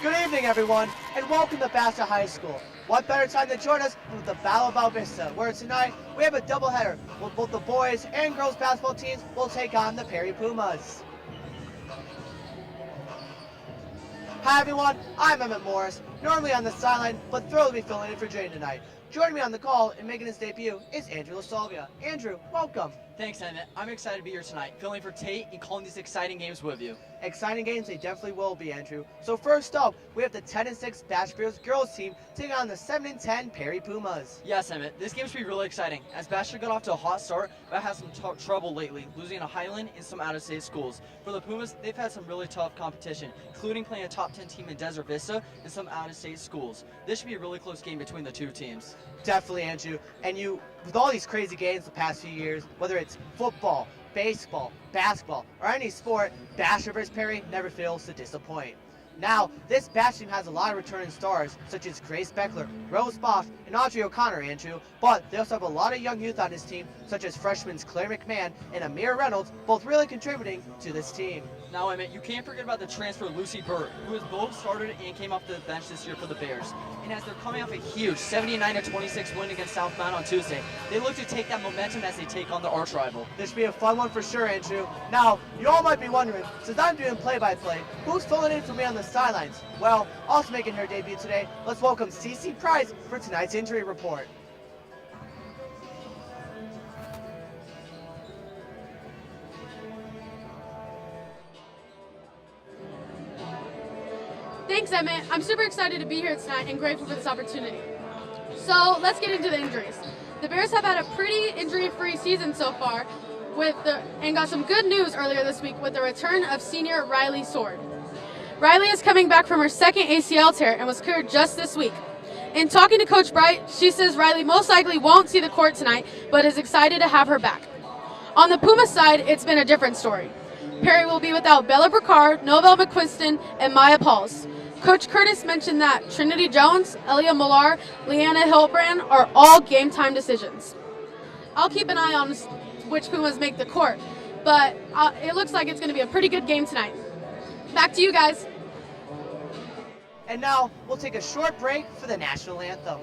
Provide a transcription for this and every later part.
Good evening, everyone, and welcome to Basha High School. What better time to join us than with the Battle of Vista, where tonight we have a doubleheader where both the boys and girls basketball teams will take on the Perry Pumas. Hi, everyone. I'm Emmett Morris, normally on the sideline, but thrilled to be filling in for Jane tonight. Joining me on the call and making his debut is Andrew LaSalvia. Andrew, welcome. Thanks, Emmett. I'm excited to be here tonight, filling for Tate and calling these exciting games with you. Exciting games they definitely will be, Andrew. So first up, we have the 10-6 Basha girls team taking on the 7-10 Perry Pumas. Yes, Emmett. This game should be really exciting, as Basha got off to a hot start, but has some trouble lately, losing to Highland and some out-of-state schools. For the Pumas, they've had some really tough competition, including playing a top 10 team in Desert Vista and some out-of-state schools. This should be a really close game between the two teams. Definitely, Andrew. And with all these crazy games the past few years, whether it's football, baseball, basketball, or any sport, Basha vs. Perry never fails to disappoint. Now, this Basha team has a lot of returning stars, such as Grace Beckler, Rose Bosch, and Audrey O'Connor, Andrew, but they also have a lot of young youth on this team, such as freshmen Claire McMahon and Amir Reynolds, both really contributing to this team. Now, Emmett, you can't forget about the transfer Lucy Burt, who has both started and came off the bench this year for the Bears. And as they're coming off a huge 79-26 win against South Mount on Tuesday, they look to take that momentum as they take on the arch rival. This should be a fun one for sure, Andrew. Now, you all might be wondering, since I'm doing play-by-play, who's filling in for me on the sidelines? Well, also making her debut today, let's welcome Cece Price for tonight's injury report. Thanks, Emmett. I'm super excited to be here tonight and grateful for this opportunity. So let's get into the injuries. The Bears have had a pretty injury-free season so far, and got some good news earlier this week with the return of senior Riley Sword. Riley is coming back from her second ACL tear and was cleared just this week. In talking to Coach Bright, she says Riley most likely won't see the court tonight, but is excited to have her back. On the Pumas side, it's been a different story. Perry will be without Bella Bricard, Novell McQuiston, and Maya Pauls. Coach Curtis mentioned that Trinity Jones, Elia Millar, Leanna Hillbrand are all game time decisions. I'll keep an eye on which Pumas make the court, but it looks like it's going to be a pretty good game tonight. Back to you guys. And now, we'll take a short break for the national anthem.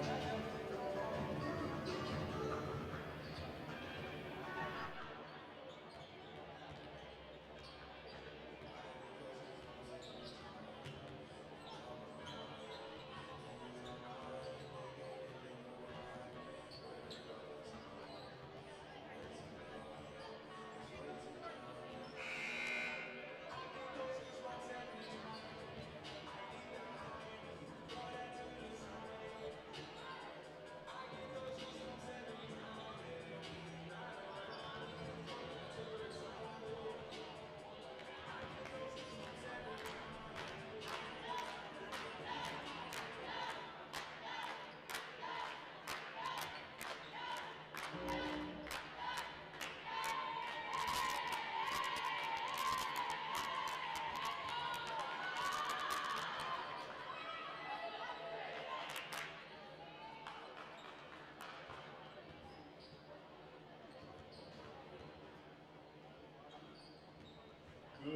Good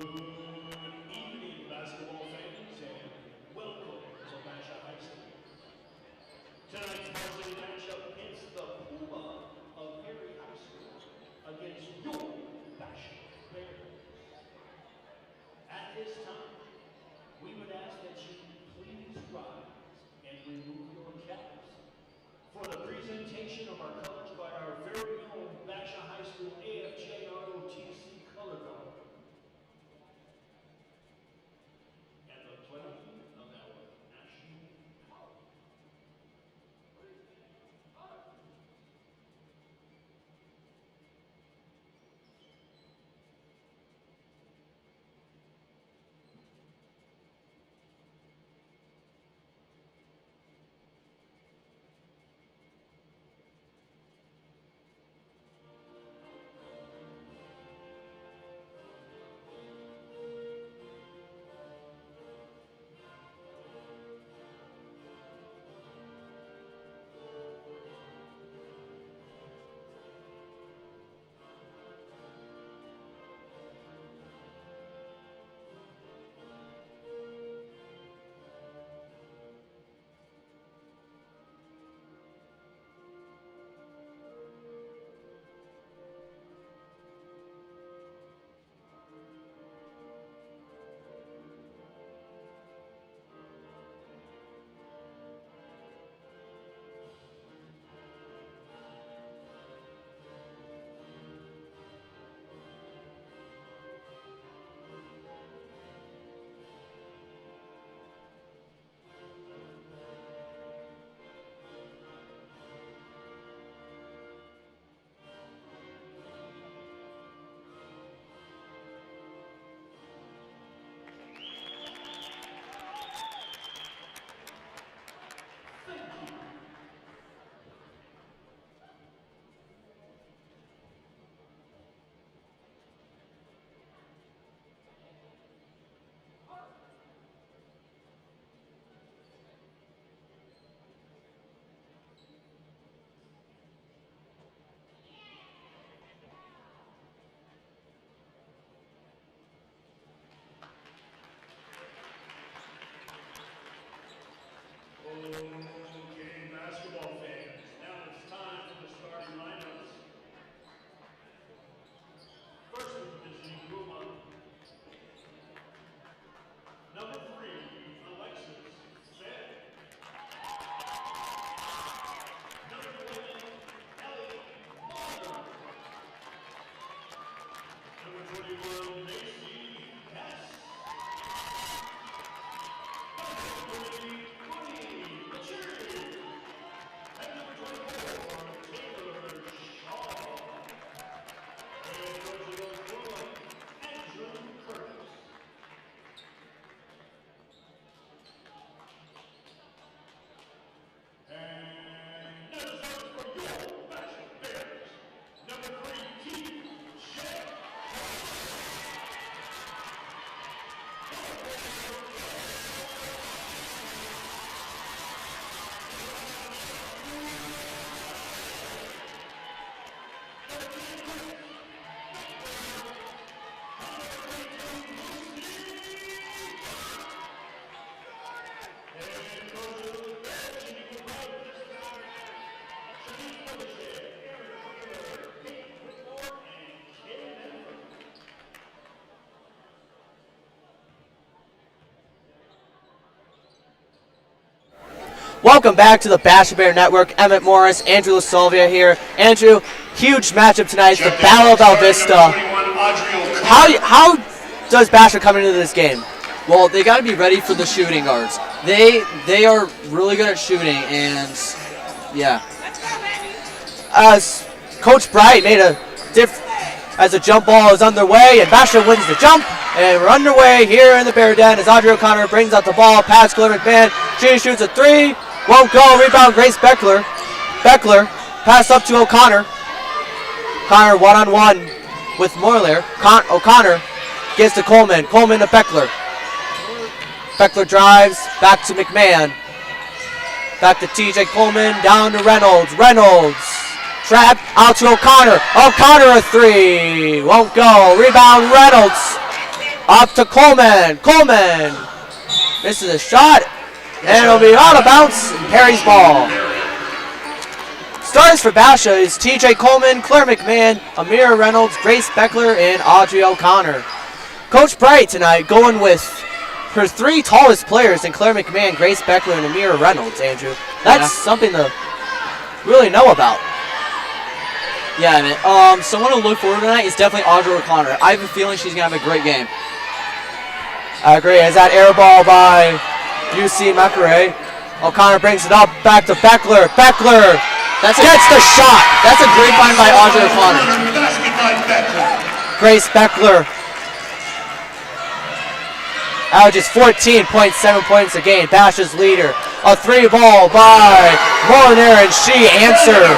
evening, basketball fans, and welcome to Basha High School. Tonight's varsity matchup pits the Puma of Perry High School against your Basha Bears. At this time, we would ask that you please rise and remove your caps for the presentation of our colors by our very own Basha High School AFJ ROTC color guard. Okay, basketball fans. Now it's time for the starting lineups. First with the visiting Puma. Number 3, Alexis Fed. Number 11, Ellie Muller. Number 21, Macy Hess. Number 20, Connie Mature. And number 24, Taylor Shaw. And coach of Puma, Andrew Curtis. And now the starters for your Basha Bears. Number 3, Keith Shea. Welcome back to the Basha Bear Network. Emmett Morris, Andrew LaSalvia here. Andrew, huge matchup tonight. The Battle of Vista. How does Basha come into this game? Well, they got to be ready for the shooting guards. They are really good at shooting, and yeah. As Coach Bright made a as the jump ball is underway, and Basha wins the jump, and we're underway here in the Bear Den as Audrey O'Connor brings out the ball, pass Claire McMahon. She shoots a 3, won't go. Rebound Grace Beckler. Beckler pass up to O'Connor. O'Connor one-on-one with Moyler. O'Connor gets to Coleman. Coleman to Beckler. Beckler drives back to McMahon. Back to TJ Coleman, down to Reynolds. Reynolds, trap, out to O'Connor. O'Connor a 3, won't go. Rebound Reynolds, up to Coleman. Coleman misses a shot, and it'll be out of bounds. Perry's ball. Starters for Basha is TJ Coleman, Claire McMahon, Amira Reynolds, Grace Beckler, and Audrey O'Connor. Coach Bright tonight going with her 3 tallest players in Claire McMahon, Grace Beckler, and Amira Reynolds, Andrew. That's something to really know about. Yeah, man. Someone to look forward to tonight is definitely Audrey O'Connor. I have a feeling she's going to have a great game. I agree. As that air ball by UC Macquarie. O'Connor brings it up, back to Beckler. Beckler gets the shot. That's a great find by Audrey O'Connor. Grace Beckler averages 14.7 points a game. Basha's leader. A 3 ball by Molyneux, and she answers.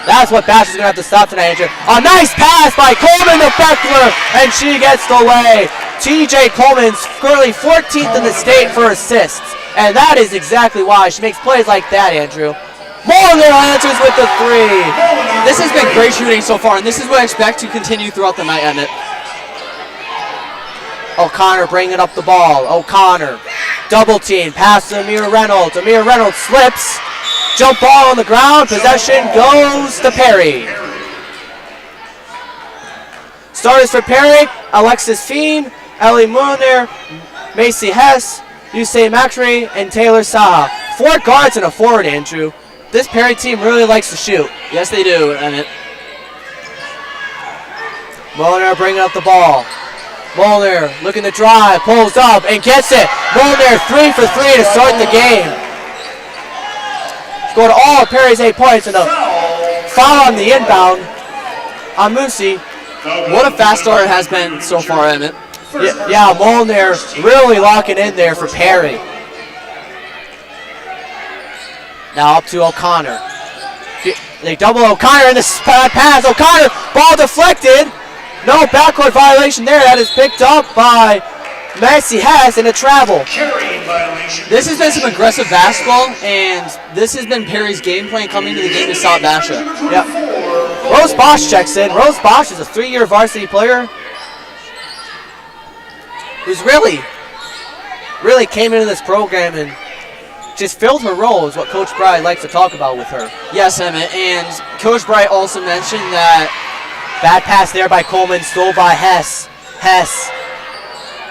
That's what Basha's going to have to stop tonight, Andrew. A nice pass by Coleman to Beckler, and she gets the lay. TJ Coleman's currently 14th in the state for assists, and that is exactly why she makes plays like that, Andrew. Molyneux answers with the 3. This has been great shooting so far, and this is what I expect to continue throughout the night, Emmett. O'Connor bringing up the ball. O'Connor, double team, pass to Amira Reynolds. Amira Reynolds slips. Jump ball on the ground. Possession goes to Perry. Starters for Perry: Alexis Fiend, Ellie Muller, Macy Hess, Yusei Macri, and Taylor Saha. 4 guards and a forward, Andrew. This Perry team really likes to shoot. Yes, they do, Emmett. Muller bringing up the ball. Muller looking to drive, pulls up, and gets it. Muller 3 for 3 to start the game. Scored all of Perry's 8 points, and a foul on the inbound on Musi. What a fast start it has been so far, Emmett. Yeah, Molyneux really locking in there for Perry. Now up to O'Connor. They double O'Connor in the pass. O'Connor, ball deflected. No backcourt violation there. That is picked up by Macy Hess in a travel. This has been some aggressive basketball, and this has been Perry's game plan coming into the game to stop Basha. Yep. Rose Bosch checks in. Rose Bosch is a 3-year varsity player who's really really came into this program and just filled her role, is what Coach Bright likes to talk about with her. Yes, Emmett, and Coach Bright also mentioned that bad pass there by Coleman, stole by Hess. Hess,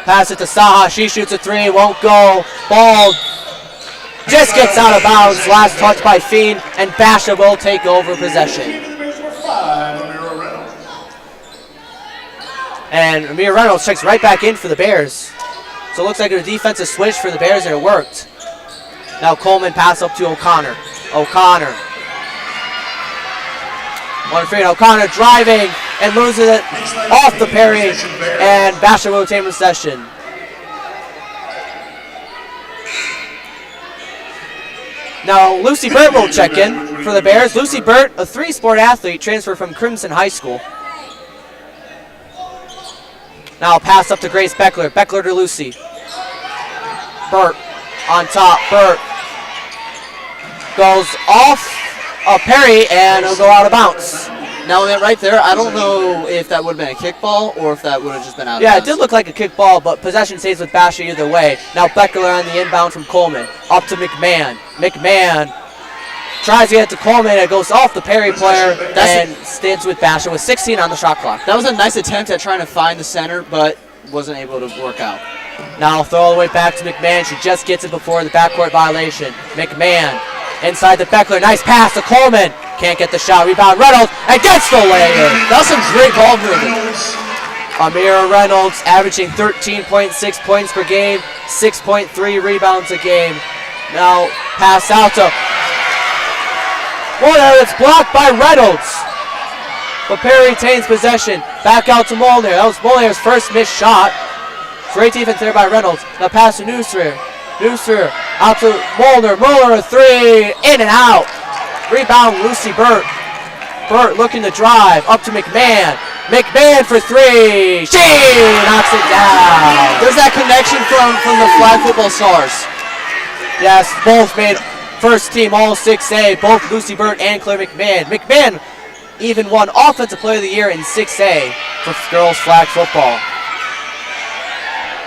pass it to Saha, she shoots a three, won't go. Ball just gets out of bounds, last touch by Fiend, and Basha will take over possession. And Amir Reynolds checks right back in for the Bears. So it looks like a defensive switch for the Bears, and it worked. Now Coleman pass up to O'Connor. O'Connor. One free, O'Connor driving and loses it off the parry, and Basha will retain possession. Now Lucy Burt will check in for the Bears. Lucy Burt, a three-sport athlete, transferred from Crimson High School. Now pass up to Grace Beckler. Beckler to Lucy. Burt on top. Burt goes off a parry and it'll go out of bounds. now right there, I don't know if that would have been a kickball or if that would have just been out of Yeah, bounds. it did look like a kickball, but possession stays with Basha either way. Now Beckler on the inbound from Coleman. Up to McMahon. McMahon tries to get to Coleman. It goes off the parry player and stands with Basha with 16 on the shot clock. That was a nice attempt at trying to find the center, but wasn't able to work out. Now throw all the way back to McMahon. She just gets it before the backcourt violation. McMahon inside the Beckler. Nice pass to Coleman. Can't get the shot. Rebound Reynolds and gets the layup. That was some great ball movement. Amira Reynolds averaging 13.6 points per game, 6.3 rebounds a game. Now pass out to Molnar. It's blocked by Reynolds. But Perry retains possession. Back out to Molnar. That was Molnar's first missed shot. Great defense there by Reynolds. Now pass to Newsrear. Newsrear out to Molnar. Molnar a three. In and out. Rebound Lucy Burt. Burt looking to drive. Up to McMahon. McMahon for three. She knocks it down. There's that connection from the flag football stars. Yes, both made first team all 6A. Both Lucy Burt and Claire McMahon. McMahon even won Offensive Player of the Year in 6A for girls flag football.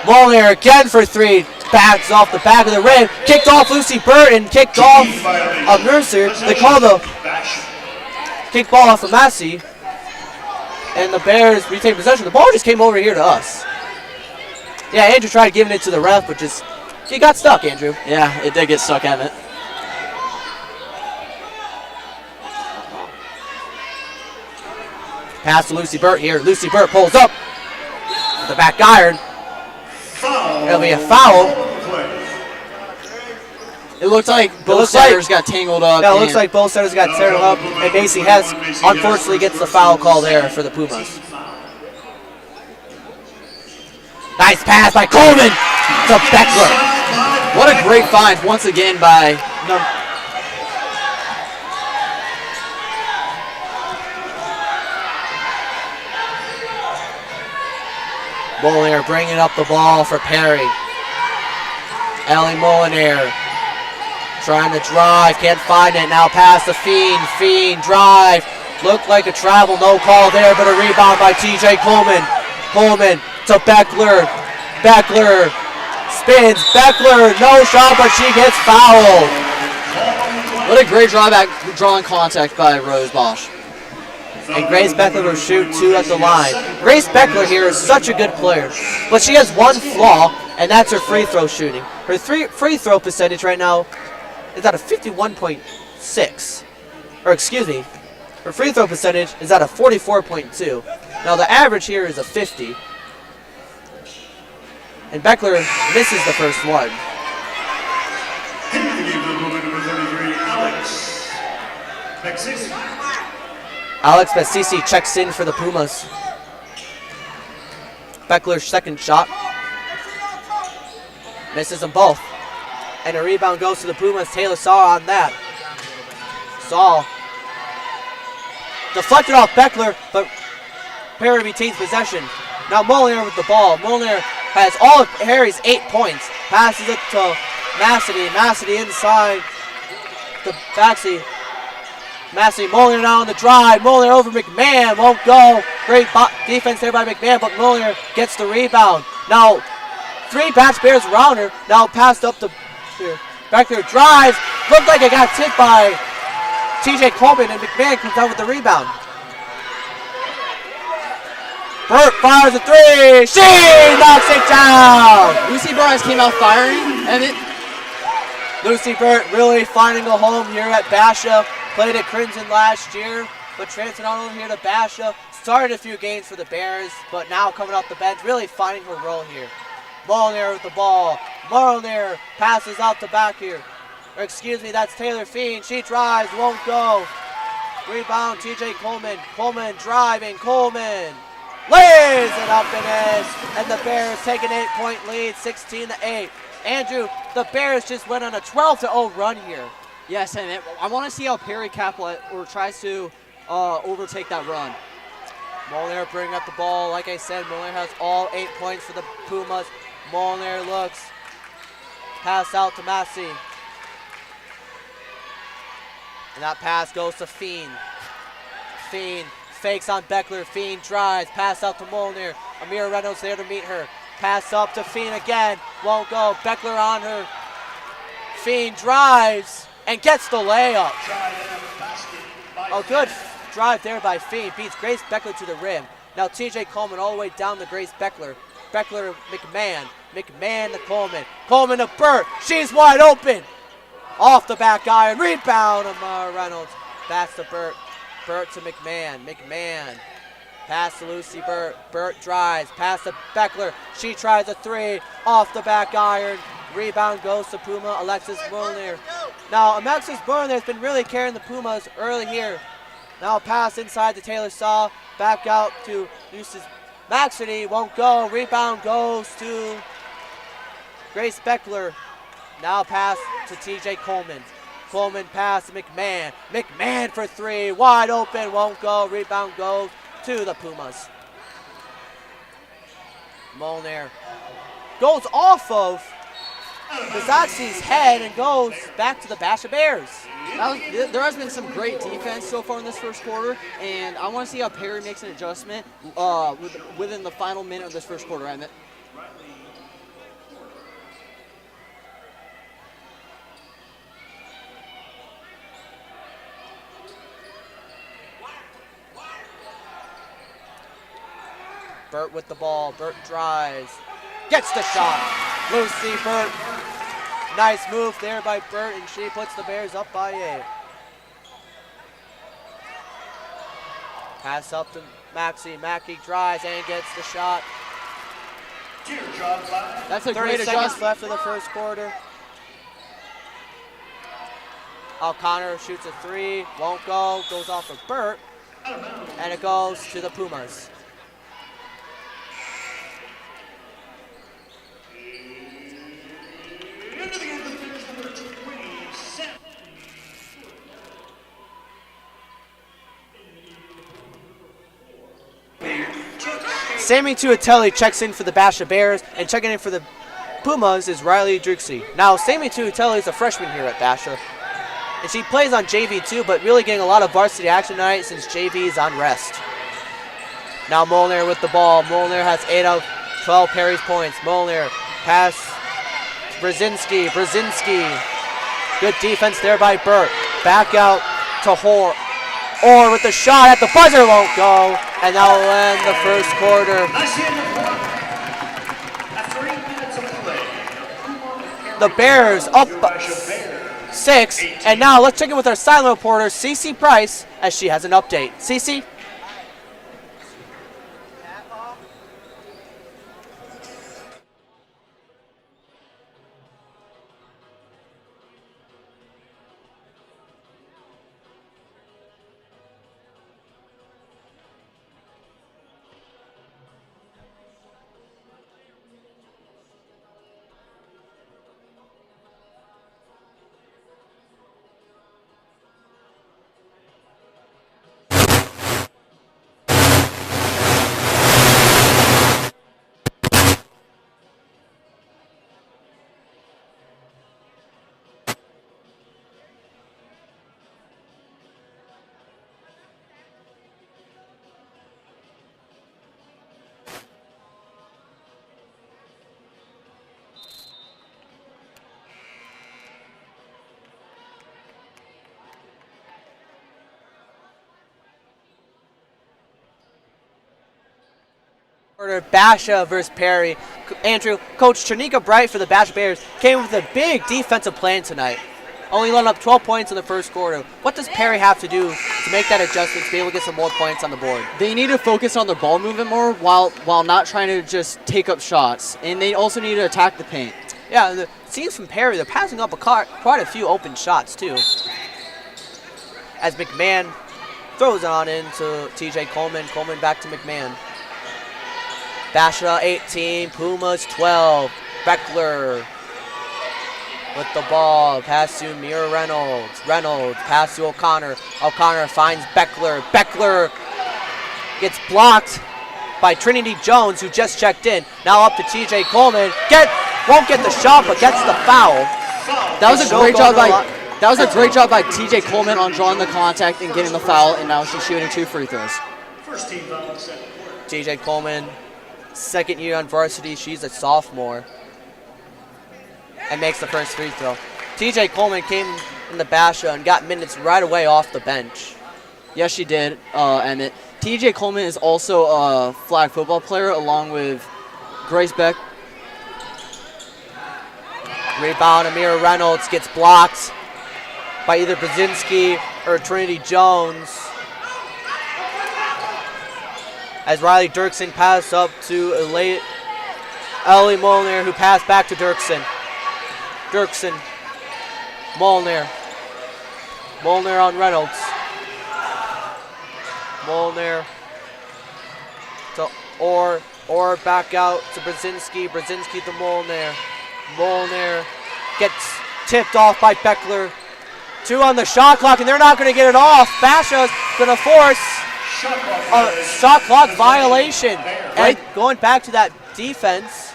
Molnar again for three. Backs off the back of the rim. Kicked off Lucy Burt and kicked off of Mercer. They call the kick ball off of Massey. And the Bears retain possession. The ball just came over here to us. Yeah, Andrew tried giving it to the ref, but just he got stuck, Andrew. Yeah, it did get stuck, Emmett. Pass to Lucy Burt here. Lucy Burt pulls up. The back iron. It'll be a foul. It looked like both centers got tangled up. Yeah, it looks like both centers got tangled up. And Macy Hess unfortunately gets the foul call there for the Pumas. Nice pass by Coleman to Beckler. What a great find once again by Molnar bringing up the ball for Perry. Ellie Molnar trying to drive, can't find it. Now pass to Fiend. Fiend drive. Looked like a travel, no call there, but a rebound by TJ Coleman. Coleman to Beckler. Beckler spins. Beckler, no shot, but she gets fouled. What a great drawing contact by Rose Bosch. And Grace Beckler will shoot two at the line. Grace Beckler here is such a good player, but she has one flaw, and that's her free throw shooting. Her free throw percentage right now is at a 51.6. Or excuse me, her free throw percentage is at a 44.2. Now the average here is a 50. And Beckler misses the first one. Alex Bassisi checks in for the Pumas. Beckler's second shot. Misses them both. And a rebound goes to the Pumas. Taylor Saw on that. Saw deflected off Beckler, but Perry retains possession. Now Molnar with the ball. Molnar has all of Harry's 8 points. Passes it to Massey. Massey inside to Baxi. Massey, Molnar now on the drive. Molnar over McMahon. Won't go. Great defense there by McMahon, but Molnar gets the rebound. Now Three Basha Bears around her. Now passed up to here. Beckler drives. Looked like it got tipped by TJ Coleman, and McMahon comes out with the rebound. Burt fires a three. She knocks it down. Lucy Burns came out firing, and Lucy Burt really finding a home here at Basha. Played at Crimson last year, but transferred on over here to Basha. Started a few games for the Bears, but now coming off the bench, really finding her role here. Molnar with the ball. Molnar passes out the back here. Or excuse me, that's Taylor Fiend. She drives, won't go. Rebound, TJ Coleman. Coleman driving, Coleman lays it up and in. And the Bears take an 8-point lead, 16-8. Andrew, the Bears just went on a 12-0 run here. yes, and I want to see how Perry Caplet or tries to overtake that run. Molnar bringing up the ball. Like I said, Molnar has all 8 points for the Pumas. Molnar looks. Pass out to Massey. And that pass goes to Fiend. Fiend fakes on Beckler. Fiend drives. Pass out to Molnar. Amira Reynolds there to meet her. Pass up to Fiend again. Won't go. Beckler on her. Fiend drives and gets the layup. Oh, good drive there by Fiend. Beats Grace Beckler to the rim. Now TJ Coleman all the way down to Grace Beckler. Beckler, McMahon. McMahon to Coleman. Coleman to Burt. She's wide open. Off the back iron. Rebound. Amara Reynolds. Pass to Burt. Burt to McMahon. McMahon. Pass to Lucy Burt. Burt drives. Pass to Beckler. She tries a three. Off the back iron. Rebound goes to Puma. Alexis Molnar. Now, Alexis Molnar has been really carrying the Pumas early here. Now pass inside to Taylor Saw. Back out to Lucis Maxity. Won't go. Rebound goes to Grace Beckler. Now pass to TJ Coleman. Coleman pass to McMahon. McMahon for three. Wide open. Won't go. Rebound goes to the Pumas. Molnar goes off of Kazaksi's head and goes back to the Basha Bears. There has been some great defense so far in this first quarter, and I want to see how Perry makes an adjustment within the final minute of this first quarter. Burt with the ball. Burt drives. Gets the shot. Lucy Burt. Nice move there by Burt, and she puts the Bears up by 8. Pass up to Maxey. Mackey drives and gets the shot. That's a 30 great seconds adjustment. left of the first quarter. O'Connor shoots a three. Won't go. Goes off of Burt. And it goes to the Pumas. Sammy Tuatelli checks in for the Basha Bears, and checking in for the Pumas is Riley Drixie. Now, Sammy Tuatelli is a freshman here at Basha, and she plays on JV too, but really getting a lot of varsity action tonight since JV is on rest. Now Molnar with the ball. Molnar has 8 of 12 Perry's points. Molnar pass Brzezinski. Brzezinski. Good defense there by Burt. Back out to Hoare. Or with the shot at the buzzer, won't go. And that'll end the first quarter. The Bears up 6. And now let's check in with our silent reporter, Cece Price, as she has an update. Cece? Basha versus Perry. Andrew, Coach Tranika Bright for the Basha Bears came with a big defensive plan tonight. Only letting up 12 points in the first quarter. What does Perry have to do to make that adjustment to be able to get some more points on the board? They need to focus on their ball movement more while not trying to just take up shots. And they also need to attack the paint. Yeah, the seems from Perry, they're passing up quite a few open shots, too. As McMahon throws on into TJ Coleman. Coleman back to McMahon. Basha 18, Pumas 12. Beckler with the ball. Pass to Mira Reynolds. Reynolds pass to O'Connor. O'Connor finds Beckler. Beckler gets blocked by Trinity Jones, who just checked in. Now up to TJ Coleman. Won't get the shot, but gets the foul. That was a great job by TJ Coleman on drawing the contact and getting the foul, and now she's shooting 2 free throws. First team foul, second quarter. TJ Coleman, second year on varsity. She's a sophomore. And makes the first free throw. TJ Coleman came in the Basha and got minutes right away off the bench. Yes, she did, Emmett. TJ Coleman is also a flag football player along with Grace Beck. Rebound, Amira Reynolds gets blocked by either Brzezinski or Trinity Jones. As Riley Dirksen passed up to Ellie Molnar, who passed back to Dirksen. Dirksen, Molnar. Molnar on Reynolds. Molnar to Orr back out to Brzezinski. Brzezinski to Molnar. Molnar gets tipped off by Beckler. 2 on the shot clock, and they're not going to get it off. Basha's going to force a shot clock violation. And going back to that defense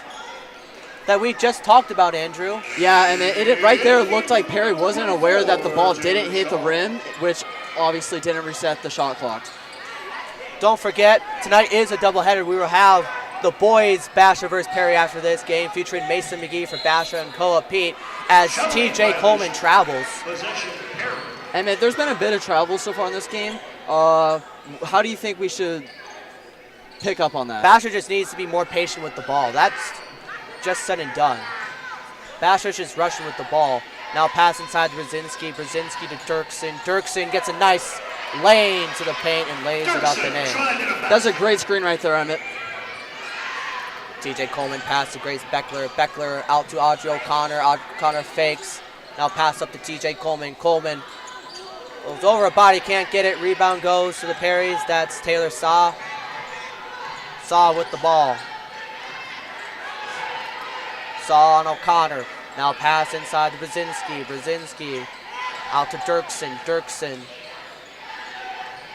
that we just talked about, Andrew. Yeah, and it right there looked like Perry wasn't aware that the ball didn't hit the rim, which obviously didn't reset the shot clock. Don't forget, tonight is a doubleheader. We will have the boys Basha versus Perry after this game, featuring Mason McGee for Basha and Koa Pete as TJ Coleman travels. And there's been a bit of travel so far in this game. How do you think we should pick up on that? Basha just needs to be more patient with the ball. That's just said and done. Basha's just rushing with the ball. Now pass inside to Brzezinski. Brzezinski to Dirksen. Dirksen gets a nice lane to the paint and lays it out the name. That's a great screen right there, Emmett. TJ Coleman pass to Grace Beckler. Beckler out to Audrey O'Connor. O'Connor fakes. Now pass up to TJ Coleman. Coleman goes over a body, can't get it. Rebound goes to the Perrys. That's Taylor Saw. Saw with the ball. Saw on O'Connor. Now pass inside to Brzezinski. Brzezinski out to Dirksen. Dirksen.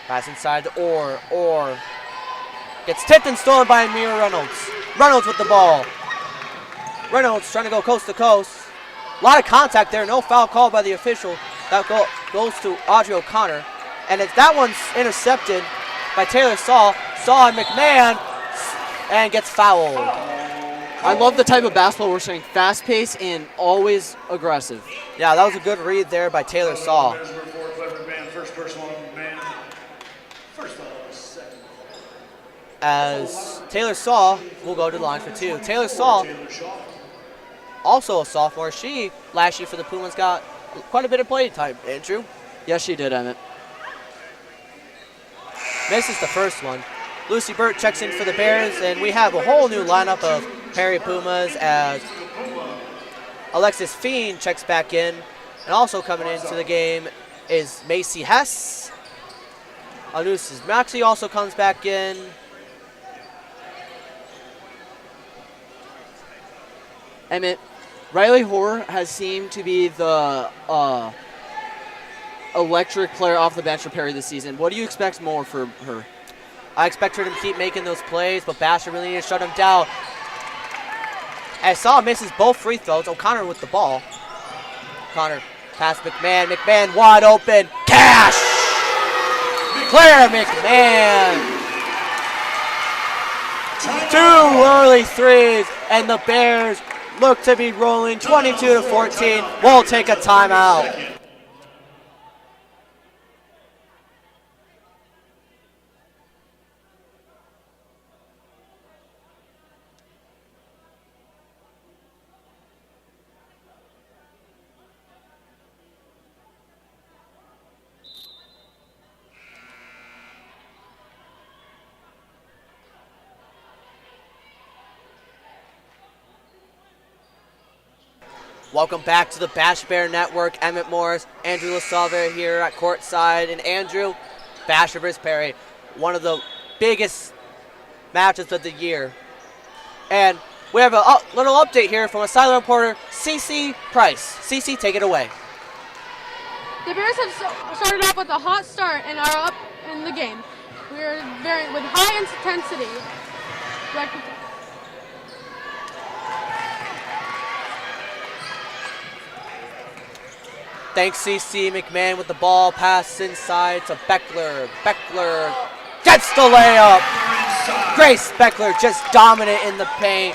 Pass inside to Orr. Orr gets tipped and stolen by Amir Reynolds. Reynolds with the ball. Reynolds trying to go coast to coast. A lot of contact there. No foul called by the official. That goes to Audrey O'Connor. And that one's intercepted by Taylor Saw. Saw and McMahon and gets fouled. I love the type of basketball we're seeing. Fast-paced and always aggressive. Yeah, that was a good read there by Taylor Saw. As Taylor Saw will go to the line for 2. Taylor Saw, also a sophomore. She, last year for the Pumas, got quite a bit of play time, Andrew. Yes, she did, Emmett. Misses the first one. Lucy Burt checks in for the Bears, and we have a whole new lineup of Perry Pumas as Alexis Fiend checks back in. And also coming into the game is Macy Hess. Anusis Maxey also comes back in. Emmett, Riley Hoare has seemed to be the electric player off the bench for Perry this season. What do you expect more for her? I expect her to keep making those plays, but Basha really needs to shut him down. As Saw misses both free throws. O'Connor with the ball. O'Connor pass McMahon. McMahon wide open. Cash! Claire McMahon. 2 early threes, and the Bears look to be rolling 22-14. We'll take a timeout. Welcome back to the Bash Bear Network. Emmett Morris, Andrew LaSalve here at courtside. And Andrew, Basha vs. Perry, one of the biggest matches of the year. And we have a little update here from a sideline reporter, CC Price. CC, take it away. The Bears have started off with a hot start and are up in the game. We are with high intensity. Thanks, CC. McMahon with the ball. Pass inside to Beckler. Beckler gets the layup. Grace Beckler just dominant in the paint.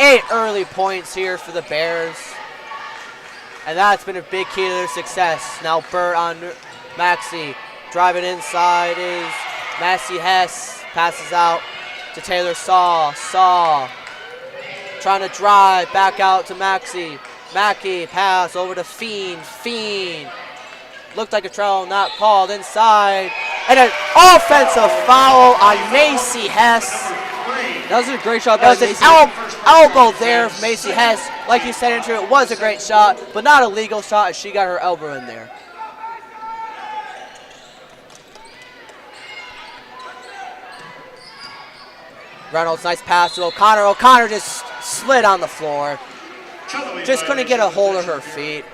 8 early points here for the Bears. And that's been a big key to their success. Now Burt on Maxey. Driving inside is Massey Hess. Passes out to Taylor Saw. Saw trying to drive back out to Maxey. Mackey pass over to Fiend. Fiend looked like a travel, not called. Inside. And an offensive foul on Macy Hess. That was a great shot. That was an elbow there from Macy Hess. Like you said, Andrew, it was a great shot, but not a legal shot as she got her elbow in there. Reynolds, nice pass to O'Connor. O'Connor just slid on the floor. Just couldn't get a hold of her feet.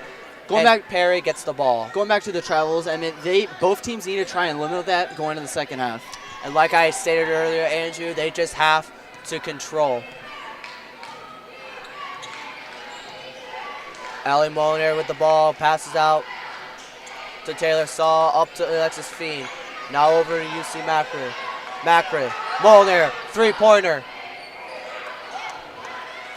Going back, Perry gets the ball. Going back to the travels, I mean, both teams need to try and limit that going into the second half. And like I stated earlier, Andrew, they just have to control. Allie Molinaire with the ball, passes out to Taylor Saw, up to Alexis Fiend. Now over to UC Macri. Macri, Molinaire, three-pointer.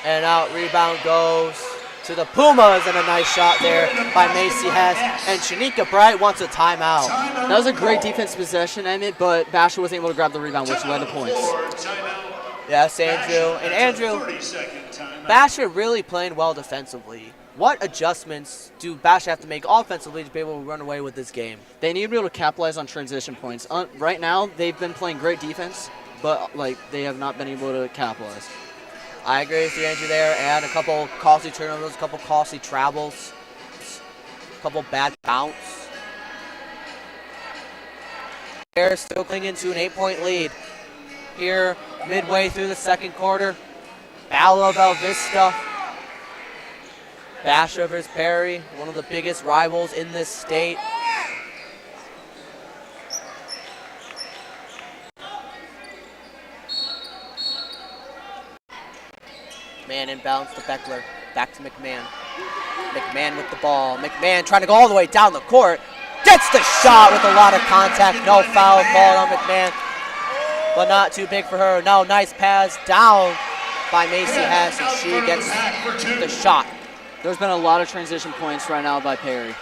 And out, rebound goes to the Pumas, and a nice shot there by Macy Hess. And Shanika Bright wants a timeout. That was a great defense possession, Emmett, but Basha wasn't able to grab the rebound, which led to points. Yes, Andrew. And Andrew, Basha really playing well defensively. What adjustments do Basha have to make offensively to be able to run away with this game? They need to be able to capitalize on transition points. Right now, they've been playing great defense, but they have not been able to capitalize. I agree with you, Andrew, there. And a couple costly turnovers, a couple costly travels, a couple bad bounce. They're still clinging to an 8-point lead. Here, midway through the second quarter, Battle of Vista. Basha vs. Perry, one of the biggest rivals in this state. McMahon inbounds to Beckler. Back to McMahon. McMahon with the ball. McMahon trying to go all the way down the court. Gets the shot with a lot of contact. No foul called on McMahon, but not too big for her. Now nice pass down by Macy Hess, and she gets the shot. There's been a lot of transition points right now by Perry.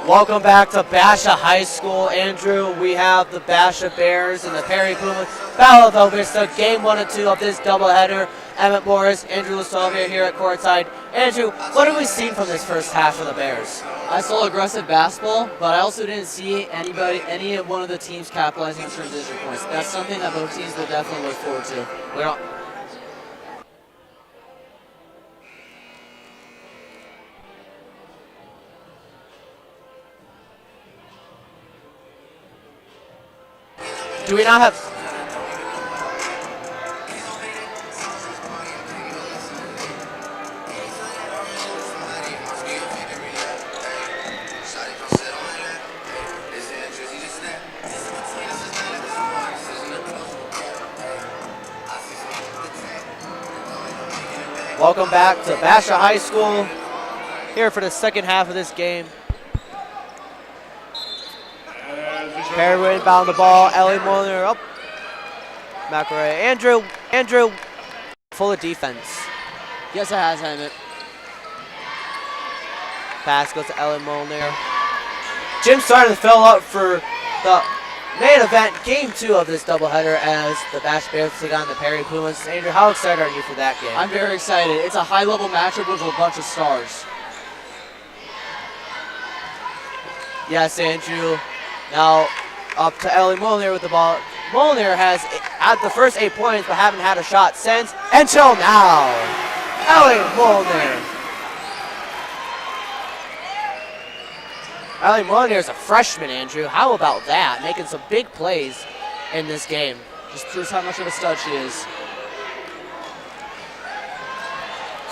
Welcome back to Basha High School. Andrew, we have the Basha Bears and the Perry Pumas battle of Vista, game 1 and 2 of this doubleheader. Emmett Morris, Andrew Lasovia here at courtside. Andrew, what have we seen from this first half for the Bears? I saw aggressive basketball, but I also didn't see any one of the teams capitalizing on transition points. That's something that both teams will definitely look forward to. Do we not have... Welcome back to Basha High School, here for the second half of this game. Perry inbound the ball, Ellie Molnar up. McRae, Andrew, full of defense. Yes, it has, Emmett. Pass goes to Ellie Molnar. Jim's starting to fill up for the main event, game 2 of this doubleheader as the Basha Bears take on the Perry Pumas. Andrew, how excited are you for that game? I'm very excited. It's a high-level matchup with a bunch of stars. Yes, Andrew. Now up to Ellie Molnar with the ball. Molnar has had the first 8 points but haven't had a shot since until now. Ellie Molnar. Ellie Molnar is a freshman, Andrew. How about that? Making some big plays in this game. Just proves how much of a stud she is.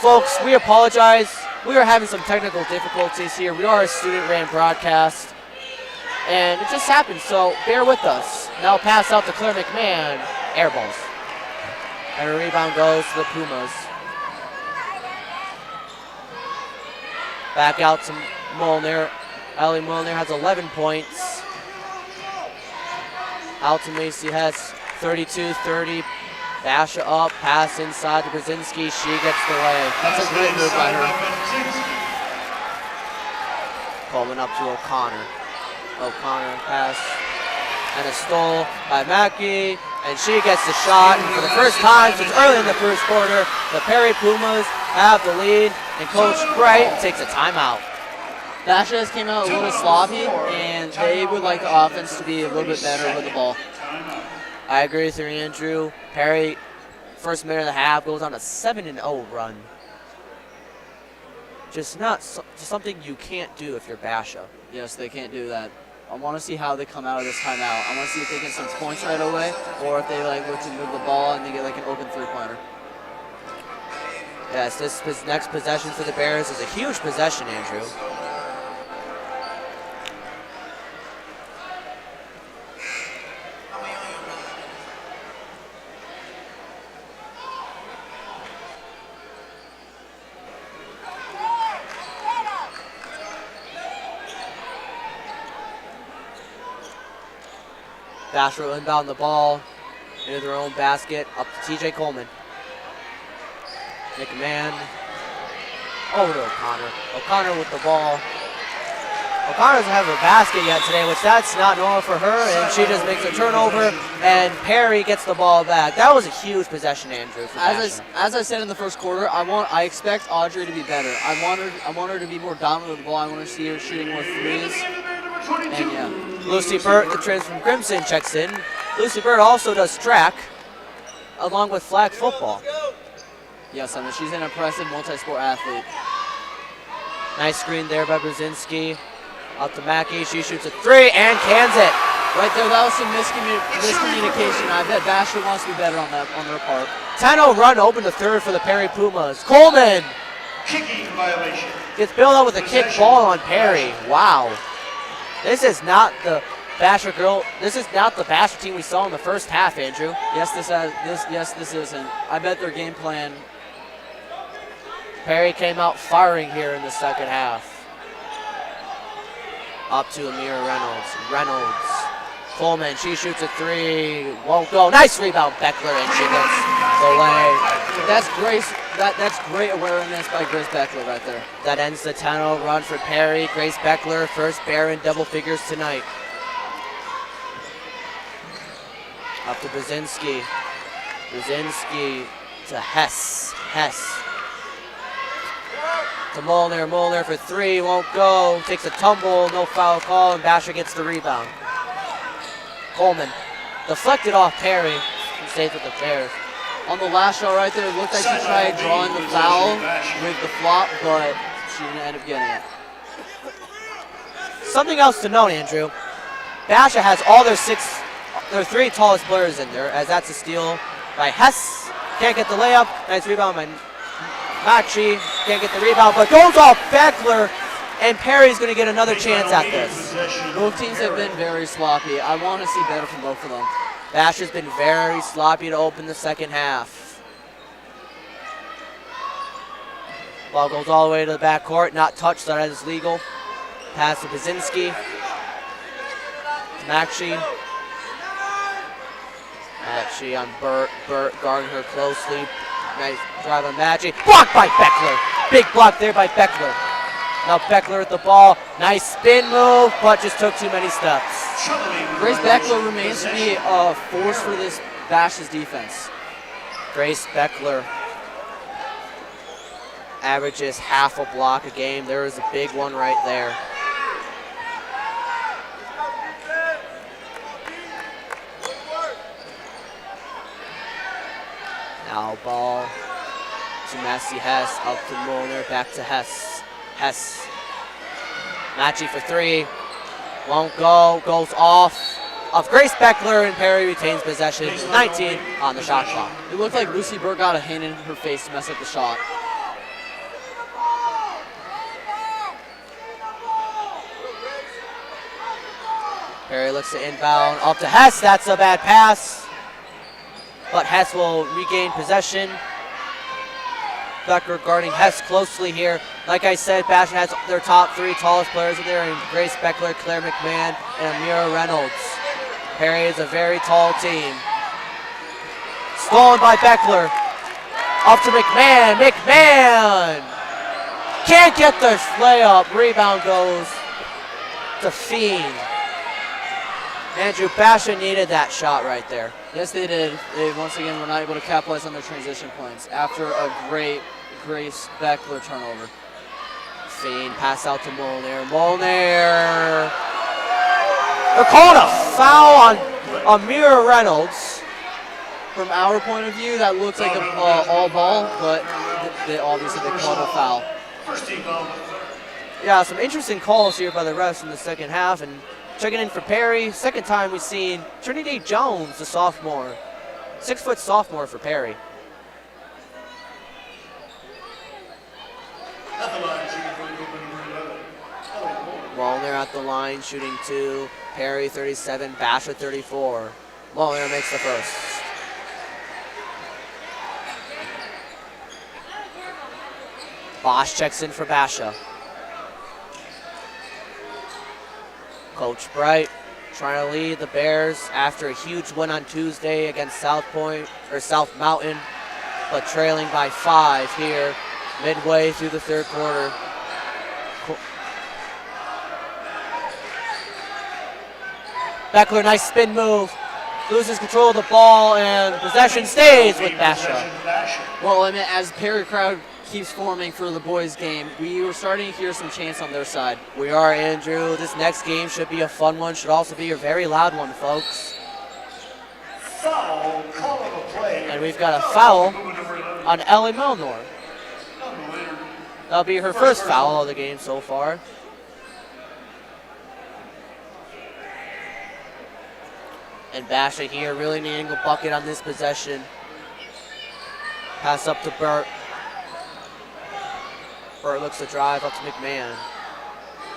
Folks, we apologize. We are having some technical difficulties here. We are a student-ran broadcast. And it just happened, so bear with us. Now pass out to Claire McMahon. Air balls. And a rebound goes to the Pumas. Back out to Molnar. Ellie Molnar has 11 points. Out to Macy Hess, 32-30. Basha up, pass inside to Brzezinski. She gets the lay. That's a great move by her. Coleman up to O'Connor. O'Connor pass and a stole by Mackey, and she gets the shot. And for the first time since early in the first quarter, the Perry Pumas have the lead, and Coach Bright takes a timeout. Basha has came out a little sloppy, and they would like the offense to be a little bit better with the ball. I agree with you, Andrew. Perry, first minute and a half, goes on a 7-0 run. Just something you can't do if you're Basha. Yes, they can't do that. I want to see how they come out of this timeout. I want to see if they get some points right away, or if they look to move the ball and they get an open three-pointer. Yes, this next possession for the Bears is a huge possession, Andrew. Basha will inbound the ball into their own basket, up to TJ Coleman. McMahon over to O'Connor. O'Connor with the ball. O'Connor doesn't have a basket yet today, which that's not normal for her, and she just makes a turnover, and Perry gets the ball back. That was a huge possession, Andrew, for Basha. As I said in the first quarter, I expect Audrey to be better. I want her to be more dominant with the ball. I want to see her shooting more threes. And yeah. Lucy Burt, the transfer from Crimson, checks in. Lucy Burt also does track, along with flag football. Yes, I mean, she's an impressive multi-sport athlete. Nice screen there by Brzezinski. Up to Mackey, she shoots a 3 and cans it. Right there, that was some miscommunication. I bet Basha wants to be better on their part. 10-0 run open the third for the Perry Pumas. Coleman Kicking violation. gets bailed out with a kick ball on Perry. Wow. This is not the Basha This is not the Basha team we saw in the first half, Andrew. Yes, this isn't. I bet their game plan. Perry came out firing here in the second half. Up to Amira Reynolds. Coleman, she shoots a 3. Won't go. Nice rebound, Beckler, and she gets the lay. That's great awareness by Grace Beckler right there. That ends the 10-0 run for Perry. Grace Beckler, first Bear in double figures tonight. Up to Brzezinski. Brzezinski to Hess. Hess. To Molnar. Molnar for three, won't go. Takes a tumble, no foul call, and Basha gets the rebound. Coleman deflected off Perry and stays with the Bears. On the last shot right there, it looked like she tried drawing the foul with the flop, but she didn't end up getting it. Something else to note, Andrew. Basha has all their three tallest players in there, as that's a steal by Hess. Can't get the layup. Nice rebound by Machi. Can't get the rebound, but goes off Beckler, and Perry's going to get another chance at this. Both teams have been very sloppy. I want to see better from both of them. Basha's been very sloppy to open the second half. Ball goes all the way to the backcourt, not touched, so that is legal. Pass to Brzezinski. Machi. Machi on Burt. Burt guarding her closely. Nice drive on Machi. Blocked by Beckler. Big block there by Beckler. Now Beckler with the ball. Nice spin move, but just took too many steps. Grace Beckler remains to be a force for this Basha's defense. Grace Beckler averages half a block a game. There is a big one right there. Now ball to Massey Hess, up to Molnar, back to Hess. Hess. Machi for three. Won't go, goes off of Grace Beckler, and Perry retains possession. 19 on the shot clock. It looked like Lucy Burke got a hand in her face to mess up the shot. Perry looks to inbound, up to Hess. That's a bad pass, but Hess will regain possession. Beckler guarding Hess closely here. Like I said, Basha has their top three tallest players in there, and Grace Beckler, Claire McMahon, and Amira Reynolds. Perry is a very tall team. Stolen by Beckler. Up to McMahon. McMahon can't get the layup. Rebound goes to Fiend. Andrew, Basha needed that shot right there. Yes, they did. They once again were not able to capitalize on their transition points after a great Grace Beckler turnover. Fiend pass out to Molnar. Molnar. They're calling a foul on Amira Reynolds. From our point of view, that looks like an all ball, but they obviously called a foul. Yeah, some interesting calls here by the refs in the second half. And checking in for Perry, second time we've seen Trinity Jones, the sophomore. 6-foot sophomore for Perry. Molnar at the line, shooting two. Perry 37, Basha 34. Molnar makes the first. Bosch checks in for Basha. Coach Bright trying to lead the Bears after a huge win on Tuesday against South Mountain, but trailing by 5 here midway through the third quarter. Beckler, nice spin move, loses control of the ball, and possession stays with Basha. Well, I mean, as Perry crowd keeps forming for the boys' game, we were starting to hear some chants on their side. We are, Andrew. This next game should be a fun one. Should also be a very loud one, folks. Foul, call of a play. And we've got a foul on Ellie Milnor. That'll be her first foul of the game so far. And Basha here really needing a bucket on this possession. Pass up to Burt. Burt looks to drive up to McMahon.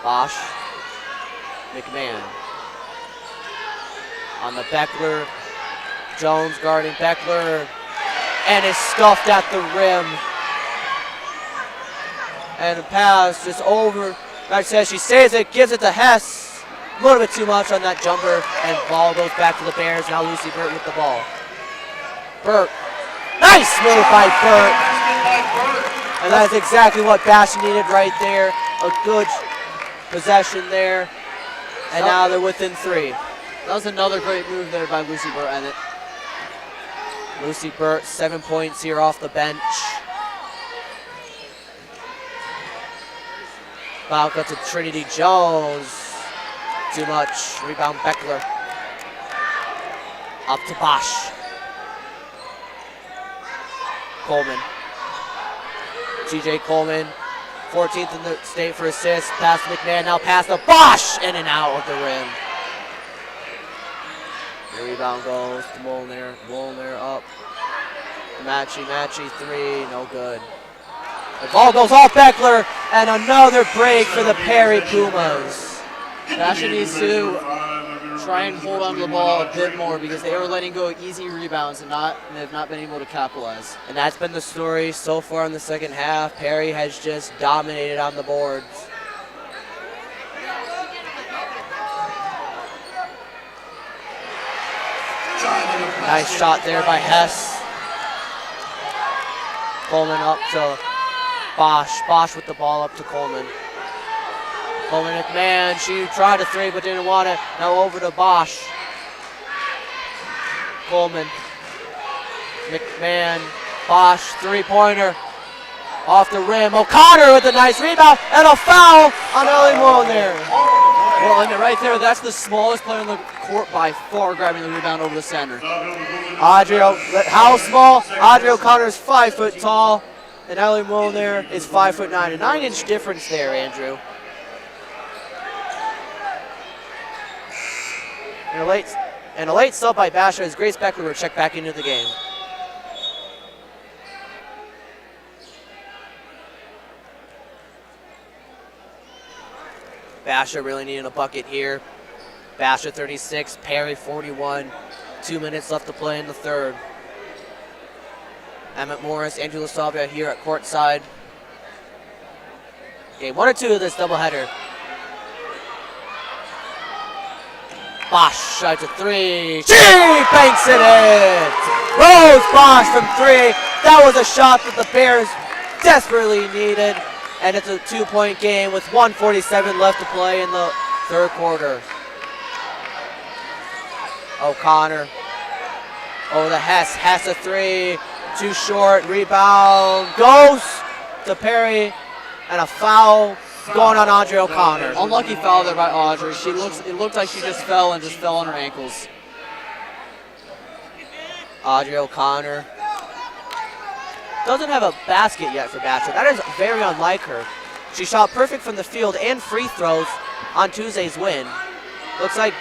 Bosch. McMahon. On the Beckler. Jones guarding Beckler. And is stuffed at the rim. And the pass just over. Like I said, she saves it, gives it to Hess. A little bit too much on that jumper. And ball goes back to the Bears. Now Lucy Burt with the ball. Burt. Nice move by Burt. And that's exactly what Basha needed right there. A good possession there. And now they're within 3. That was another great move there by Lucy Burt Emmett. Lucy Burt, 7 points here off the bench. Foul cut to Trinity Jones. Too much. Rebound Beckler. Up to Bosch. Coleman. TJ Coleman, 14th in the state for assists. Pass to McMahon, now pass to Bosch. In and out of the rim. The rebound goes to Molnar. Molnar up. Matchy, 3, no good. The ball goes off Beckler, and another break for the Perry Pumas. Basha needs to try and hold on to the ball a bit more because they were letting go easy rebounds and they've not been able to capitalize. And that's been the story so far in the second half. Perry has just dominated on the boards. Nice shot there by Hess. Coleman up to Bosch. Bosch with the ball up to Coleman. Coleman McMahon, she tried a 3 but didn't want it. Now over to Bosch. Coleman. McMahon. Bosch, 3-pointer. Off the rim. O'Connor with a nice rebound and a foul on Ellie Molnar. Well, and right there, that's the smallest player on the court by far grabbing the rebound over the center. Audrey, how small? Audrey O'Connor is 5 foot tall, and Ellie Molnar is 5'9". A 9-inch difference there, Andrew. And a late sub by Basha as Grace Beckler will check back into the game. Basha really needing a bucket here. Basha 36, Perry 41. 2 minutes left to play in the third. Emmett Morris, Andrew LaSalvia here at courtside. Game 1 or 2 of this doubleheader. Bosch shot to 3. She banks it in! Rose Bosch from 3. That was a shot that the Bears desperately needed. And it's a 2-point game with 1:47 left to play in the third quarter. O'Connor over the Hess. Hess a 3. Too short. Rebound goes to Perry. And a foul going on Audrey O'Connor. Unlucky foul there by Audrey. It looked like she just fell on her ankles. Audrey O'Connor doesn't have a basket yet for Basha. That is very unlike her. She shot perfect from the field and free throws on Tuesday's win. Looks like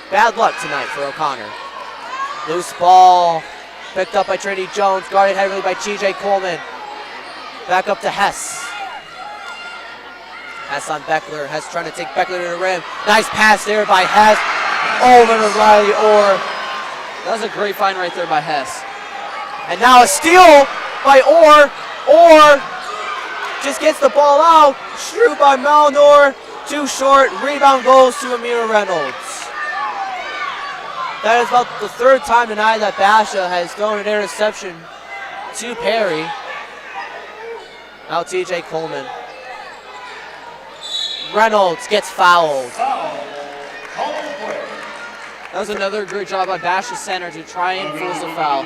bad luck tonight for O'Connor. Loose ball picked up by Trinity Jones, guarded heavily by TJ Coleman. Back up to Hess. Hess on Beckler. Hess trying to take Beckler to the rim. Nice pass there by Hess over to Riley Orr. That was a great find right there by Hess. And now a steal by Orr. Orr just gets the ball out. Shrew by Malnor. Too short. Rebound goes to Amira Reynolds. That is about the third time tonight that Basha has thrown an interception to Perry. Now TJ Coleman. Reynolds gets fouled. That was another great job by Basha center to try and force a foul.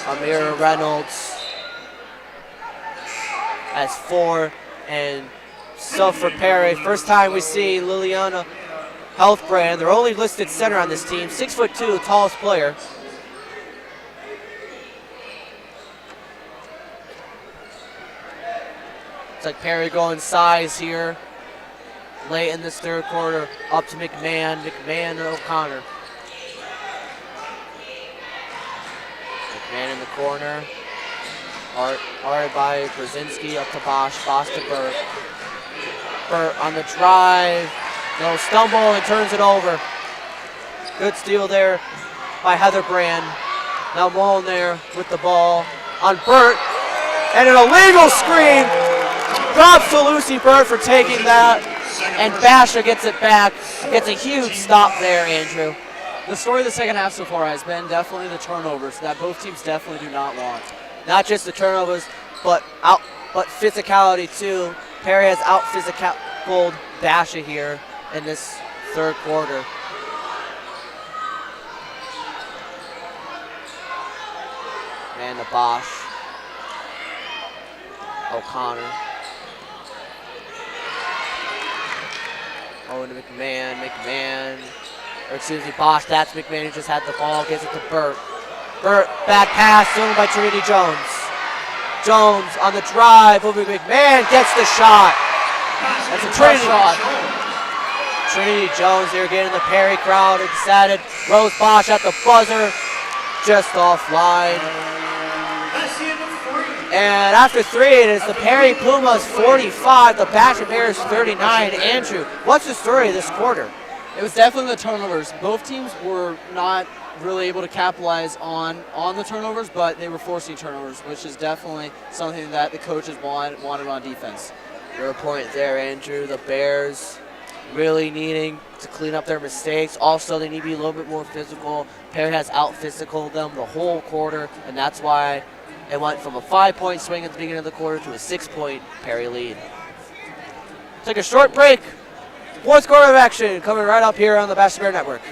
Amira Reynolds has 4 and sub for Perry. First time we see Liliana Healthbrand, their only listed center on this team, 6'2", tallest player. It's like Perry going size here. Late in this third quarter, up to McMahon. McMahon and O'Connor. McMahon in the corner. Art by Brzezinski up to Bosch. Bosch to Burt. Burt on the drive. No stumble and turns it over. Good steal there by Heather Brand. Now Molnar with the ball on Burt. And an illegal screen. Props to Lucy Burt for taking that. And Basha gets it back. Gets a huge stop there, Andrew. The story of the second half so far has been definitely the turnovers that both teams definitely do not want. Not just the turnovers, but physicality too. Perry has out physicaled Basha here in this third quarter. And the Bosch. O'Connor. Oh, to McMahon, or excuse me, Bosch, that's McMahon who just had the ball, gives it to Burt. Burt, back pass, thrown by Trinity Jones. Jones on the drive over McMahon, gets the shot. That's a Trinity shot. Trinity Jones here getting the Perry crowd excited. Rose Bosch at the buzzer, just offline. And after 3, it is the Perry Pumas 45, the Basha Bears 39. Andrew, what's the story of this quarter? It was definitely the turnovers. Both teams were not really able to capitalize on the turnovers, but they were forcing turnovers, which is definitely something that the coaches wanted on defense. Your point there, Andrew. The Bears really needing to clean up their mistakes. Also, they need to be a little bit more physical. Perry has out-physicaled them the whole quarter, and that's why it went from a 5-point swing at the beginning of the quarter to a 6-point Perry lead. Take a short break. Fourth quarter of action coming right up here on the Basha Bear Network.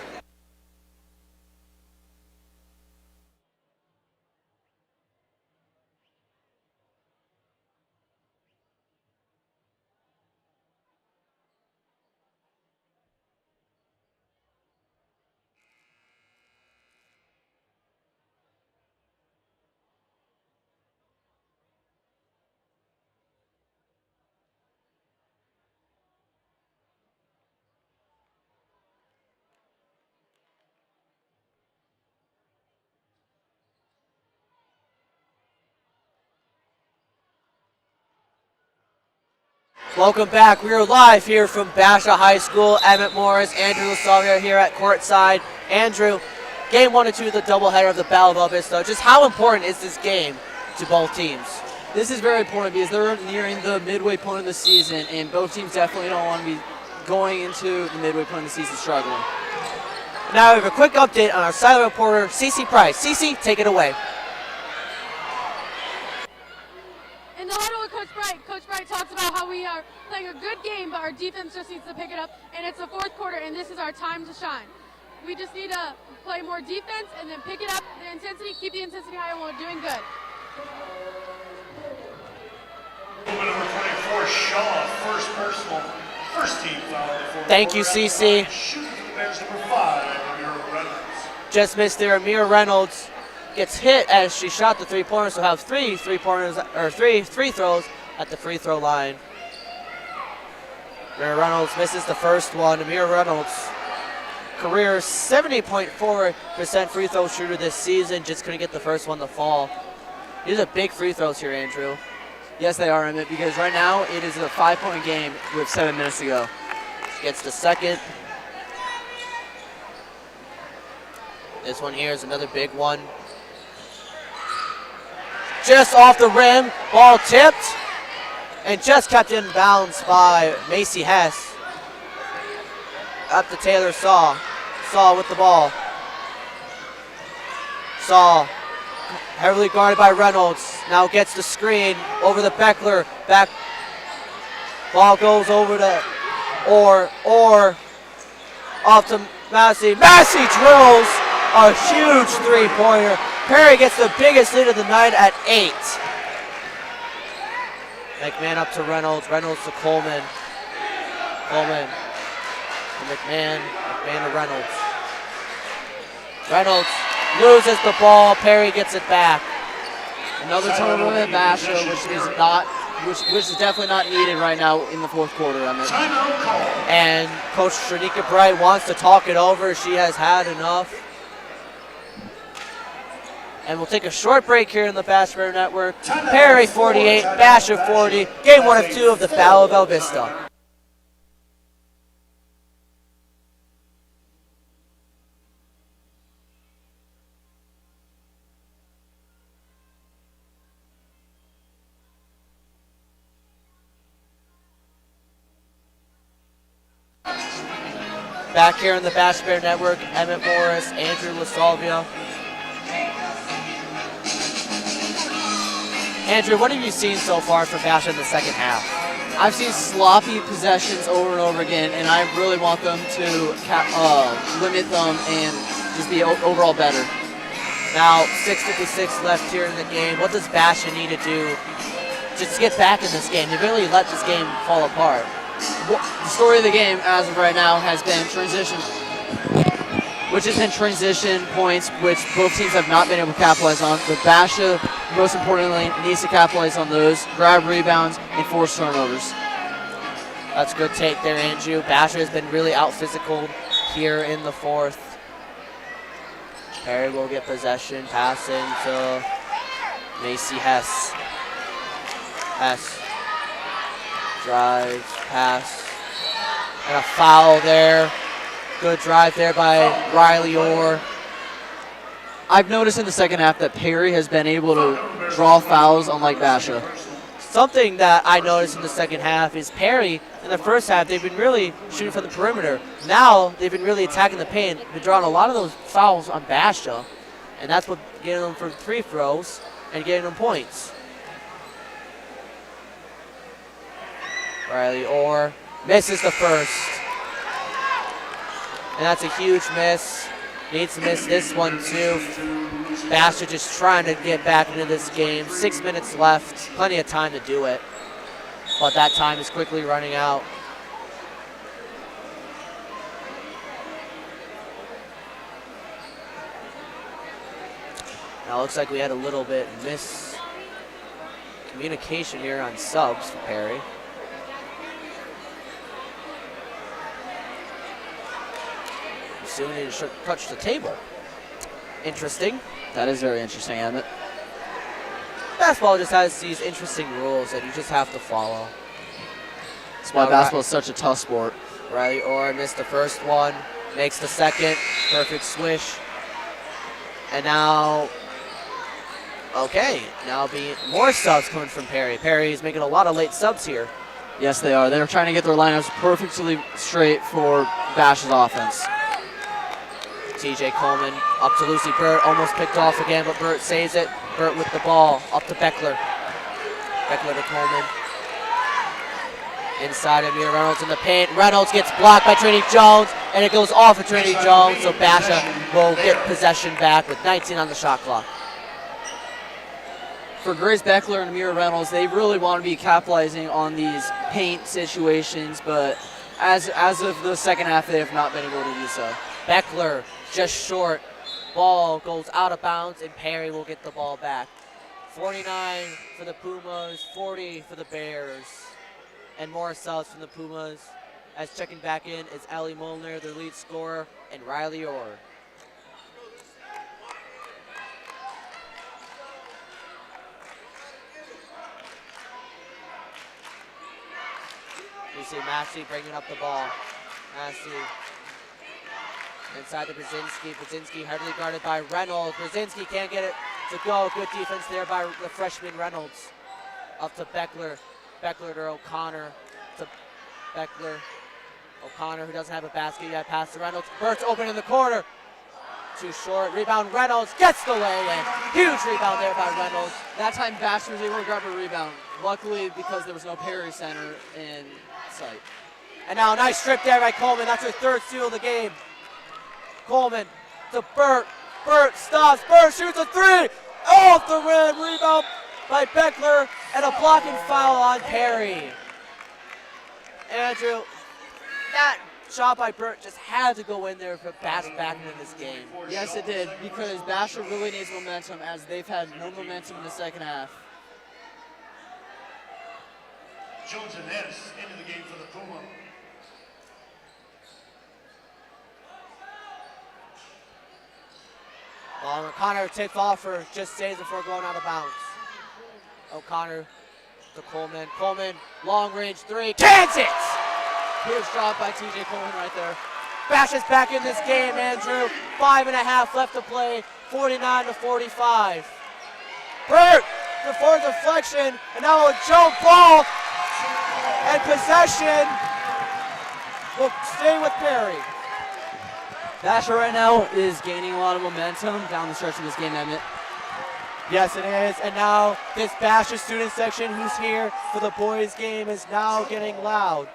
Welcome back. We are live here from Basha High School. Emmett Morris, Andrew LaSalvia here at courtside. Andrew, game 1 and 2 of the doubleheader of the Battle of Vista. Just how important is this game to both teams? This is very important because they're nearing the midway point of the season, and both teams definitely don't want to be going into the midway point of the season struggling. Now we have a quick update on our sideline reporter, Cece Price. Cece, take it away. In the huddle with Coach Bright talks about how we are playing a good game, but our defense just needs to pick it up, and it's the fourth quarter, and this is our time to shine. We just need to play more defense and then pick it up, the intensity, keep the intensity high, and we're doing good. Number 24, Shaw, first personal, first team foul. Thank you, CC. Shooting for the Bears, number 5, Amir Reynolds. Just missed there. Amir Reynolds gets hit as she shot the three-pointer, so have three free throws at the free throw line. Amir Reynolds misses the first one. Amir Reynolds, career 70.4% free throw shooter this season, just couldn't get the first one to fall. These are big free throws here, Andrew. Yes, they are, Emmett, because right now it is a 5-point game with 7 minutes to go. Gets the second. This one here is another big one. Just off the rim, ball tipped, and just kept in bounds by Macy Hess. Up to Taylor Saw. Saw with the ball. Saw, heavily guarded by Reynolds. Now gets the screen over the Beckler. Back. Ball goes over to Orr off to Massey. Massey drills a huge three-pointer. Perry gets the biggest lead of the night at 8. McMahon up to Reynolds. Reynolds to Coleman. Coleman to McMahon. McMahon to Reynolds. Reynolds loses the ball. Perry gets it back. Another turnover at Basha, which is definitely not needed right now in the fourth quarter. And Coach Shanika Bright wants to talk it over. She has had enough. And we'll take a short break here in the Basha Bear Network. Perry 48, Basha 40. Game 1 of 2 of the Battle of Vista. Back here on the Basha Bear Network, Emmett Morris, Andrew LaSalvia. Andrew, what have you seen so far from Basha in the second half? I've seen sloppy possessions over and over again, and I really want them to limit them and just be overall better. Now, 6:56 left here in the game. What does Basha need to do just to get back in this game? They really let this game fall apart. The story of the game, as of right now, has been transition, which has been transition points, which both teams have not been able to capitalize on. But Basha, most importantly, needs to capitalize on those, grab rebounds, and force turnovers. That's a good take there, Andrew. Basha has been really out-physical here in the fourth. Perry will get possession, passing to Macy Hess. Hess drives, pass, and a foul there. Good drive there by Riley Orr. I've noticed in the second half that Perry has been able to draw fouls unlike Basha. Something that I noticed in the second half is Perry, in the first half, they've been really shooting from the perimeter. Now, they've been really attacking the paint. They've been drawing a lot of those fouls on Basha, and that's what getting them for free throws and getting them points. Riley Orr misses the first. And that's a huge miss. Needs to miss this one too. Basha just trying to get back into this game. 6 minutes left, plenty of time to do it. But that time is quickly running out. Now it looks like we had a little bit miscommunication here on subs for Perry. Soon he should touch the table. Interesting. That is very interesting, isn't it? Basketball just has these interesting rules that you just have to follow. That's why basketball is such a tough sport. Riley Orr missed the first one, makes the second, perfect swish. And now, okay, now more subs coming from Perry. Perry's making a lot of late subs here. Yes, they are. They're trying to get their lineups perfectly straight for Bash's offense. TJ Coleman up to Lucy Burt, almost picked off again, but Burt saves it. Burt with the ball, up to Beckler. Beckler to Coleman. Inside of Amir Reynolds in the paint. Reynolds gets blocked by Trinity Jones, and it goes off of Trinity Jones, so Basha will get possession back with 19 on the shot clock. For Grace Beckler and Amir Reynolds, they really want to be capitalizing on these paint situations, but as of the second half, they have not been able to do so. Beckler just short. Ball goes out of bounds, and Perry will get the ball back. 49 for the Pumas, 40 for the Bears. And more subs from the Pumas. As checking back in is Allie Molnar, their lead scorer, and Riley Orr. You see Massey bringing up the ball. Massey inside to Brzezinski. Brzezinski heavily guarded by Reynolds. Brzezinski can't get it to go. Good defense there by the freshman Reynolds. Up to Beckler. Beckler to O'Connor. To Beckler. O'Connor, who doesn't have a basket yet, pass to Reynolds. Burt's open in the corner. Too short. Rebound. Reynolds gets the lay-in. Huge rebound there by Reynolds. That time Basha was able to grab a rebound. Luckily, because there was no Perry center in sight. And now a nice strip there by Coleman. That's her third steal of the game. Coleman to Burt. Burt stops. Burt shoots a three. Off the rim. Rebound by Beckler. And a blocking foul on Perry. Andrew, that shot by Burt just had to go in there for Basha back into this game. Yes, it did, because Basha really needs momentum, as they've had no momentum in the second half. Jones and Ness into the game for the Puma. Well, O'Connor tipped off for just saves before going out of bounds. O'Connor to Coleman. Coleman, long range three, cans it! Huge drop by TJ Coleman right there. Basha's back in this game, Andrew. 5.5 left to play, 49-45. Burt, the forward deflection, and now a jump ball, and possession will stay with Perry. Basha right now is gaining a lot of momentum down the stretch of this game, Emmett. Yes, it is. And now this Basha student section who's here for the boys game is now getting loud.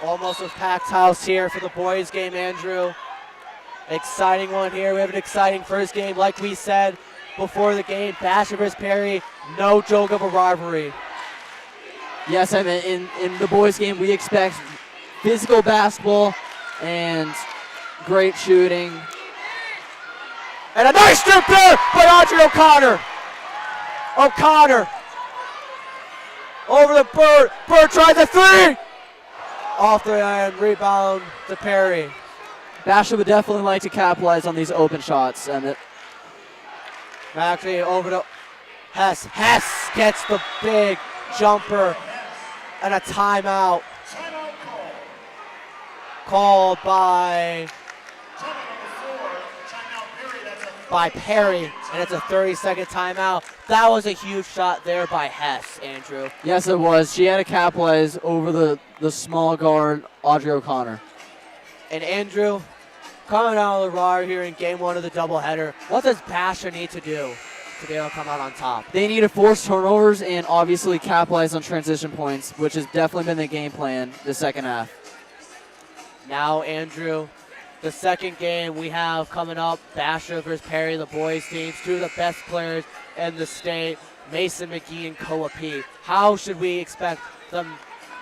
Almost a packed house here for the boys game, Andrew. Exciting one here. We have an exciting first game. Like we said before the game, Basha vs. Perry, no joke of a rivalry. Yes, I mean, in the boys game, we expect physical basketball and great shooting. And a nice strip there by Audrey O'Connor. O'Connor over the Bird. Bird tries a three. Off the iron, rebound to Perry. Basha would definitely like to capitalize on these open shots. And Actually over to Hess. Hess gets the big jumper and a timeout. Called by Perry, and it's a 30-second timeout. That was a huge shot there by Hess, Andrew. yes, it was. She had to capitalize over the small guard, Audrey O'Connor. And Andrew, coming out of the RAR here in game one of the doubleheader, what does Basha need to do to be able to come out on top? They need to force turnovers and obviously capitalize on transition points, which has definitely been the game plan the second half. Now, Andrew, the second game we have coming up, Basha versus Perry, the boys teams, two of the best players in the state, Mason McGee and Koa P. How should we expect them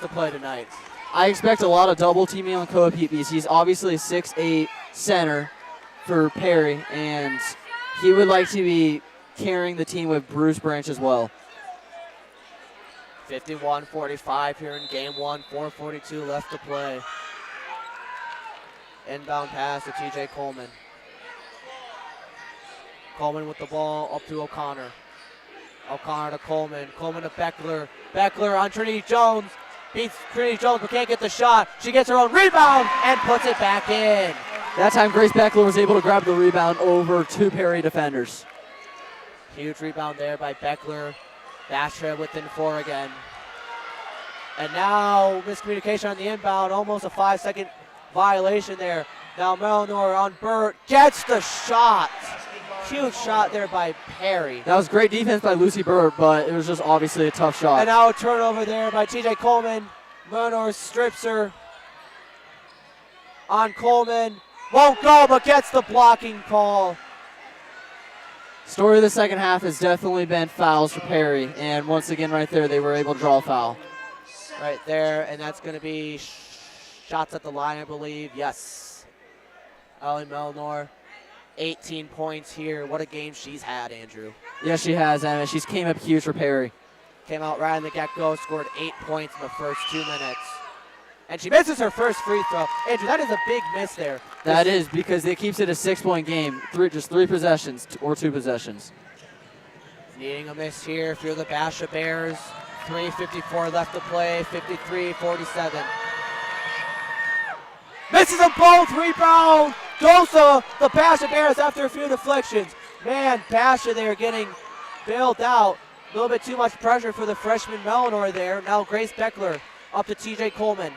to play tonight? I expect a lot of double teaming on Koa P because he's obviously a 6'8" center for Perry, and he would like to be carrying the team with Bruce Branch as well. 51-45 here in game one, 4:42 left to play. Inbound pass to TJ Coleman. Coleman with the ball up to O'Connor. O'Connor to Coleman. Coleman to Beckler. Beckler on Trinity Jones. Beats Trinity Jones but can't get the shot. She gets her own rebound and puts it back in. That time Grace Beckler was able to grab the rebound over two Perry defenders. Huge rebound there by Beckler. Basha within four again. And now miscommunication on the inbound. Almost a 5-second violation there. Now Melnor on Burt gets the shot. Huge shot there by Perry. That was great defense by Lucy Burt, but it was just obviously a tough shot. And now a turnover there by TJ Coleman. Melnor strips her on Coleman. Won't go, but gets the blocking call. Story of the second half has definitely been fouls for Perry, and once again right there they were able to draw a foul. Right there, and that's going to be shots at the line, I believe. Yes. Ellie Melnor, 18 points here. What a game she's had, Andrew. Yes, she has, and she's came up huge for Perry. Came out right in the get-go, scored 8 points in the first 2 minutes. And she misses her first free throw. Andrew, that is a big miss there. That is because it keeps it a 6-point game. Just three possessions or two possessions. Needing a miss here if you're the Basha Bears. 3:54 left to play, 53-47. Misses them both, rebound. Goes to the Basha Bears after a few deflections. Man, Basha there getting bailed out. A little bit too much pressure for the freshman Melnor there. Now Grace Beckler up to TJ Coleman.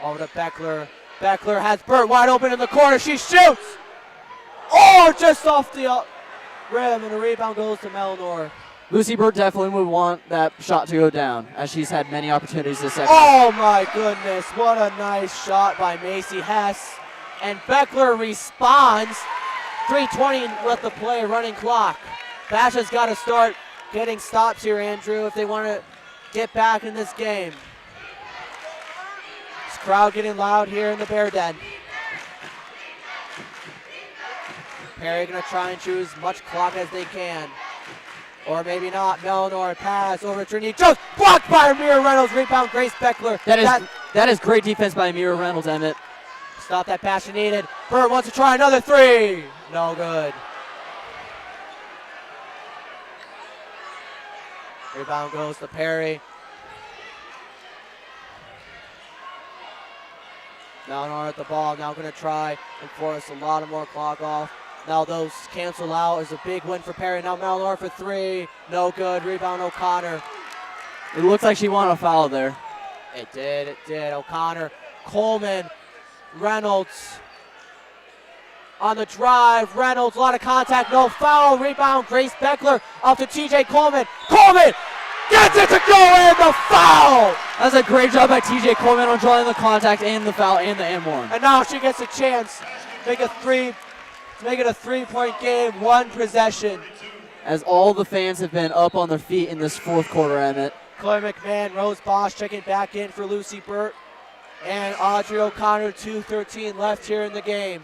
Over to Beckler. Beckler has Burt wide open in the corner. She shoots. Oh, just off the rim, and the rebound goes to Melnor. Lucy Burt definitely would want that shot to go down, as she's had many opportunities this second. Oh my goodness, what a nice shot by Macy Hess. And Beckler responds. 3:20 left to play, running clock. Basha's got to start getting stops here, Andrew, if they want to get back in this game. This crowd getting loud here in the Bear Den. Perry gonna try and choose as much clock as they can. Or maybe not. Melnor pass over to Trinity Jones. Blocked by Amira Reynolds. Rebound Grace Beckler. That is great defense by Amira Reynolds, Emmett. Stop that pass needed. Burt wants to try another three. No good. Rebound goes to Perry. Melnor at the ball. Now going to try and force a lot of more clock off. Now those cancel out. Is a big win for Perry. Now Melnor for three. No good. Rebound O'Connor. It looks like she wanted a foul there. It did. O'Connor, Coleman, Reynolds on the drive. Reynolds, a lot of contact, no foul. Rebound, Grace Beckler up to TJ Coleman. Coleman gets it to go in, the foul! That's a great job by TJ Coleman on drawing the contact and the foul and the M1. And now she gets a chance to make it a 3-point game, one possession. As all the fans have been up on their feet in this fourth quarter, Emmett. Claire McMahon, Rose Bosch checking back in for Lucy Burt. And Audrey O'Connor, 2:13 left here in the game.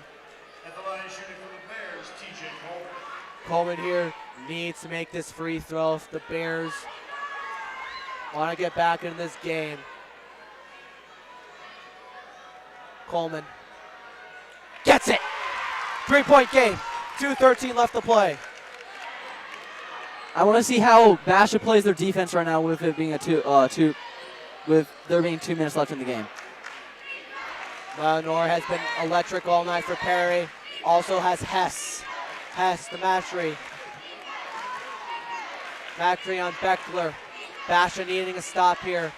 At the line shooting for the Bears, TJ Coleman. Coleman here needs to make this free throw if the Bears want to get back into this game. Coleman gets it. 3-point game. 2:13 left to play. I want to see how Basha plays their defense right now with it being with there being 2 minutes left in the game. Eleanor has been electric all night for Perry. Also has Hess. Hess, the Matry. Matry on Beckler. Basha needing a stop here.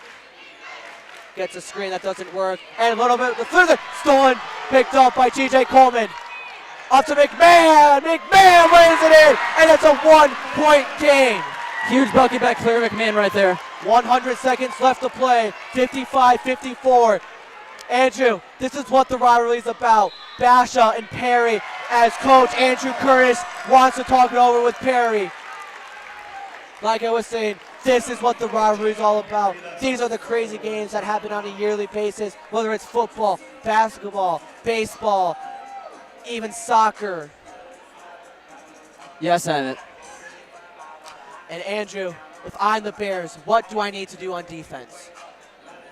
Gets a screen, that doesn't work. And a little bit, the third stolen, picked up by TJ Coleman. Up to McMahon. McMahon lays it in, and it's a 1-point game. Huge bucket by Claire McMahon right there. 100 seconds left to play. 55-54. Andrew, this is what the rivalry is about. Basha and Perry, as Coach Andrew Curtis wants to talk it over with Perry. Like I was saying, this is what the rivalry is all about. These are the crazy games that happen on a yearly basis, whether it's football, basketball, baseball, even soccer. Yes, Emmett. And Andrew, if I'm the Bears, what do I need to do on defense?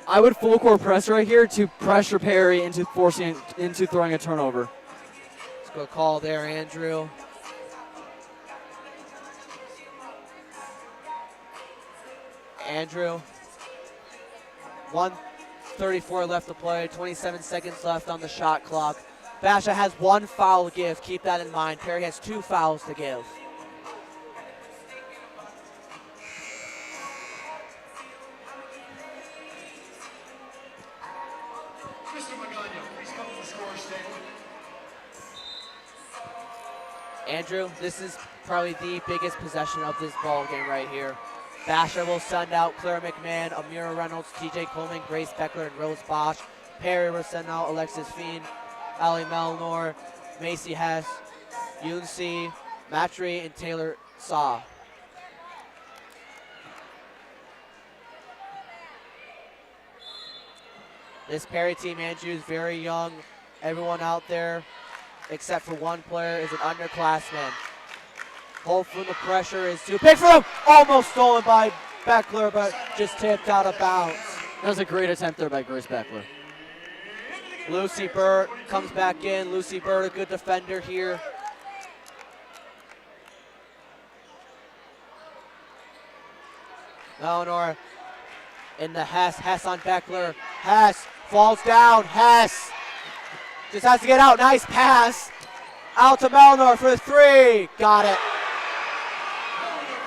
I would full court press right here to pressure Perry into throwing a turnover. Let's go call there, Andrew. Andrew, 1:34 left to play, 27 seconds left on the shot clock. Basha has 1 foul to give, keep that in mind. Perry has 2 fouls to give. Mr. Magana, please come to the scorer's table. Andrew, this is probably the biggest possession of this ball game right here. Basha will send out Claire McMahon, Amira Reynolds, TJ Coleman, Grace Beckler, and Rose Bosch. Perry will send out Alexis Fiend, Allie Melnor, Macy Hess, Yunsi, Matry, and Taylor Saw. This Perry team, Andrew, is very young. Everyone out there, except for one player, is an underclassman. Hopefully the pressure is too big for them. Almost stolen by Beckler, but just tipped out of bounds. That was a great attempt there by Grace Beckler. Lucy Burt comes back in. Lucy Burt, a good defender here. Eleanor in the Hess. Hess on Beckler. Hess falls down. Hess just has to get out. Nice pass. Out to Melnor for 3. Got it.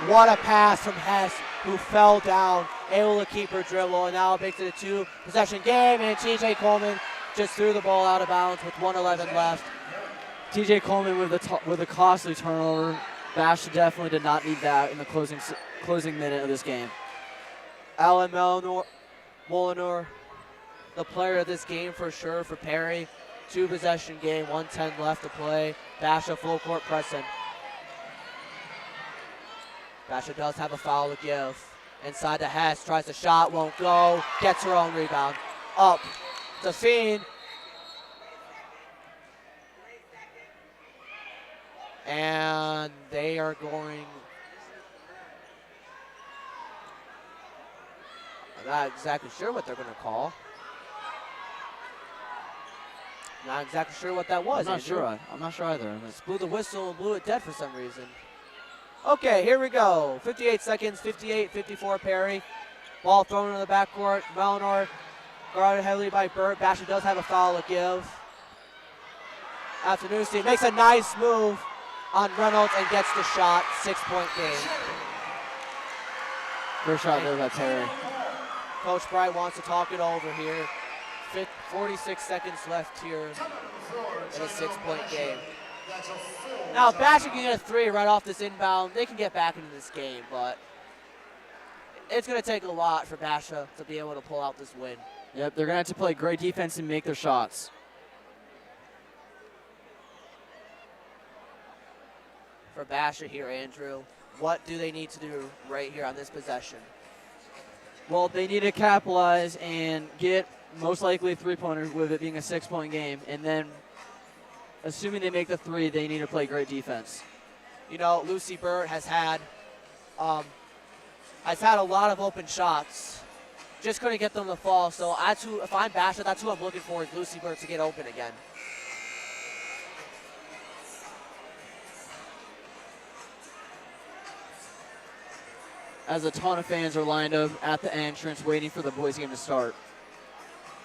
What a pass from Hess, who fell down, able to keep her dribble, and now makes it a 2-possession game, and TJ Coleman just threw the ball out of bounds with 1:11 left. TJ Coleman with a costly turnover. Basha definitely did not need that in the closing minute of this game. Ellen Molinor, the player of this game for sure for Perry. 2-possession game, 1:10 left to play. Basha full court pressing. Basha does have a foul to give. Inside to Hess, tries a shot, won't go, gets her own rebound. Up to Fiend. And they are going, I'm not exactly sure what they're going to call. Not exactly sure what that was. I'm not sure either. Just blew the whistle and blew it dead for some reason. Okay, here we go. 58 seconds, 58-54 Perry. Ball thrown in the backcourt. Melnor guarded heavily by Burt. Basha does have a foul to give. Afternoonstein makes a nice move on Reynolds and gets the shot. 6-point game. First shot there by Perry. Coach Bright wants to talk it over here. 46 seconds left here in a 6-point game. Now, Basha can get a 3 right off this inbound. They can get back into this game, but it's going to take a lot for Basha to be able to pull out this win. Yep, they're going to have to play great defense and make their shots. For Basha here, Andrew, what do they need to do right here on this possession? Well, they need to capitalize and get most likely a three-pointer with it being a 6-point game. And then, assuming they make the 3, they need to play great defense. You know, Lucy Burt has had a lot of open shots. Just couldn't get them to fall. So if I'm Basha, that's who I'm looking for, is Lucy Burt to get open again. As a ton of fans are lined up at the entrance waiting for the boys game to start.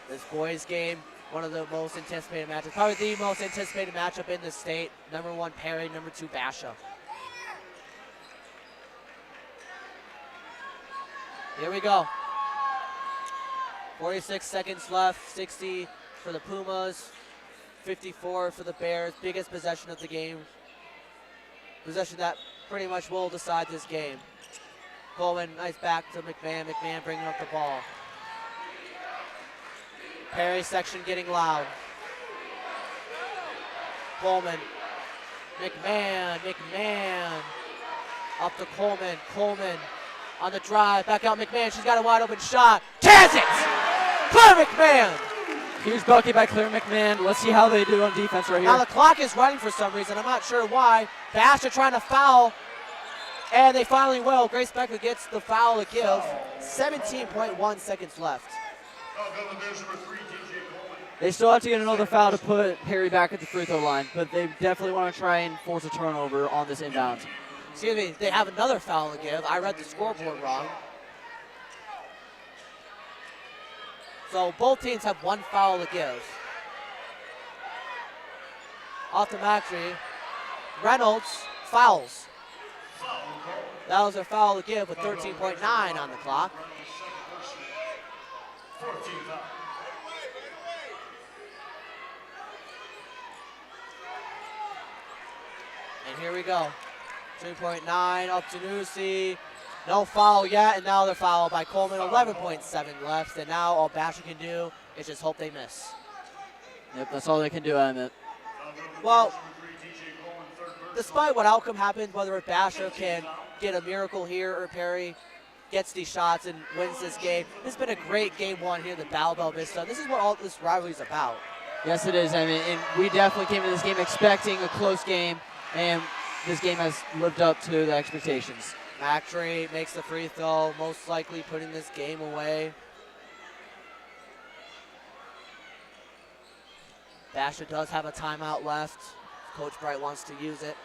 This boys game, one of the most anticipated matchups, probably the most anticipated matchup in the state. Number 1 Perry, number 2 Basha. Here we go. 46 seconds left, 60 for the Pumas, 54 for the Bears. Biggest possession of the game. Possession that pretty much will decide this game. Coleman, nice back to McMahon. McMahon bringing up the ball. Perry section getting loud. Coleman. McMahon. Up to Coleman. Coleman on the drive. Back out McMahon. She's got a wide open shot. Chance it! Claire McMahon! Huge bucket by Claire McMahon. Let's see how they do on defense right here. Now the clock is running for some reason. I'm not sure why. Basha trying to foul. And they finally will. Grace Becker gets the foul to give. 17.1 seconds left. They still have to get another foul to put Perry back at the free throw line, but they definitely want to try and force a turnover on this inbound. Excuse me, they have another foul to give. I read the scoreboard wrong. So both teams have 1 foul to give. Off to Macri. Reynolds fouls. That was their foul to give with 13.9 on the clock. And here we go. 2.9 up to Nusi. No foul yet, and now they're fouled by Coleman. 11.7 left, and now all Basha can do is just hope they miss. Yep, that's all they can do, Emmett. Well, despite what outcome happened, whether Basha can get a miracle here or Perry gets these shots and wins this game, this has been a great game 1 here at the Bell Vista. This is what all this rivalry is about. Yes, it is. I mean, and we definitely came to this game expecting a close game, and this game has lived up to the expectations. Macri makes the free throw, most likely putting this game away. Basha does have a timeout left. Coach Bright wants to use it.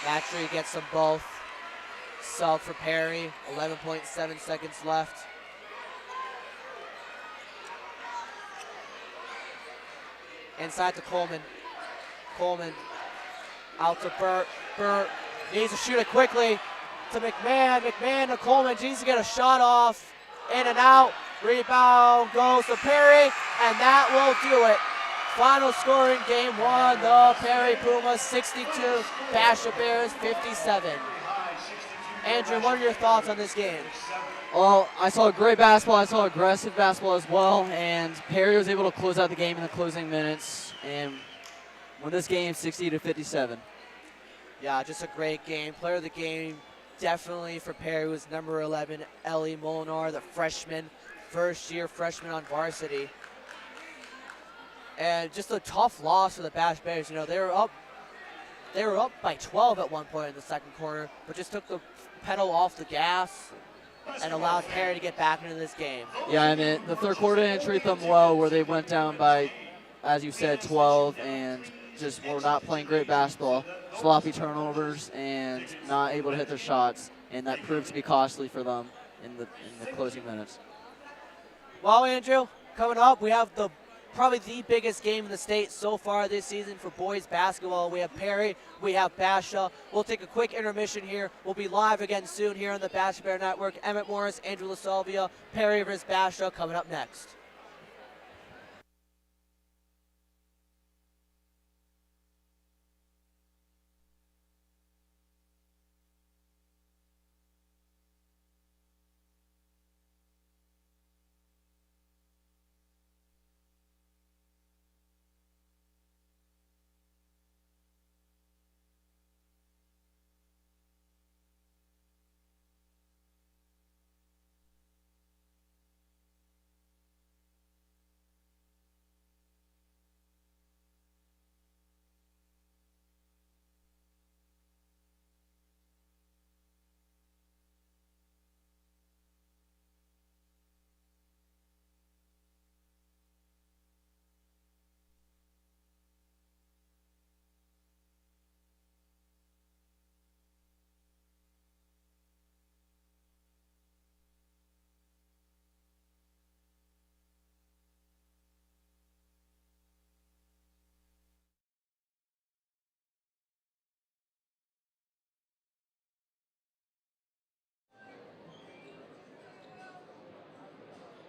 Macri gets them both. Sub for Perry, 11.7 seconds left. Inside to Coleman. Coleman out to Burt. Burt needs to shoot it quickly to McMahon. McMahon to Coleman. Needs to get a shot off. In and out. Rebound goes to Perry, and that will do it. Final score in game 1, the Perry Pumas 62, Basha Bears 57. Andrew, what are your thoughts on this game? Well, I saw great basketball. I saw aggressive basketball as well, and Perry was able to close out the game in the closing minutes and win this game 60-57. Yeah, just a great game. Player of the game, definitely for Perry, was number 11, Ellie Molinar, the freshman, first-year freshman on varsity. And just a tough loss for the Bash Bears. You know, they were up by 12 at one point in the second quarter, but just took the pedal off the gas and allowed Perry to get back into this game. Yeah, I mean, the third quarter didn't treat them well, where they went down by, as you said, 12, and just were not playing great basketball. Sloppy turnovers and not able to hit their shots, and that proved to be costly for them in the closing minutes. Well, Andrew, coming up, we have the probably the biggest game in the state so far this season for boys basketball. We have Perry, we have Basha. We'll take a quick intermission here. We'll be live again soon here on the Basha Bear Network. Emmett Morris, Andrew LaSalvia, Perry vs. Basha coming up next.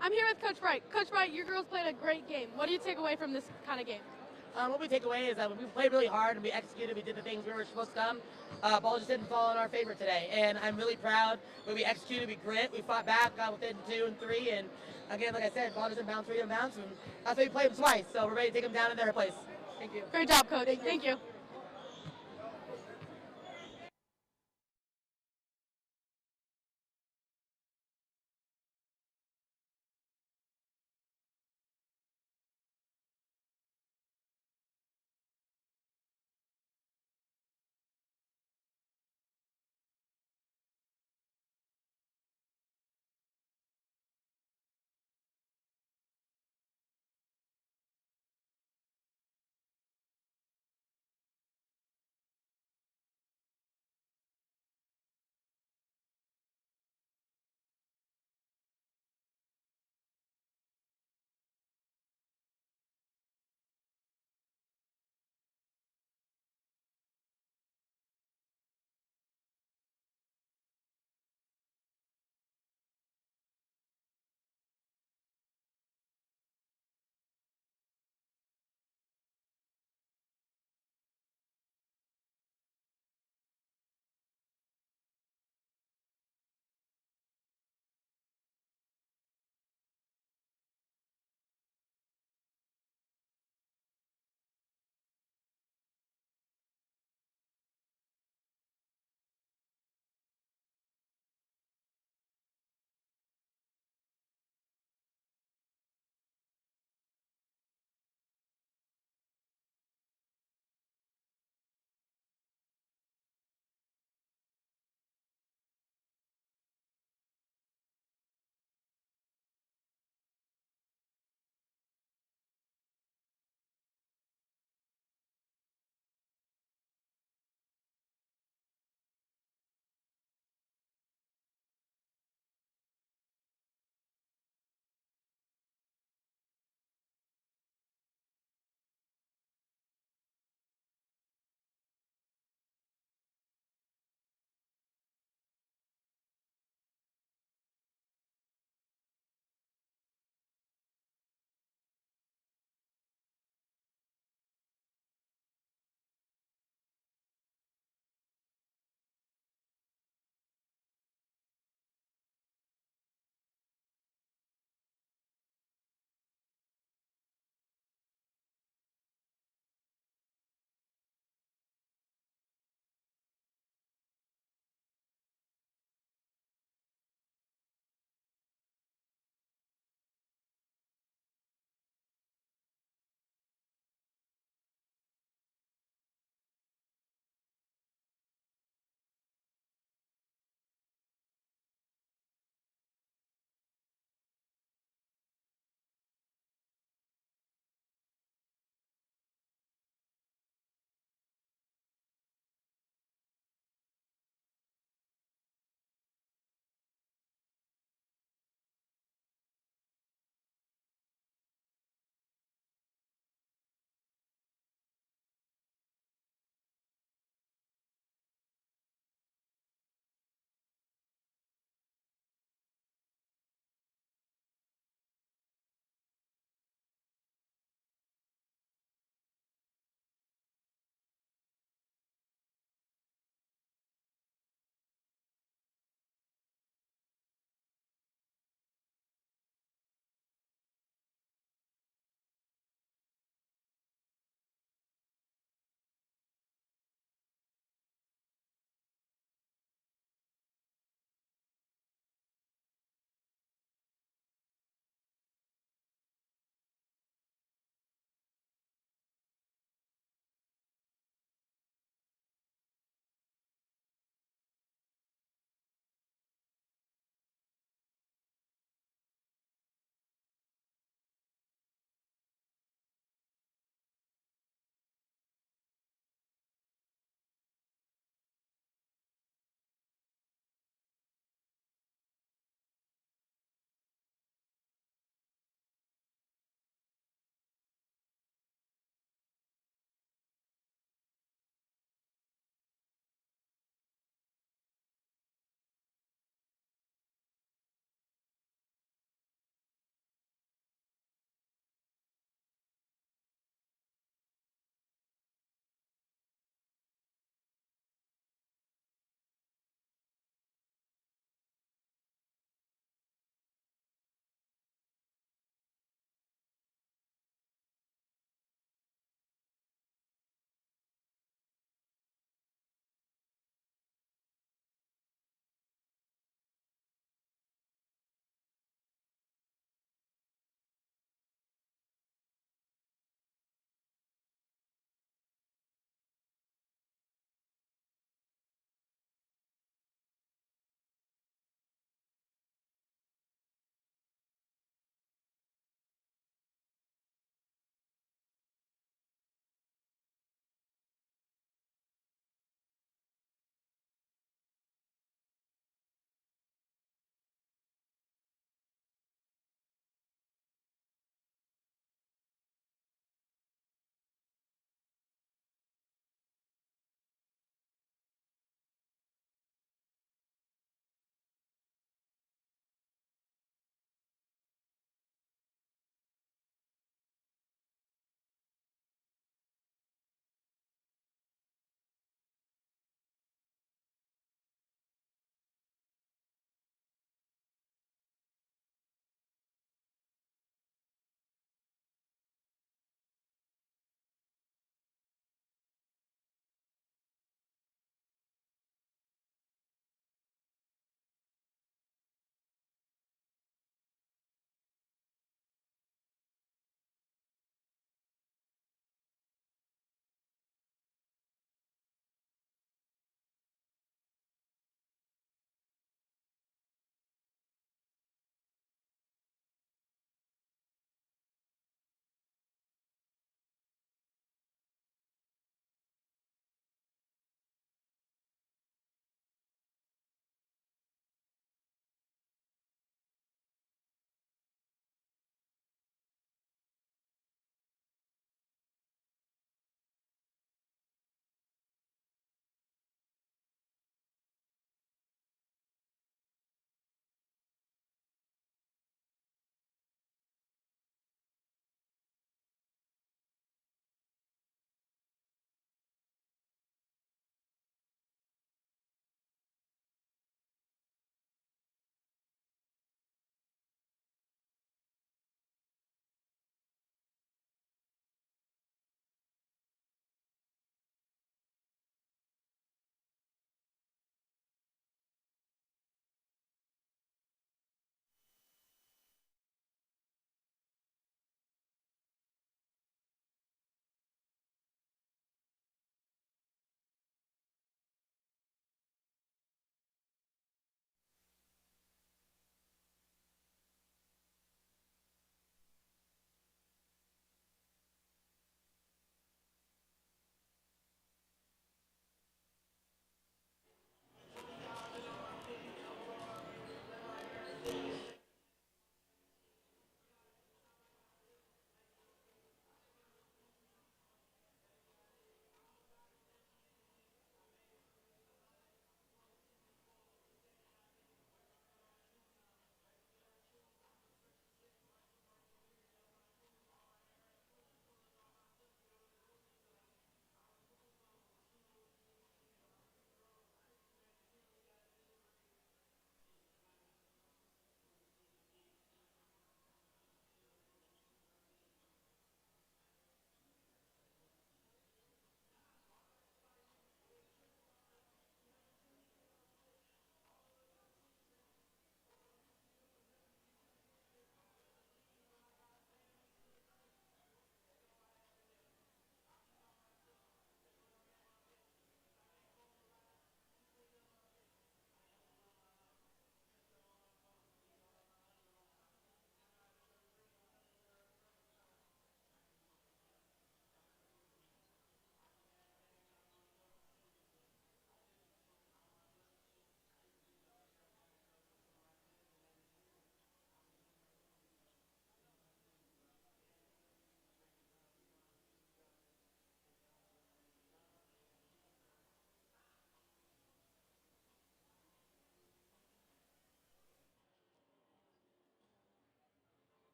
I'm here with Coach Bright. Coach Bright, your girls played a great game. What do you take away from this kind of game? What we take away is that we played really hard and we executed. We did the things we were supposed to come. Ball just didn't fall in our favor today, and I'm really proud. When we executed, we grit. We fought back, got within 2 and 3, and again, like I said, ball doesn't bounce, 3 and bounce, and that's why we played them twice. So we're ready to take them down in their place. Thank you. Great job, Coach. Thank you.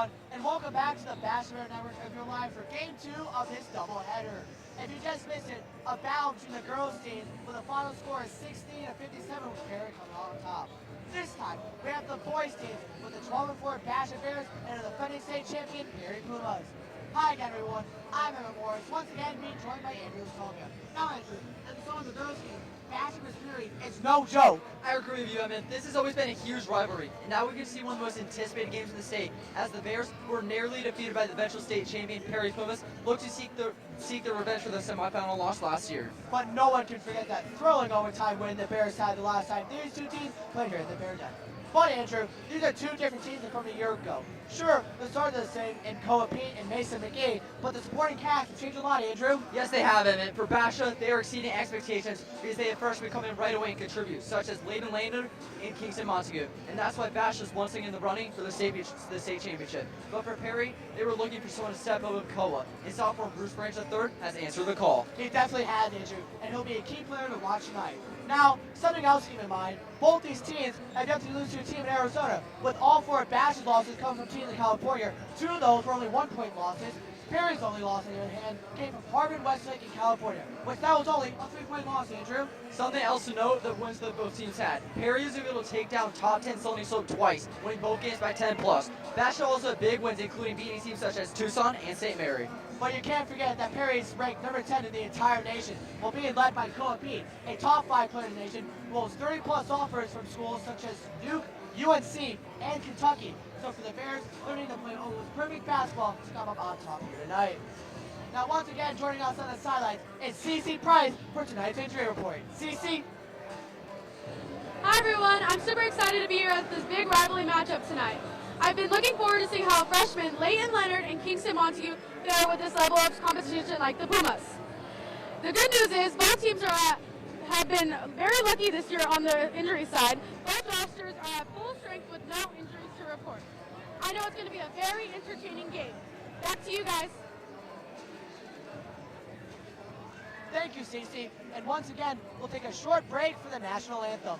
everyone, and welcome back to the Basha Network of your live for Game 2 of this doubleheader. If you just missed it, a battle between the girls' team with a final score of 60-57 with Perry coming out on top. This time, we have the boys' team with the 12-4 Basha Bears and the defending state champion, Perry Pumas. Hi again, everyone. I'm Emmett Morris, once again being joined by Andrew Stovia. Now, Andrew, as we saw in the girls' game, Basha vs. Perry, it's no joke. I agree with you, Emmett. This has always been a huge rivalry, and now we can see one of the most anticipated games in the state, as the Bears, who were narrowly defeated by the eventual state champion Perry Pumas, look to seek their revenge for the semifinal loss last year. But no one can forget that thrilling overtime win the Bears had the last time these two teams played here at the Bear Den. But Andrew, these are two different teams from a year ago. Sure, the stars are the same in Koa Pete and Mason McGee, but the supporting cast has changed a lot, Andrew. Yes, they have, Emmett. For Basha, they are exceeding expectations because they have freshmen come in right away and contribute, such as Layden Lander and Kingston Montague. And that's why Basha is once again in the running for the state championship. But for Perry, they were looking for someone to step up with Koa, and sophomore Bruce Branch III has answered the call. He definitely has, Andrew, and he'll be a key player to watch tonight. Now, something else to keep in mind, both these teams have yet to lose to a team in Arizona, with all four Basha's losses coming from teams in California. Two of those were only 1-point losses. Perry's only loss, on the other hand, came from Harvard Westlake in California, which that was only a 3-point loss, Andrew. Something else to note that wins that both teams had. Perry was able to take down top 10 Stony Slope twice, winning both games by 10 plus. Basha also had big wins, including beating teams such as Tucson and St. Mary. But you can't forget that Perry is ranked number 10 in the entire nation, while being led by Koa Pete, a top 5 player in the nation, who holds 30-plus offers from schools such as Duke, UNC, and Kentucky. So for the Bears, they're needing to play almost perfect basketball to come up on top here tonight. Now, once again, joining us on the sidelines is CC Price for tonight's injury report. CC? Hi everyone, I'm super excited to be here at this big rivalry matchup tonight. I've been looking forward to seeing how freshmen Layton Leonard and Kingston Montague fare with this level of competition like the Pumas. The good news is both teams have been very lucky this year on the injury side. Both rosters are at full strength with no injuries to report. I know it's going to be a very entertaining game. Back to you guys. Thank you, Cece. And once again, we'll take a short break for the national anthem.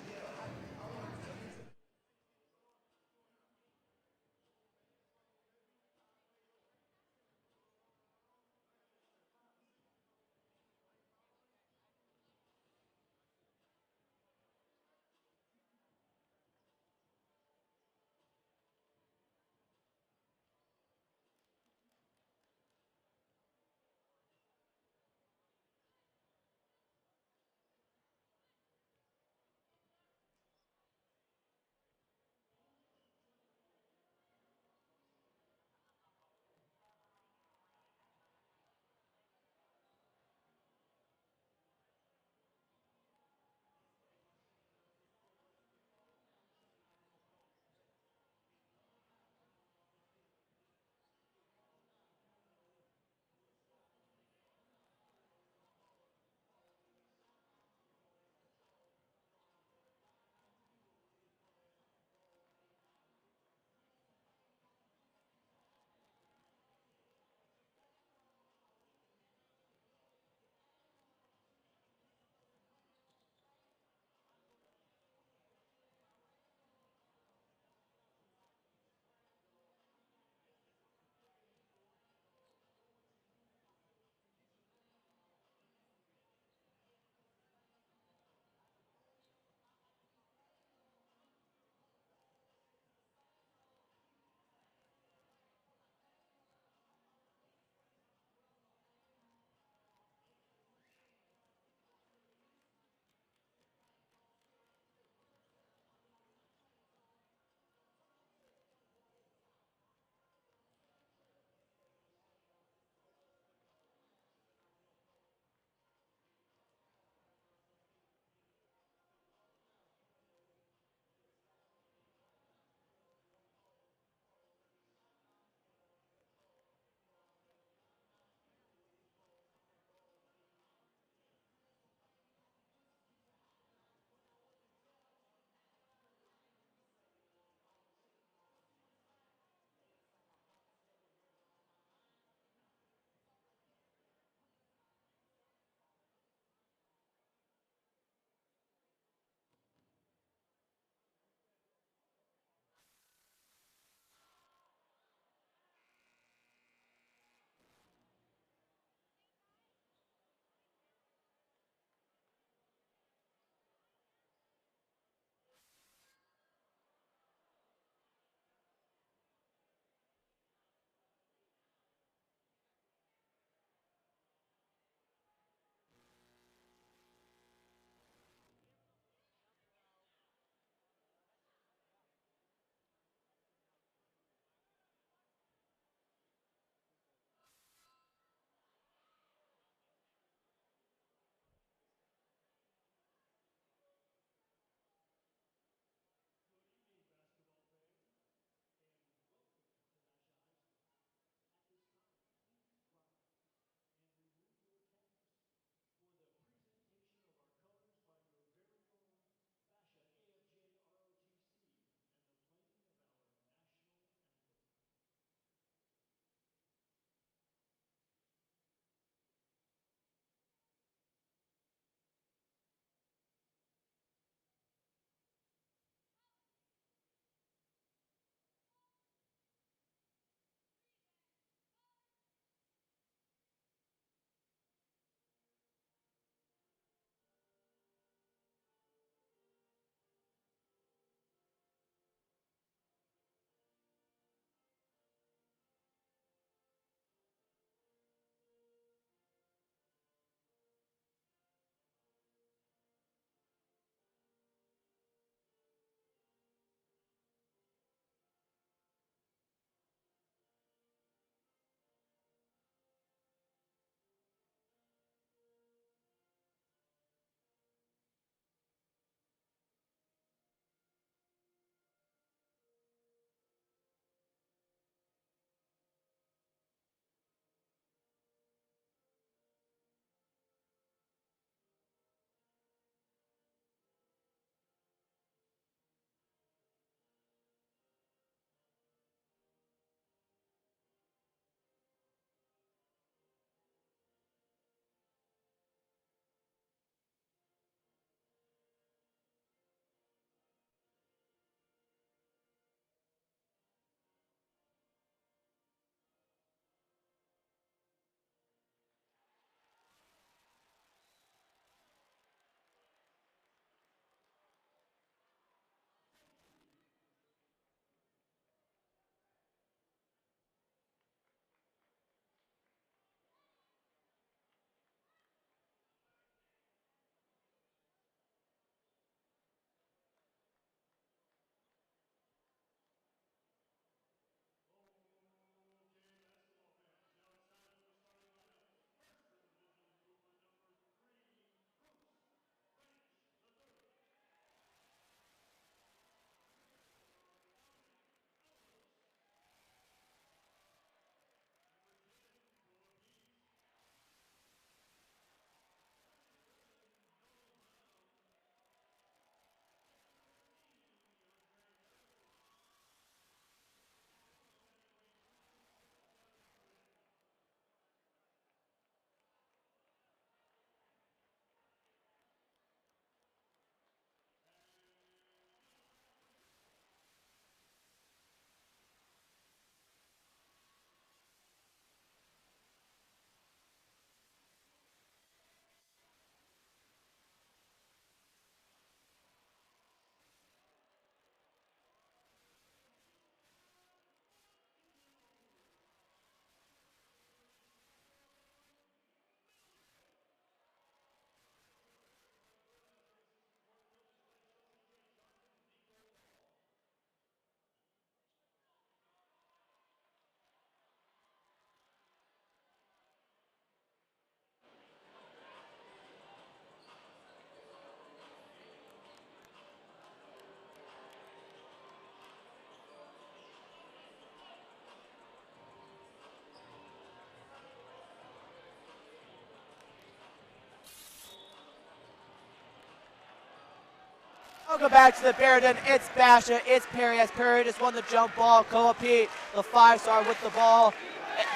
Welcome back to the Bearden. It's Basha, it's Perry, as Perry just won the jump ball. Koa Pete, the 5-star with the ball.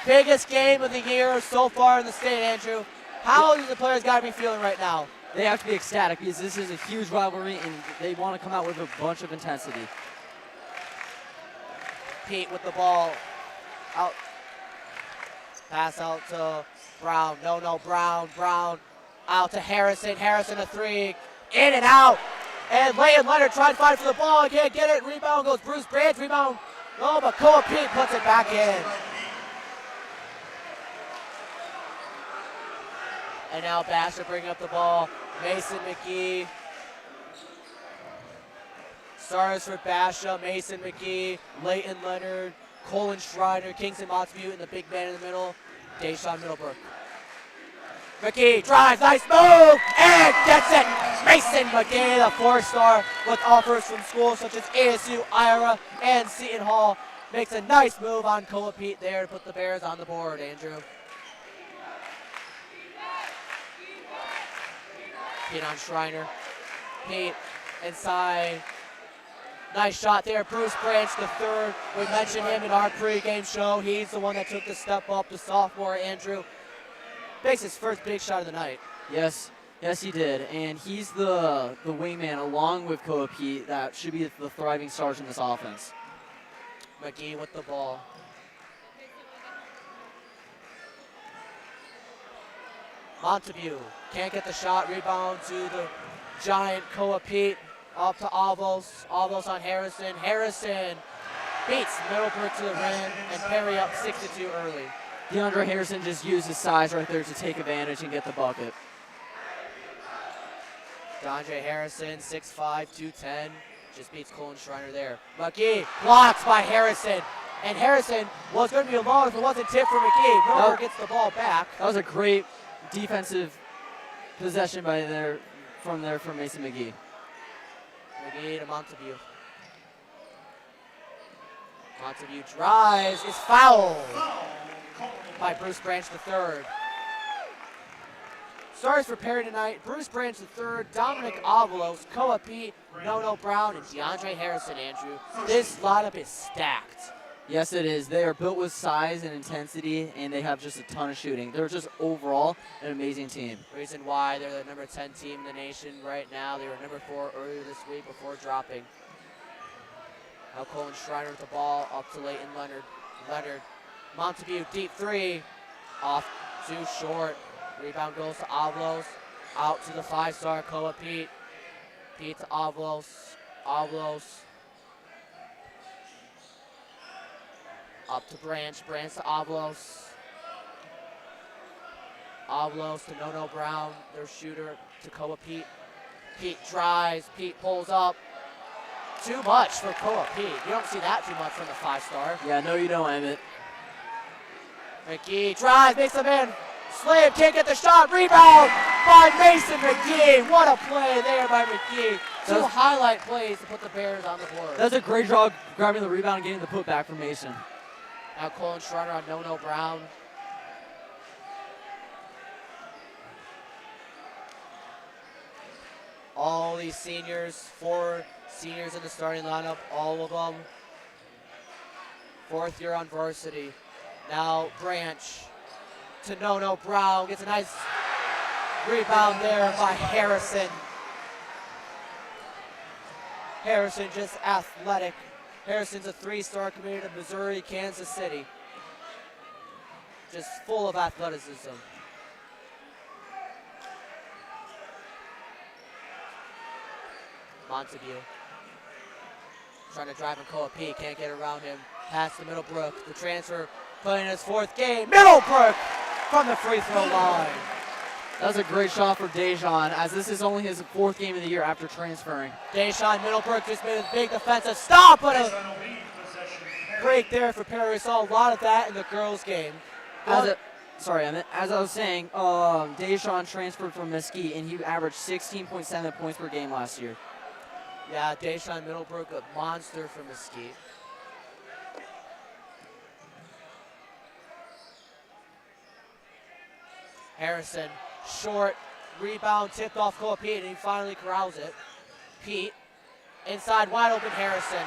Biggest game of the year so far in the state, Andrew. How do the players got to be feeling right now? They have to be ecstatic because this is a huge rivalry and they want to come out with a bunch of intensity. Pete with the ball. Out. Pass out to Brown. No, Brown. Out to Harrison. Harrison a 3. In and out. And Leighton Leonard trying to fight for the ball. He can't get it. Rebound goes Bruce Branch. Rebound. Oh, but Koa Pete puts it back in. And now Basha bringing up the ball. Mason McGee. Stars for Basha, Mason McGee, Leighton Leonard, Colin Schreiner, Kingston Montague, and the big man in the middle, Deshaun Middlebrook. McGee drives, nice move, and gets it! Mason McGee, the 4-star, with offers from schools such as ASU, Ira, and Seton Hall, makes a nice move on Koa Pete there to put the Bears on the board, Andrew. Pete on Schreiner. Pete inside. Nice shot there. Bruce Branch, the 3rd. We mentioned him in our pregame show. He's the one that took the step up, the sophomore, Andrew. Makes his first big shot of the night. Yes, he did. And he's the wingman along with Koa Pete that should be the thriving stars in this offense. McGee with the ball. Montague can't get the shot. Rebound to the giant Koa Pete. Up to Avos. Avos on Harrison. Harrison beats Middlebrook to the rim and Perry up 6-2 early. DeAndre Harrison just used his size right there to take advantage and get the bucket. DeAndre Harrison, 6'5", 210. Just beats Colin Schreiner there. McGee blocks by Harrison. And Harrison was going to be alone if it wasn't tipped for McGee. Middlebrook gets the ball back. That was a great defensive possession from Mason McGee. McGee to Montague. Montague drives, is fouled by Bruce Branch III. Stars for Perry tonight, Bruce Branch III, Dominic Avalos, Koa Pete, Nono Brown, and DeAndre Harrison, Andrew. This lineup is stacked. Yes, it is. They are built with size and intensity, and they have just a ton of shooting. They're just overall an amazing team. Reason why they're the number 10 team in the nation right now. They were number 4 earlier this week before dropping. Now Colin Schreiner with the ball up to Leighton Leonard. Montague, deep 3. Off, too short. Rebound goes to Avalos. Out to the 5-star Koa Pete. Pete to Avalos. Up to Branch to Avalos. Avalos to Nono Brown, their shooter, to Koa Pete. Pete drives, Pete pulls up. Too much for Koa Pete. You don't see that too much from the 5-star. Yeah, no you don't, Emmett. McGee drives, makes him in. Slave can't get the shot. Rebound by Mason McGee. What a play there by McGee. 2 highlight plays to put the Bears on the board. That's a great job grabbing the rebound and getting the putback from Mason. Now Colin Schreiner on Nono Brown. All these seniors, 4 seniors in the starting lineup, all of them. 4th year on varsity. Now Branch to Nono Brown. Gets a nice rebound there by Harrison. Harrison just athletic. Harrison's a 3-star committed to Missouri, Kansas City. Just full of athleticism. Montague. Trying to drive in Koa Pete, can't get around him. Pass to Middlebrook, the transfer, playing his 4th game. Middlebrook from the free throw line. That was a great shot for Dejan, as this is only his 4th game of the year after transferring. Deshaun Middlebrook just made a big defensive stop, but a break there for Perry. We saw a lot of that in the girls' game. Sorry, Emmett. As I was saying, Dejan transferred from Mesquite, and he averaged 16.7 points per game last year. Yeah, Deshaun Middlebrook, a monster for Mesquite. Harrison, short rebound, tipped off Koa Pete, and he finally corrals it. Pete Inside, wide open Harrison.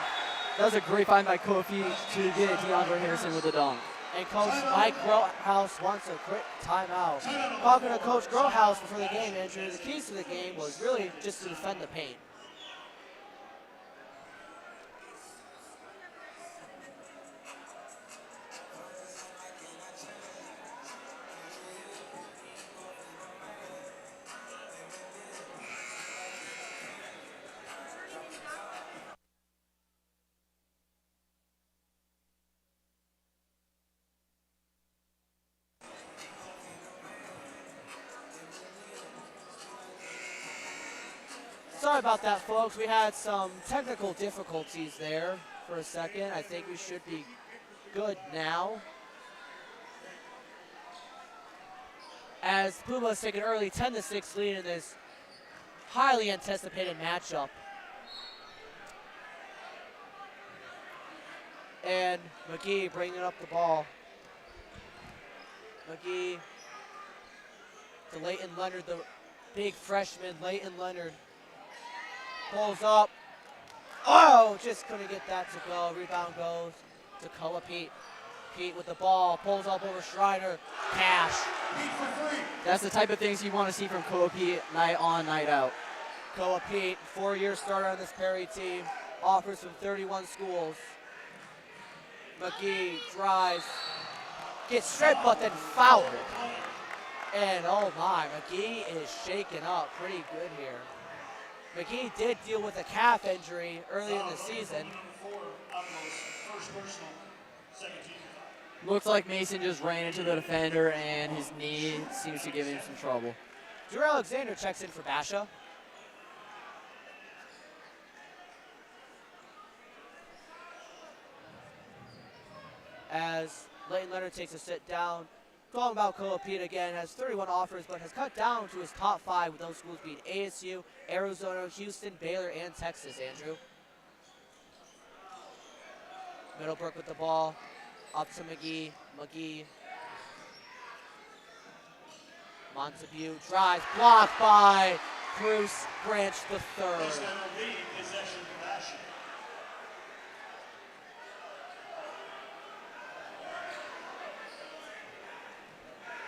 That was a great find by Kofi to get DeAndre Harrison with a dunk. And Coach Mike Grothouse wants a quick timeout. Talking to Coach Grothouse before the game, Andrew, the keys to the game was really just to defend the paint. Sorry about that, folks. We had some technical difficulties there for a second. I think we should be good now. As Pumas take an early 10-6 lead in this highly anticipated matchup. And McGee bringing up the ball. McGee to Leighton Leonard, the big freshman, Leighton Leonard. Pulls up. Oh, just couldn't get that to go. Rebound goes to Koa Pete. Pete with the ball, pulls up over Schreiner. Cash. That's the type of things you want to see from Koa Pete night on, night out. Koa Pete, 4-year starter on this Perry team, offers from 31 schools. McGee drives, gets stripped but then fouled. And oh my, McGee is shaken up pretty good here. McGee did deal with a calf injury early in the season. Looks like Mason just ran into the defender and his knee seems to give him some trouble. Drew Alexander checks in for Basha. As Leighton Leonard takes a sit down. Talking about Koa Pete again, has 31 offers, but has cut down to his top 5, with those schools being ASU, Arizona, Houston, Baylor, and Texas, Andrew. Middlebrook with the ball, up to McGee. McGee. Montague drives, blocked by Bruce Branch III.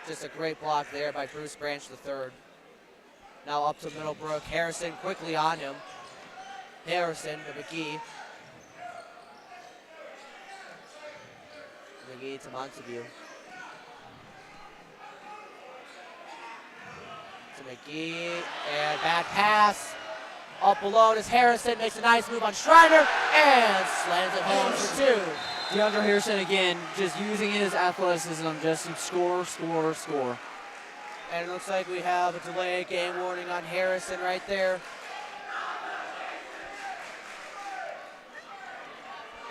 Just a great block there by Bruce Branch III. Now up to Middlebrook. Harrison quickly on him. Harrison to McGee. McGee to Montague. To McGee. And back pass. Up below is Harrison. Makes a nice move on Schreiner. And slams it home for 2. DeAndre Harrison again, just using his athleticism just to score, score, score. And it looks like we have a delay game warning on Harrison right there.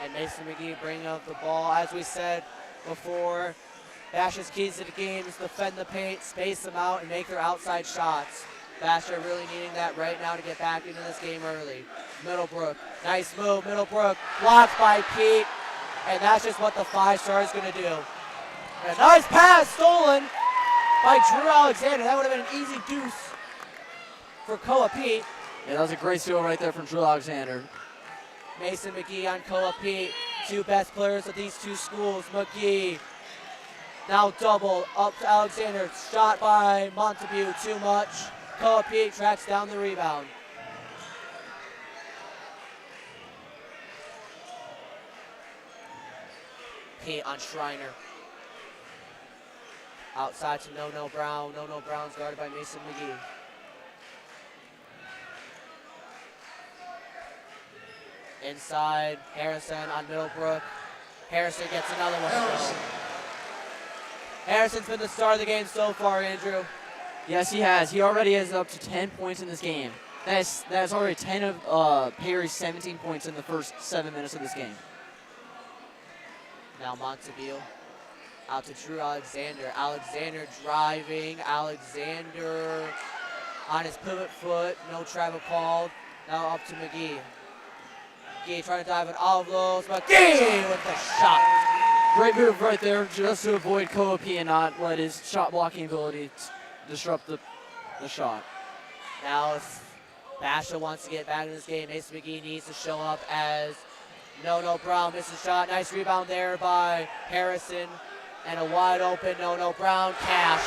And Mason McGee bringing up the ball. As we said before, Basha's keys to the game is defend the paint, space them out, and make their outside shots. Basha really needing that right now to get back into this game early. Middlebrook, nice move. Middlebrook blocked by Pete. And that's just what the 5-star is going to do. And a nice pass stolen by Drew Alexander. That would have been an easy deuce for Koa Pete. Yeah, that was a great steal right there from Drew Alexander. Mason McGee on Koa Pete. 2 best players of these 2 schools. McGee now double up to Alexander. Shot by Montague, too much. Koa Pete tracks down the rebound. Pete on Schreiner. Outside to No Brown. No Brown's guarded by Mason McGee. Inside, Harrison on Middlebrook. Harrison gets another one. Harrison's been the star of the game so far, Andrew. Yes, he has. He already has up to 10 points in this game. That's already 10 of Perry's 17 points in the first 7 minutes of this game. Now Montague out to Drew Alexander. Alexander driving. Alexander on his pivot foot. No travel called. Now up to McGee. McGee trying to dive at all of those. McGee with the shot. Great move right there just to avoid Koa Pete and not let his shot blocking ability disrupt the shot. Now it's Basha wants to get back in this game. Mason McGee needs to show up as No Brown misses shot. Nice rebound there by Harrison. And a wide open No Brown. Cash.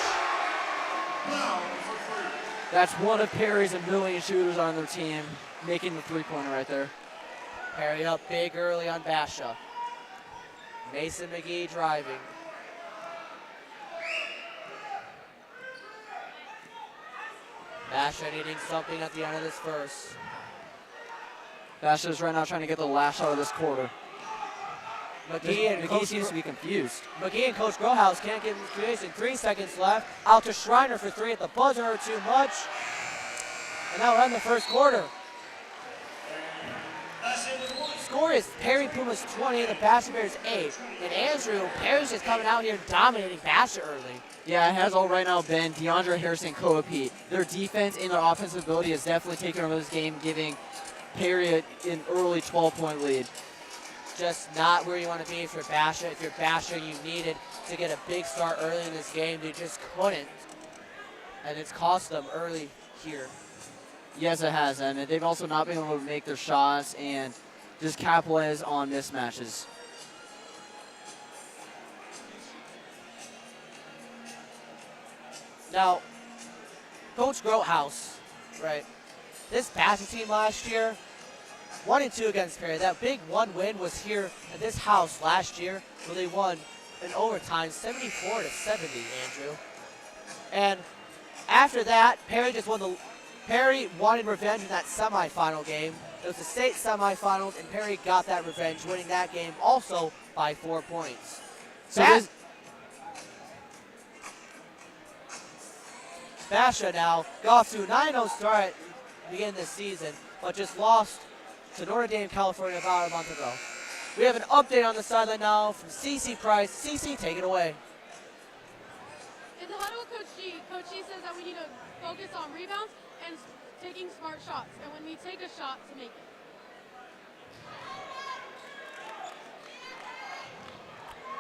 That's one of Perry's a million shooters on their team, making the three-pointer right there. Perry up big early on Basha. Mason McGee driving. Basha needing something at the end of this first. Basha's right now trying to get the last shot of this quarter. McGee seems to be confused. McGee and Coach Grohouse can't get in this creation. 3 seconds left. Out to Schreiner for three at the buzzer. Too much. And that'll end the first quarter. Score is Perry Pumas 20, the Basha Bears 8. And Andrew, Perry's just coming out here dominating Basha early. Yeah, it has all right now been DeAndre Harrison and Koa Pete. Their defense and their offensive ability has definitely taken over this game, giving Perry an early 12-point lead. Just not where you want to be if you're Basha. If you're Basha, you needed to get a big start early in this game. They just couldn't. And it's cost them early here. Yes, it has, and they've also not been able to make their shots and just capitalize on mismatches. Now, Coach Grohouse, right? This Basha team last year, 1-2 against Perry. That big one win was here at this house last year, where they won in overtime, 74-70, Andrew. And after that, Perry wanted revenge in that semifinal game. It was the state semifinals, and Perry got that revenge, winning that game also by 4 points. Basha now got off to a 9-0 start at the beginning of this season, but just lost to Notre Dame, California about a month ago. We have an update on the sideline now from CC Price. CC, take it away. In the huddle with Coach G says that we need to focus on rebounds and taking smart shots, and when we take a shot, to make it.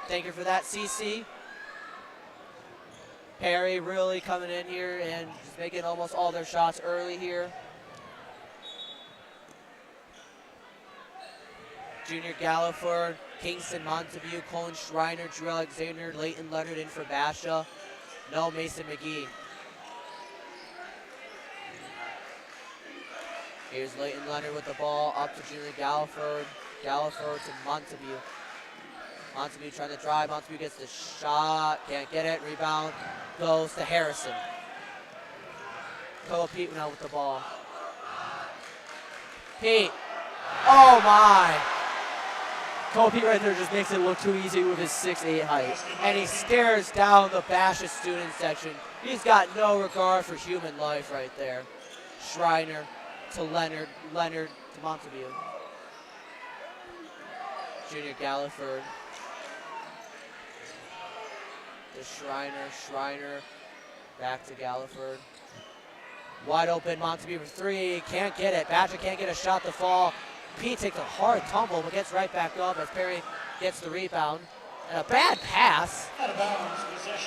Thank you for that, CC. Perry really coming in here and just making almost all their shots early here. Junior Galliford, Kingston Montague, Colin Schreiner, Drew Alexander, Leighton Leonard in for Basha. No Mason McGee. Here's Leighton Leonard with the ball up to Junior Galliford. Galliford to Montague. Montague trying to drive. Montague gets the shot. Can't get it. Rebound goes to Harrison. Koa Pete now with the ball. Pete. Oh my. Koa Pete right there just makes it look too easy with his 6'8" height. And he stares down the Basha student section. He's got no regard for human life right there. Schreiner to Leonard. Leonard to Montague. Junior Galliford. To Schreiner. Schreiner back to Galliford. Wide open, Montague for three. Can't get it. Basha can't get a shot to fall. Pete takes a hard tumble but gets right back up as Perry gets the rebound. And a bad pass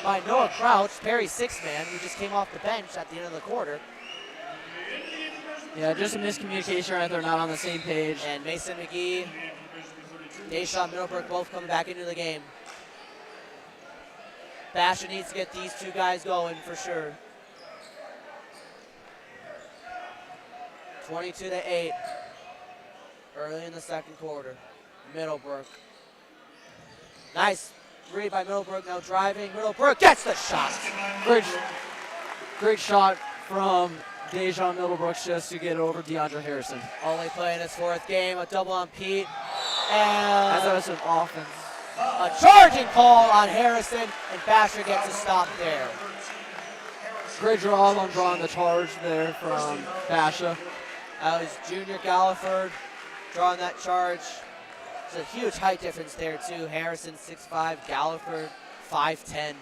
by Noah Crouch, Perry's sixth man, who just came off the bench at the end of the quarter. Yeah, just a miscommunication right there, not on the same page. And Mason McGee, Deshaun Middlebrook both coming back into the game. Basha needs to get these two guys going for sure. 22-8. Early in the second quarter. Middlebrook. Nice read by Middlebrook, now driving. Middlebrook gets the shot. Great shot from Dejan Middlebrooks just to get it over DeAndre Harrison. Only playing his fourth game, a double on Pete. As And that's an offense. a charging call on Harrison, and Basha gets a stop there. Great job on drawing the charge there from Basha. That was Junior Galliford drawing that charge. There's a huge height difference there too. Harrison 6'5", Galliford 5'10".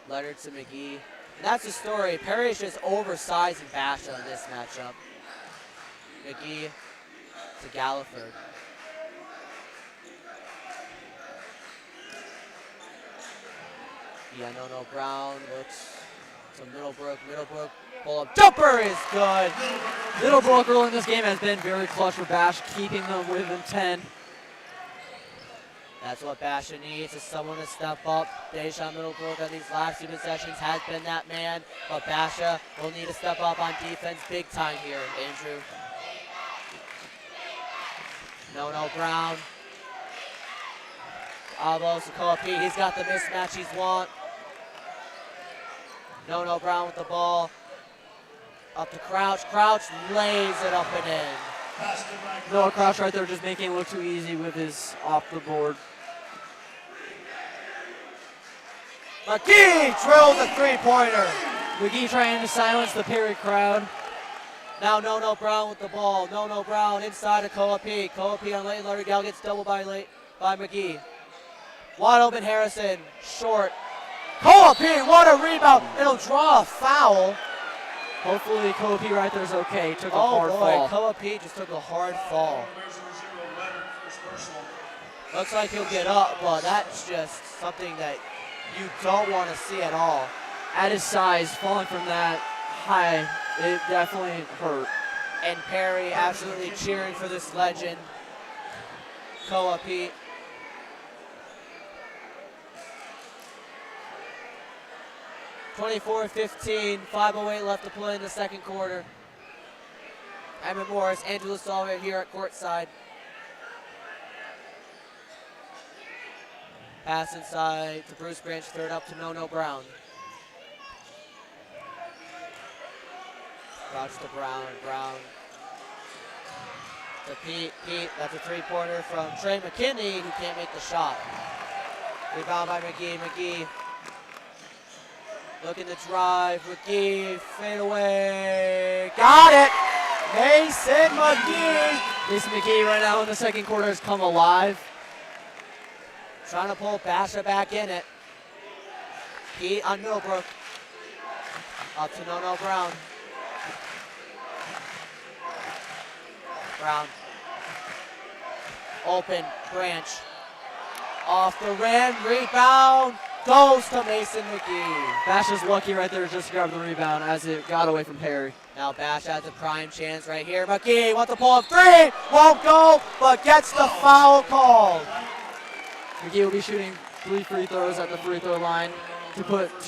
Leonard to McGee. And that's the story. Perry's just oversizing Basha in this matchup. McGee to Galliford. No Brown looks to Middlebrook. Middlebrook pull-up jumper is good. Middlebrook early in this game has been very clutch for Bash, keeping them within 10. That's what Basha needs, is someone to step up. Dejan Middlebrook on these last 2 possessions has been that man, but Basha will need to step up on defense big time here, Andrew. No Brown. Albo Sokoa-Pete, he's got the mismatch he's want. No Brown with the ball. Up to Crouch. Crouch lays it up and in. Noah Crouch right there just making it look too easy with his off the board. McGee drills a 3-pointer. McGee trying to silence the Perry crowd. Now No Brown with the ball. No Brown inside of Koa-Pete. Koa-Pete on Leighton Lauderdale gets doubled by McGee. Wide open Harrison, short. Koa-Pete, what a rebound. It'll draw a foul. Hopefully Koa-Pete right there is okay. Took a hard fall. Koa-Pete just took a hard fall. Looks like he'll get up, but that's just something that you don't want to see at all. At his size, falling from that high, it definitely hurt. And Perry absolutely cheering for this legend, Koa-Pete. (24-15), 5:08 left to play in the second quarter. Emmett Morris, Andrew LaSalve here at courtside. Pass inside to Bruce Branch, third up to No Brown. Crouch to Brown. Brown to Pete. Pete, that's a 3-pointer from Trey McKinney, who can't make the shot. Rebound by McGee. McGee looking to drive. McGee, fade away. Got it! Mason McGee. Mason McGee right now in the second quarter has come alive. Trying to pull Basha back in it. Pete on Middlebrook. Up to No Brown. Brown. Open, Branch. Off the rim, rebound. Goes to Mason McGee. Bash is lucky right there just to grab the rebound as it got away from Perry. Now Bash has a prime chance right here. McGee wants to pull up 3. Won't go, but gets the foul called. McGee will be shooting 3 free throws at the free throw line to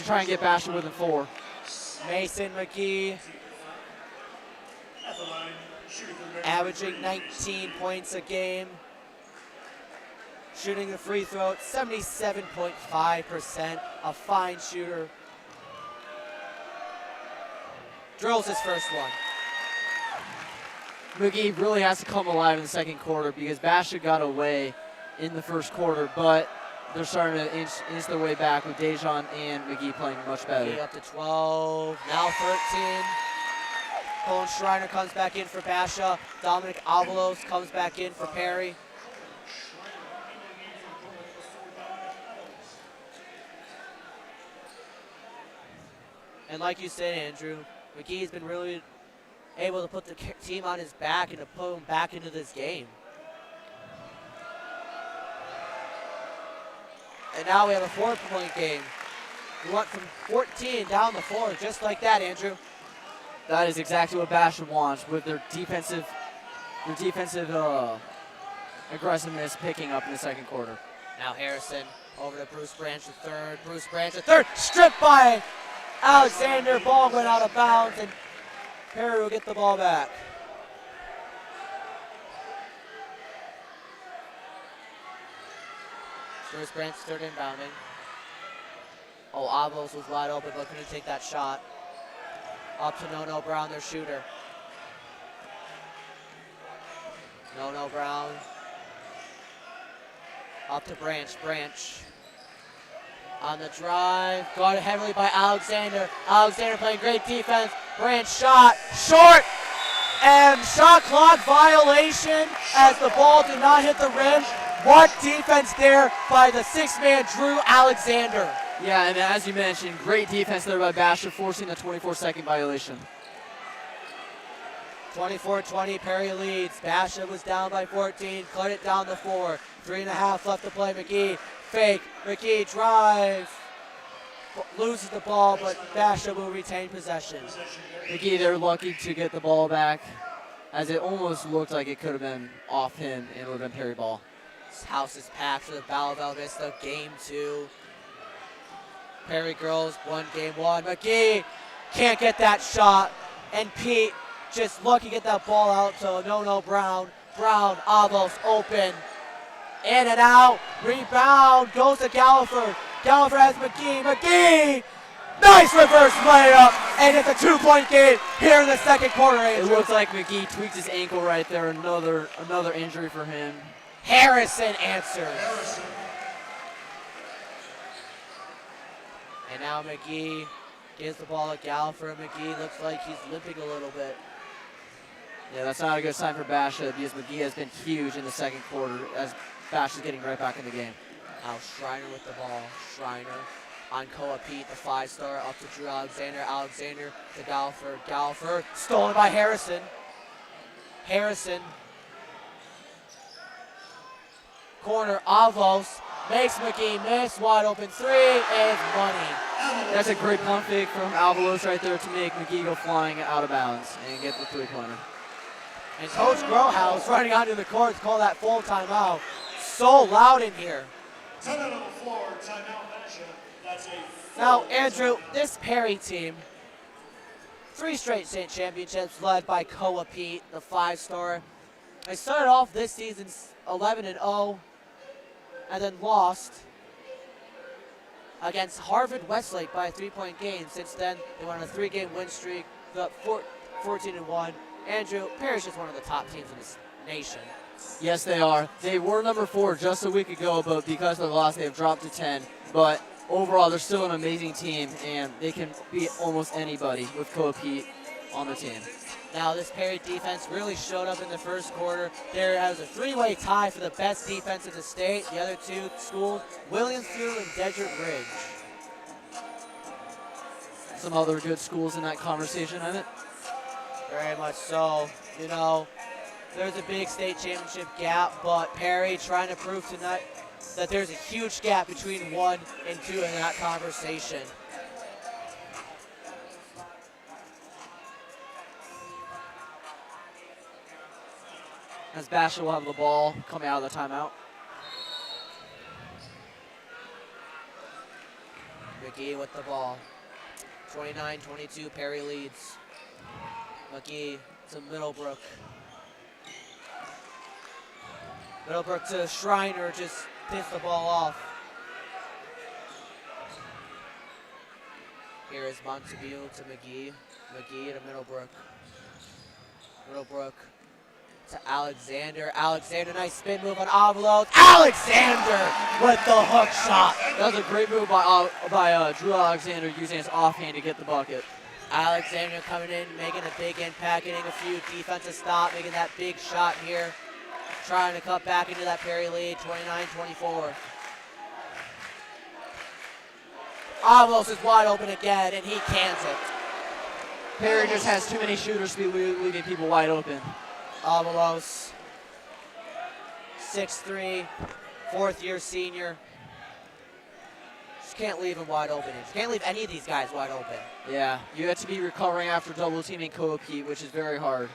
try and get Bash within 4. Mason McGee averaging 19 points a game. Shooting the free throw at 77.5%, a fine shooter. Drills his first one. McGee really has to come alive in the second quarter because Basha got away in the first quarter, but they're starting to inch their way back with Dejan and McGee playing much better. McGee up to 12, now 13. Colin Schreiner comes back in for Basha. Dominic Avalos comes back in for Perry. And like you said, Andrew, McGee's been really able to put the team on his back and to put him back into this game. And now we have a 4-point game. We went from 14 down the 4, just like that, Andrew. That is exactly what Basha wants with their defensive aggressiveness picking up in the second quarter. Now Harrison over to Bruce Branch the third. Bruce Branch the third, stripped by Alexander. Ball went out of bounds, and Perry will get the ball back. Bruce Branch third inbounding. Oh, Avos was wide open, but couldn't take that shot. Up to No Brown, their shooter. No Brown. Up to Branch. Branch on the drive, guarded heavily by Alexander. Alexander playing great defense. Branch shot, short, and shot clock violation as the ball did not hit the rim. What defense there by the 6-man Drew Alexander. Yeah, and as you mentioned, great defense there by Basha, forcing the 24-second violation. 24-20, Perry leads. Basha was down by 14, cut it down to 4. 3.5 left to play. McGee, fake. McGee drive. loses the ball, but Basha will retain possession. McGee, they're lucky to get the ball back, as it almost looked like it could have been off him and it would have been Perry ball. This house is packed for the Battle of Vista Game 2. Perry girls won Game 1. McGee can't get that shot, and Pete just lucky to get that ball out to no Brown. Brown, Avos open, in and out, rebound, goes to Gallagher. Gallagher has McGee. McGee, nice reverse layup, and it's a 2-point game here in the second quarter. It looks like McGee tweaked his ankle right there. Another injury for him. Harrison answers. And now McGee gives the ball to Gallagher. McGee looks like he's limping a little bit. Yeah, that's not a good sign for Basha because McGee has been huge in the second quarter as Basha's getting right back in the game. Now Schreiner with the ball. Schreiner on Koa Pete, the 5-star, up to Drew Alexander. Alexander to Gallagher. Gallagher stolen by Harrison. Harrison. Corner, Avos makes McGee miss. Wide open 3 is money. That's a great pump fake from Avalos right there to make McGee go flying out of bounds and get the 3-pointer. And Coach Growhouse running onto the court to call that full timeout. So loud in here. 10 out on the floor, timeout Basha. That's a Now, Andrew, this Perry team, 3 straight state championships led by Koa Pete, the 5-star. They started off this season 11-0 and then lost against Harvard Westlake by a 3-point game. Since then, they went on a 3-game win streak, the 14-1. Andrew, Perry's just one of the top teams in this nation. Yes, they are. They were number 4 just a week ago, but because of the loss, they have dropped to 10. But overall, they're still an amazing team, and they can beat almost anybody with Koa Pete on the team. Now, this Perry defense really showed up in the first quarter. There has a 3-way tie for the best defense in the state. The other 2 schools, Williamsville and Desert Ridge. Some other good schools in that conversation, Emmett. Very much so. You know, there's a big state championship gap, but Perry trying to prove tonight that there's a huge gap between 1 and 2 in that conversation. As Basha will have the ball coming out of the timeout. McGee with the ball. 29-22, Perry leads. McGee to Middlebrook. Middlebrook to Schreiner, just pissed the ball off. Here is Montague to McGee. McGee to Middlebrook. Middlebrook to Alexander. Alexander, nice spin move on Avalos. Alexander with the hook shot. That was a great move by Drew Alexander using his offhand to get the bucket. Alexander coming in, making a big impact, getting a few defensive stops, making that big shot here. Trying to cut back into that Perry lead, 29-24. Avalos is wide open again, and he cans it. Perry just has too many shooters to be leaving people wide open. Avalos, 6'3", 4th-year senior. Just can't leave him wide open. Just can't leave any of these guys wide open. Yeah, you have to be recovering after double teaming Koa Pete, which is very hard.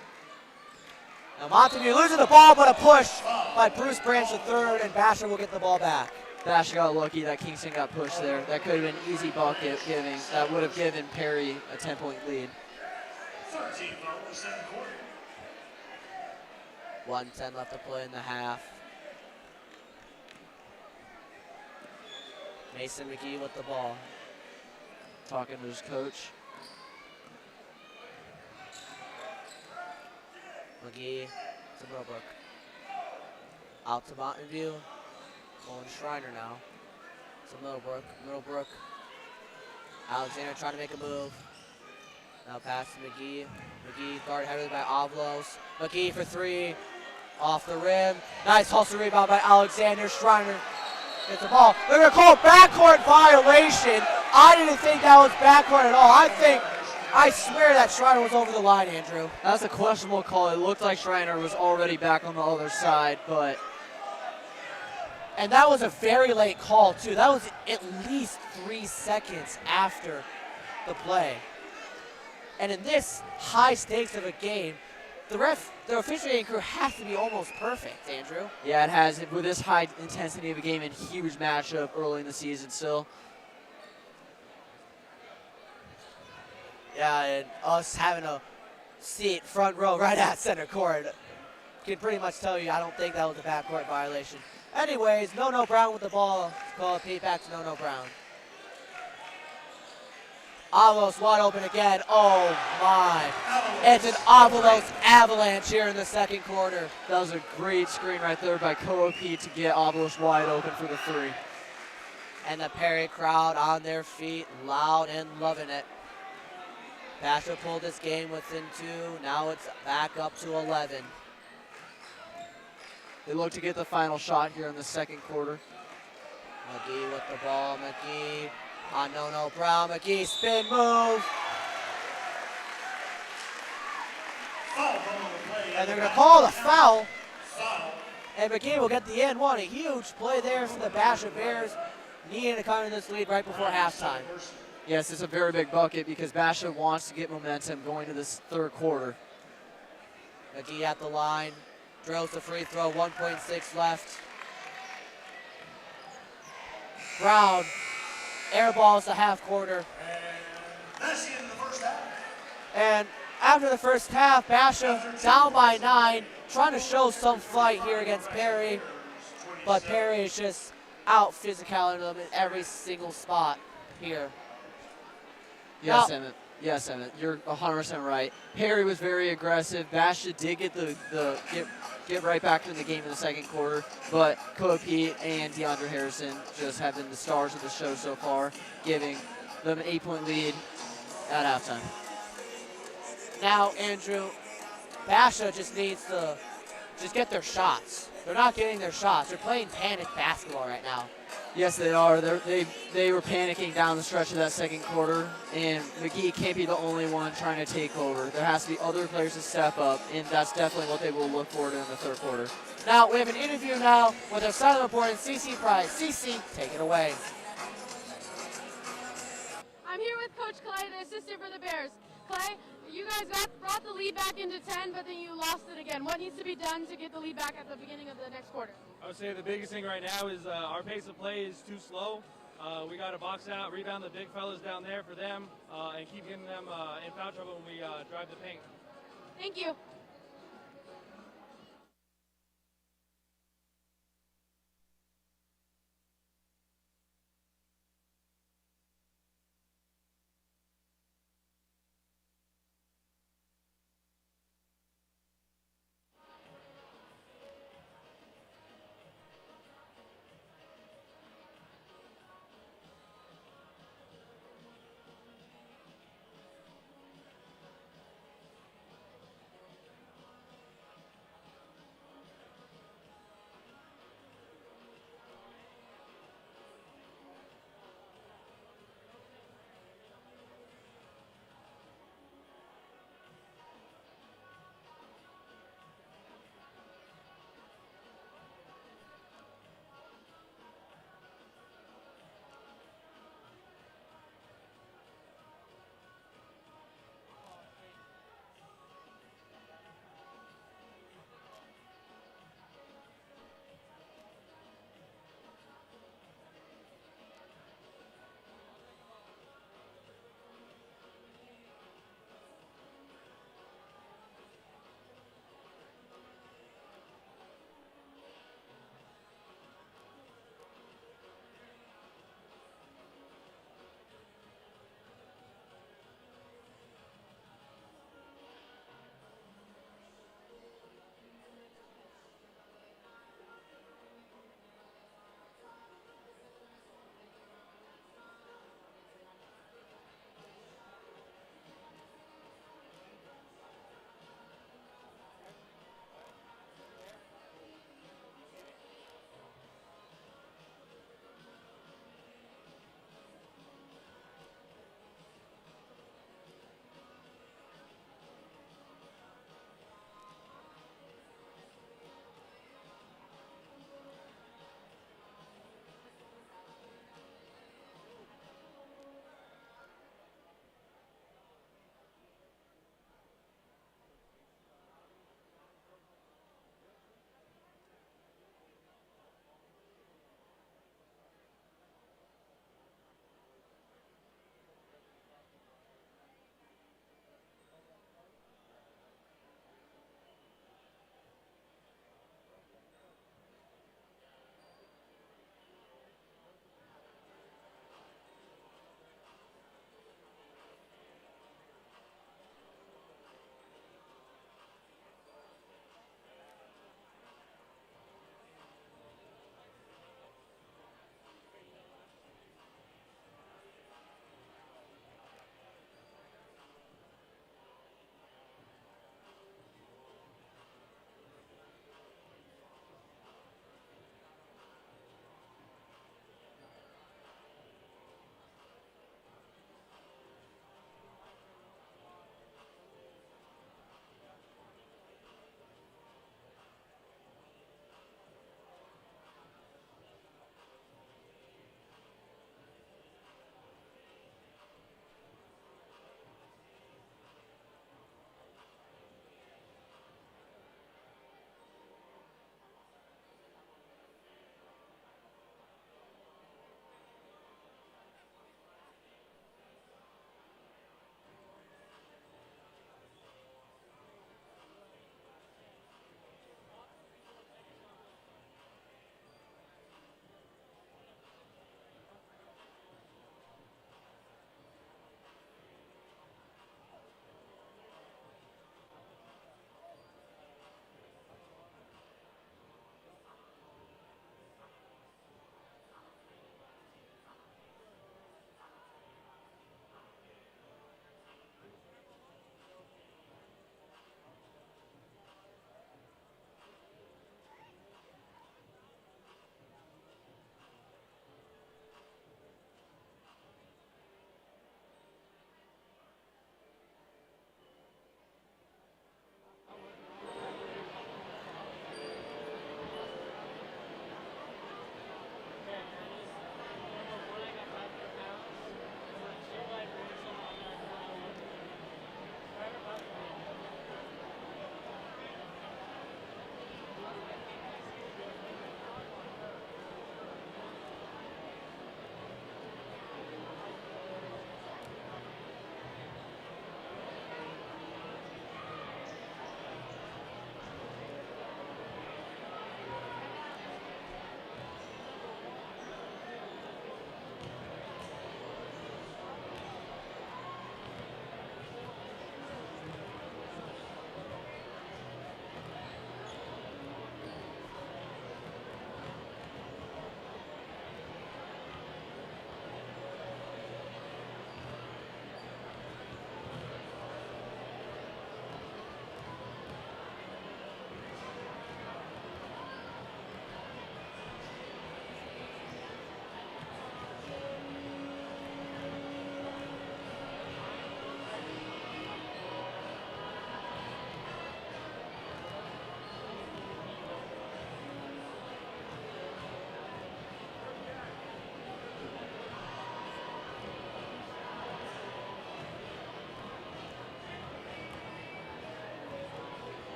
Now Montague losing the ball, but a push by Bruce Branch III, and Basha will get the ball back. Basha got lucky that Kingston got pushed there. That could have been an easy bucket that would have given Perry a 10-point lead. 13 foul in the second quarter. 1:10 left to play in the half. Mason McGee with the ball. Talking to his coach. McGee to Middlebrook. Out to Mountain View. Going to Schreiner now. To Middlebrook. Middlebrook. Alexander trying to make a move. Now pass to McGee. McGee guarded heavily by Avalos. McGee for 3. Off the rim. Nice hustle rebound by Alexander. Schreiner gets the ball. They're going to call backcourt violation. I didn't think that was backcourt at all. I swear that Schreiner was over the line, Andrew. That's a questionable call. It looked like Schreiner was already back on the other side, but And that was a very late call, too. That was at least 3 seconds after the play. And in this high stakes of a game, the officiating crew has to be almost perfect, Andrew. Yeah, it has. With this high intensity of a game and huge matchup early in the season still. Yeah, and us having a seat front row right at center court can pretty much tell you I don't think that was a backcourt violation. Anyways, No Brown with the ball. Call Pete back to No Brown. Avalos wide open again. Oh my. It's an Avalos avalanche here in the second quarter. That was a great screen right there by Koa Pete to get Avalos wide open for the 3. And the Perry crowd on their feet, loud and loving it. Basha pulled this game within 2. Now it's back up to 11. They look to get the final shot here in the second quarter. McGee with the ball. McGee on No Brown. McGee spin move. And they're going to call the foul. And McGee will get the end one. A huge play there for the Basha Bears, needing to come in this lead right before halftime. Yes, it's a very big bucket because Basha wants to get momentum going to this third quarter. McGee at the line. Drills the free throw, 1.6 left. Brown airballs the half quarter. And after the first half, Basha down by 9, trying to show some fight here against Perry. But Perry is just out physicaling them in every single spot here. Yes, Now, Emmett. Yes, Emmett. You're 100% right. Perry was very aggressive. Basha did get get right back in the game in the second quarter, but Koa Pete and DeAndre Harrison just have been the stars of the show so far, giving them an 8-point lead at halftime. Now, Andrew, Basha just needs to get their shots. They're not getting their shots. They're playing panic basketball right now. Yes, they are. They were panicking down the stretch of that second quarter, and McGee can't be the only one trying to take over. There has to be other players to step up, and that's definitely what they will look for in the third quarter. Now, we have an interview now with our silent reporter, CC Price. CC, take it away. I'm here with Coach Clay, the assistant for the Bears. Clay, you guys brought the lead back into 10, but then you lost it again. What needs to be done to get the lead back at the beginning of the next quarter? I would say the biggest thing right now is our pace of play is too slow. We got to box out, rebound the big fellas down there for them, and keep getting them in foul trouble when we drive the paint. Thank you.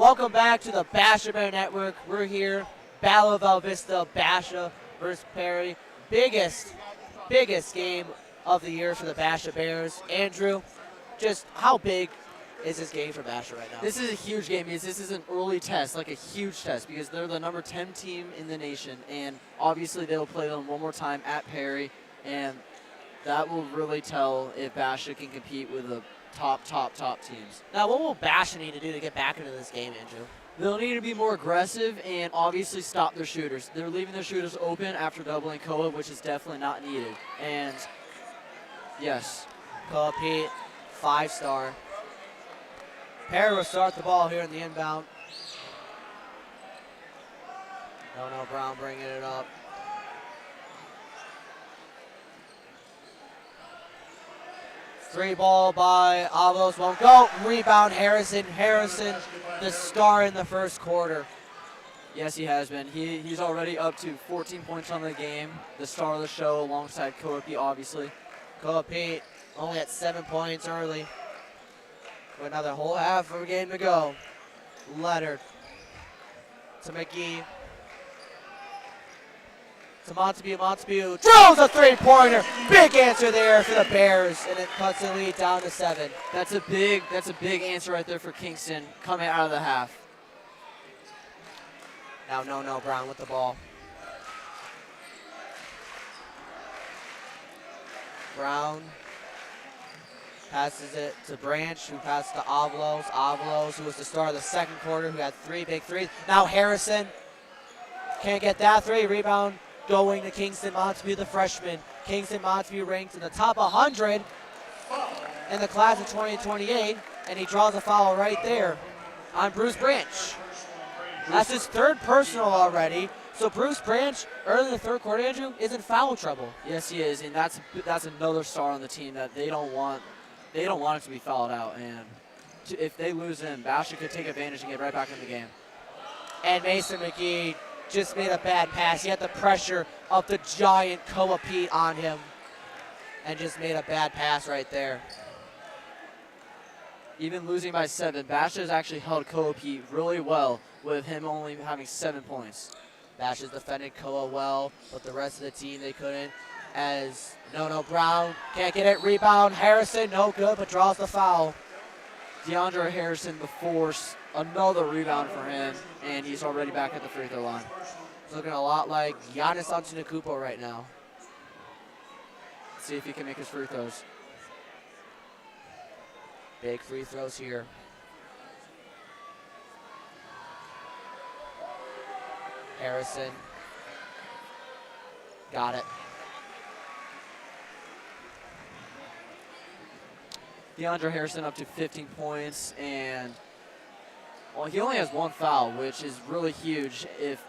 Welcome back to the Basha Bear Network. We're here, Battle of Vista, Basha versus Perry. Biggest game of the year for the Basha Bears. Andrew, just how big is this game for Basha right now? This is a huge game because this is an early test, like a huge test, because they're the number 10 team in the nation, and obviously they'll play them one more time at Perry, and that will really tell if Basha can compete with the top teams. Now, what will Basha need to do to get back into this game, Andrew? They'll need to be more aggressive and obviously stop their shooters. They're leaving their shooters open after doubling Koa, which is definitely not needed. And yes. Koa Pete, 5-star. Perry will start the ball here in the inbound. No, Brown bringing it up. Three ball by Avalos, won't go. Rebound Harrison. Harrison, the star in the first quarter. Yes, he has been. He's already up to 14 points on the game, the star of the show alongside Koapi, obviously. Koapi only at 7 points early. With another whole half of a game to go. Leonard to McGee. To Montague drills a three-pointer. Big answer there for the Bears, and it cuts the lead down to 7. That's a big answer right there for Kingston coming out of the half. Now no Brown with the ball. Brown passes it to Branch, who passed to Avalos. Avalos, who was the star of the second quarter, who had 3 big threes. Now Harrison can't get that three. Rebound going to Kingston Montague, the freshman. Kingston Montague ranked in the top 100 in the class of 2028, and he draws a foul right there on Bruce Branch. That's his third personal already. So Bruce Branch, early in the third quarter, Andrew, is in foul trouble. Yes, he is, and that's another star on the team that they don't want him to be fouled out. And if they lose him, Basha could take advantage and get right back in the game. And Mason McGee just made a bad pass. He had the pressure of the giant Koa Pete on him and just made a bad pass right there. Even losing by 7, Basha has actually held Koa Pete really well with him only having 7 points. Basha's defended Koa well, but the rest of the team, they couldn't. As no Brown can't get it. Rebound Harrison, no good, but draws the foul. DeAndre Harrison, the force, another rebound for him, and he's already back at the free throw line. It's looking a lot like Giannis Antetokounmpo right now. Let's see if he can make his free throws. Big free throws here. Harrison. Got it. DeAndre Harrison up to 15 points, and he only has 1 foul, which is really huge. If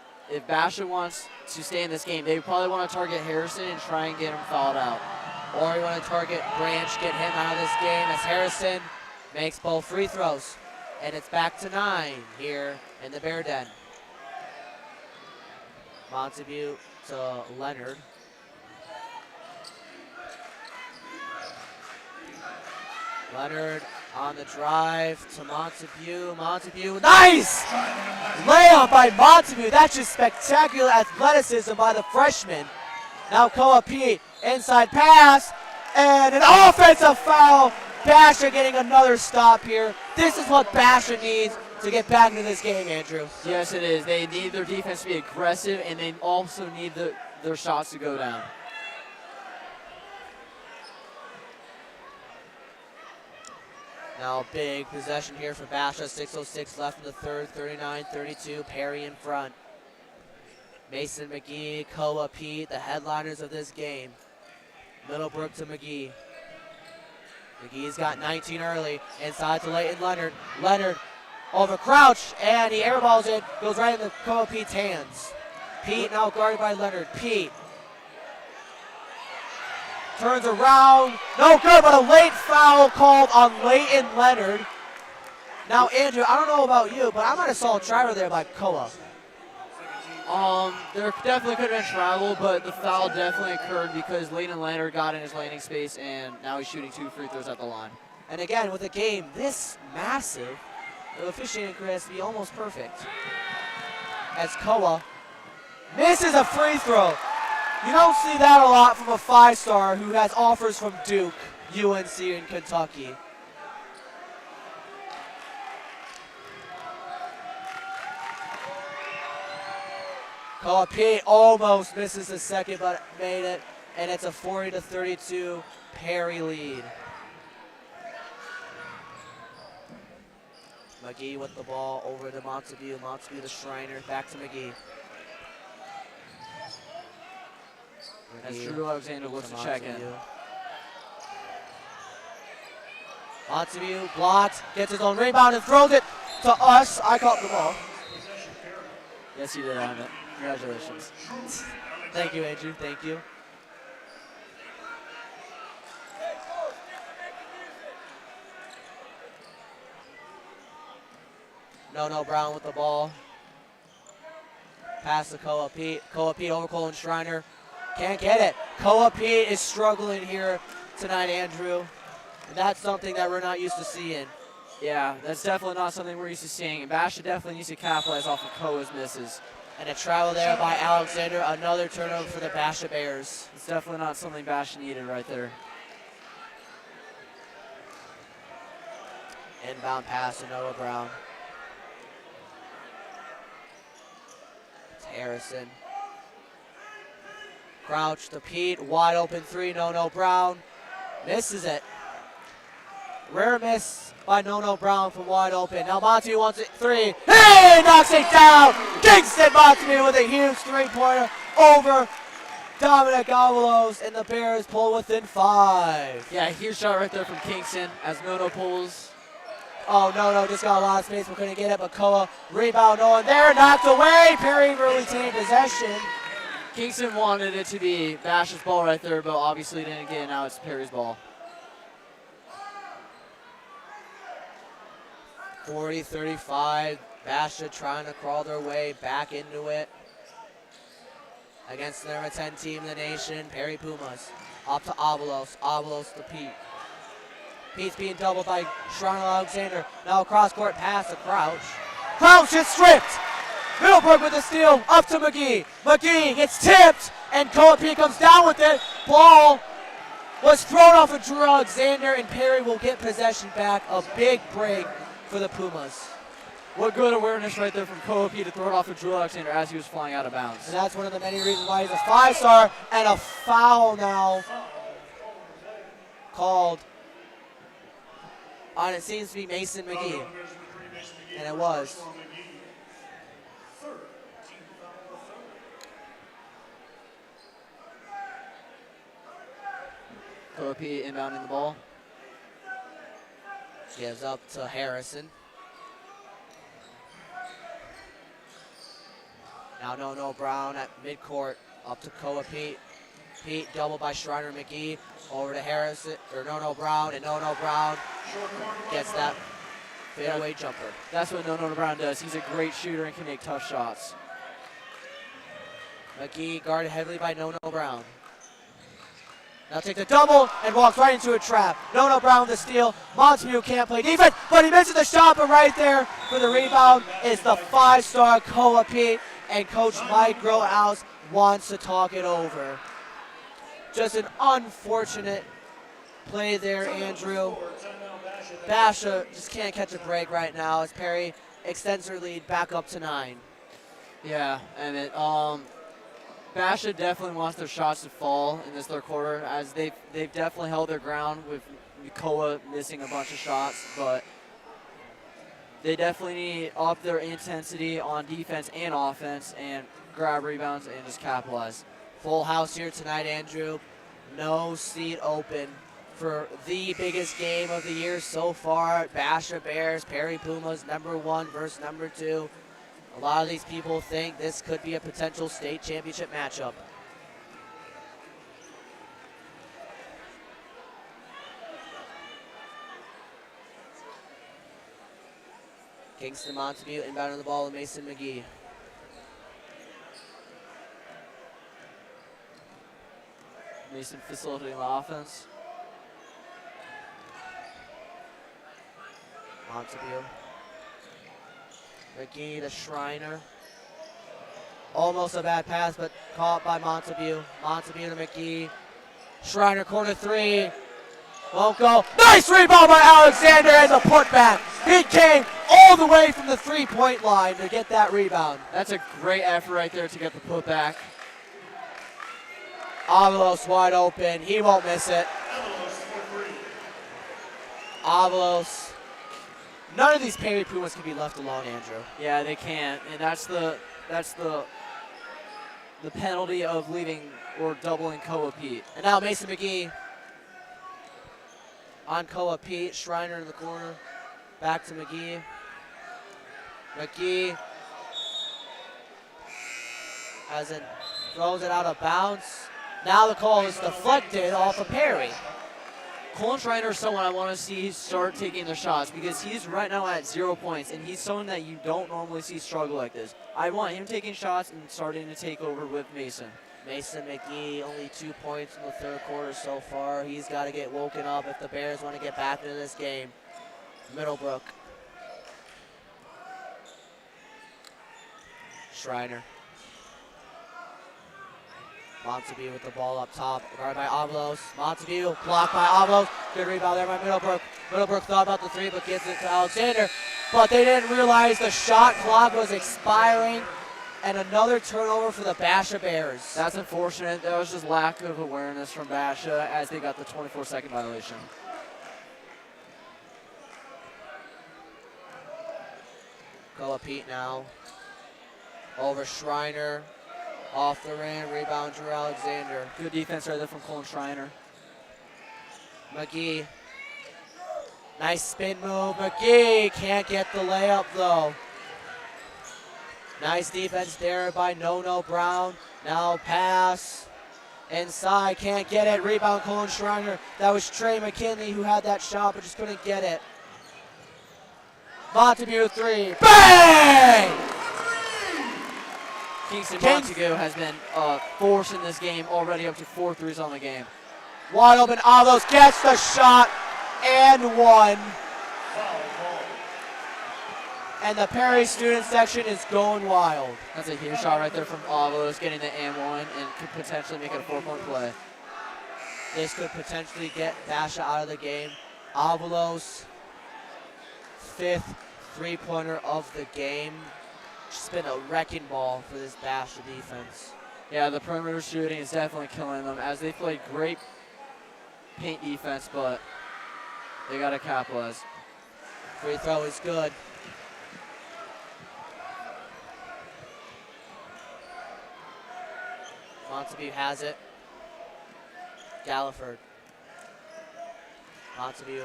Basha wants to stay in this game, they probably want to target Harrison and try and get him fouled out. Or you want to target Branch, get him out of this game as Harrison makes both free throws. And it's back to 9 here in the Bear Den. Montague to Leonard. Leonard on the drive to Montague. Montague, nice! Layup by Montague. That's just spectacular athleticism by the freshman. Now Koa Pete, inside pass, and an offensive foul. Basha getting another stop here. This is what Basha needs to get back into this game, Andrew. Yes, it is. They need their defense to be aggressive, and they also need their shots to go down. Now big possession here for Basha. 6:06 left in the third. 39-32. Perry in front. Mason McGee, Koa Pete, the headliners of this game. Middlebrook to McGee. McGee's got 19 early. Inside to Leighton Leonard. Leonard over Crouch, and he airballs it. Goes right into Koa Pete's hands. Pete now guarded by Leonard. Pete turns around. No good, but a late foul called on Leighton Leonard. Now, Andrew, I don't know about you, but I might have saw a travel there by Koa. There definitely could have been travel, but the foul definitely occurred because Leighton Leonard got in his landing space, and now he's shooting 2 free throws at the line. And again, with a game this massive, The officiating career has to be almost perfect. As Koa misses a free throw. You don't see that a lot from a 5-star who has offers from Duke, UNC, and Kentucky. Koa P almost misses the second, but made it, and it's a 40-32 Perry lead. McGee with the ball over to Montague. Montague to Schreiner, back to McGee. As Drew Alexander looks to check in. Montague blocked, gets his own rebound and throws it to us. I caught the ball. Yes, you did, Emmett. Congratulations. Thank you, Andrew. Thank you. No Brown with the ball. Pass to Koa Pete. Koa Pete over Colin Schreiner. Can't get it. Koa Pete is struggling here tonight, Andrew. And that's something that we're not used to seeing. Yeah, that's definitely not something we're used to seeing. And Basha definitely needs to capitalize off of Koa's misses. And a travel there by Alexander. Another turnover for the Basha Bears. It's definitely not something Basha needed right there. Inbound pass to Noah Brown. It's Harrison. Crouch to Pete. Wide open three. No Brown. Misses it. Rare miss by No Brown from wide open. Now Monty wants it three. Hey, knocks it down. Kingston Monty with a huge three-pointer over Dominic Avalos, and the Bears pull within 5. Yeah, huge shot right there from Kingston as Nono pulls. Oh, No just got a lot of space, but couldn't get it. But Koa rebound on there, knocked away. Perry really taking possession. Kingston wanted it to be Basha's ball right there, but obviously didn't get it. Now it's Perry's ball. 40-35, Basha trying to crawl their way back into it against the number 10 team in the nation, Perry Pumas. Up to Avalos, Avalos to Pete. Pete's being doubled by Schreiner Alexander. Now a cross-court pass to Crouch. Crouch is stripped! Middlebrook with the steal, up to McGee. McGee gets tipped, and Koa Pete comes down with it. Ball was thrown off of Drew Alexander, and Perry will get possession back. A big break for the Pumas. What good awareness right there from Koa P to throw it off of Drew Alexander as he was flying out of bounds. And that's one of the many reasons why he's a 5-star, and a foul now called on, it seems to be Mason McGee. And it was. Koa P inbounding the ball. Gives up to Harrison. Now No Brown at midcourt, up to Koa Pete. Pete doubled by Schreiner McGee, over to Harrison, or No Brown, and No Brown gets that fadeaway jumper. That's what No Brown does. He's a great shooter and can make tough shots. McGee guarded heavily by No Brown. Now takes a double and walks right into a trap. No Brown with the steal. Montague can't play defense, but he misses the shot, but right there for the rebound is the 5-star Koa Pete, and Coach Mike Grohouse wants to talk it over. Just an unfortunate play there, Andrew. Basha just can't catch a break right now as Perry extends her lead back up to 9. Yeah, and Basha definitely wants their shots to fall in this third quarter, as they've definitely held their ground with Koa missing a bunch of shots, but they definitely need to up their intensity on defense and offense and grab rebounds and just capitalize. Full house here tonight, Andrew. No seat open for the biggest game of the year so far. Basha Bears, Perry Pumas, number 1 versus number 2. A lot of these people think this could be a potential state championship matchup. Kingston Montague inbounding the ball with Mason McGee. Mason facilitating the offense. Montague. McGee to Schreiner. Almost a bad pass, but caught by Montague. Montague to McGee. Schreiner, corner three. Won't go. Nice rebound by Alexander and the putback. He came all the way from the three-point line to get that rebound. That's a great effort right there to get the putback. Avalos wide open. He won't miss it. Avalos. None of these Perry Pumas can be left alone, Andrew. Yeah, they can't, and that's the penalty of leaving or doubling Koa Pete. And now Mason McGee on Koa Pete. Schreiner in the corner. Back to McGee. McGee throws it out of bounds. Now the call is deflected off of Perry. Colin Schreiner is someone I want to see start taking the shots because he's right now at 0 points, and he's someone that you don't normally see struggle like this. I want him taking shots and starting to take over with Mason. Mason McGee, only 2 points in the third quarter so far. He's got to get woken up if the Bears want to get back into this game. Middlebrook. Schreiner. Montague with the ball up top, guarded by Avalos. Montague, blocked by Avalos. Good rebound there by Middlebrook. Middlebrook thought about the three, but gives it to Alexander. But they didn't realize the shot clock was expiring, and another turnover for the Basha Bears. That's unfortunate. That was just lack of awareness from Basha as they got the 24-second violation. Koa Pete now. Over Schreiner. Off the rim, rebound Drew Alexander. Good defense right there from Colin Schreiner. McGee. Nice spin move. McGee can't get the layup though. Nice defense there by No Brown. Now pass. Inside, can't get it. Rebound Colin Schreiner. That was Trey McKinley who had that shot but just couldn't get it. Montague three. Bang! Kingston Montague has been a force in this game, already up to 4 threes on the game. Wide open, Avalos gets the shot and one. And the Perry student section is going wild. That's a huge shot right there from Avalos, getting the and one, and could potentially make it a 4-point play. This could potentially get Basha out of the game. Avalos, 5th three-pointer of the game. Just been a wrecking ball for this Basha defense. Yeah, the perimeter shooting is definitely killing them as they played great paint defense, but they got to capitalize. Free throw is good. Montague has it. Galliford. Montague.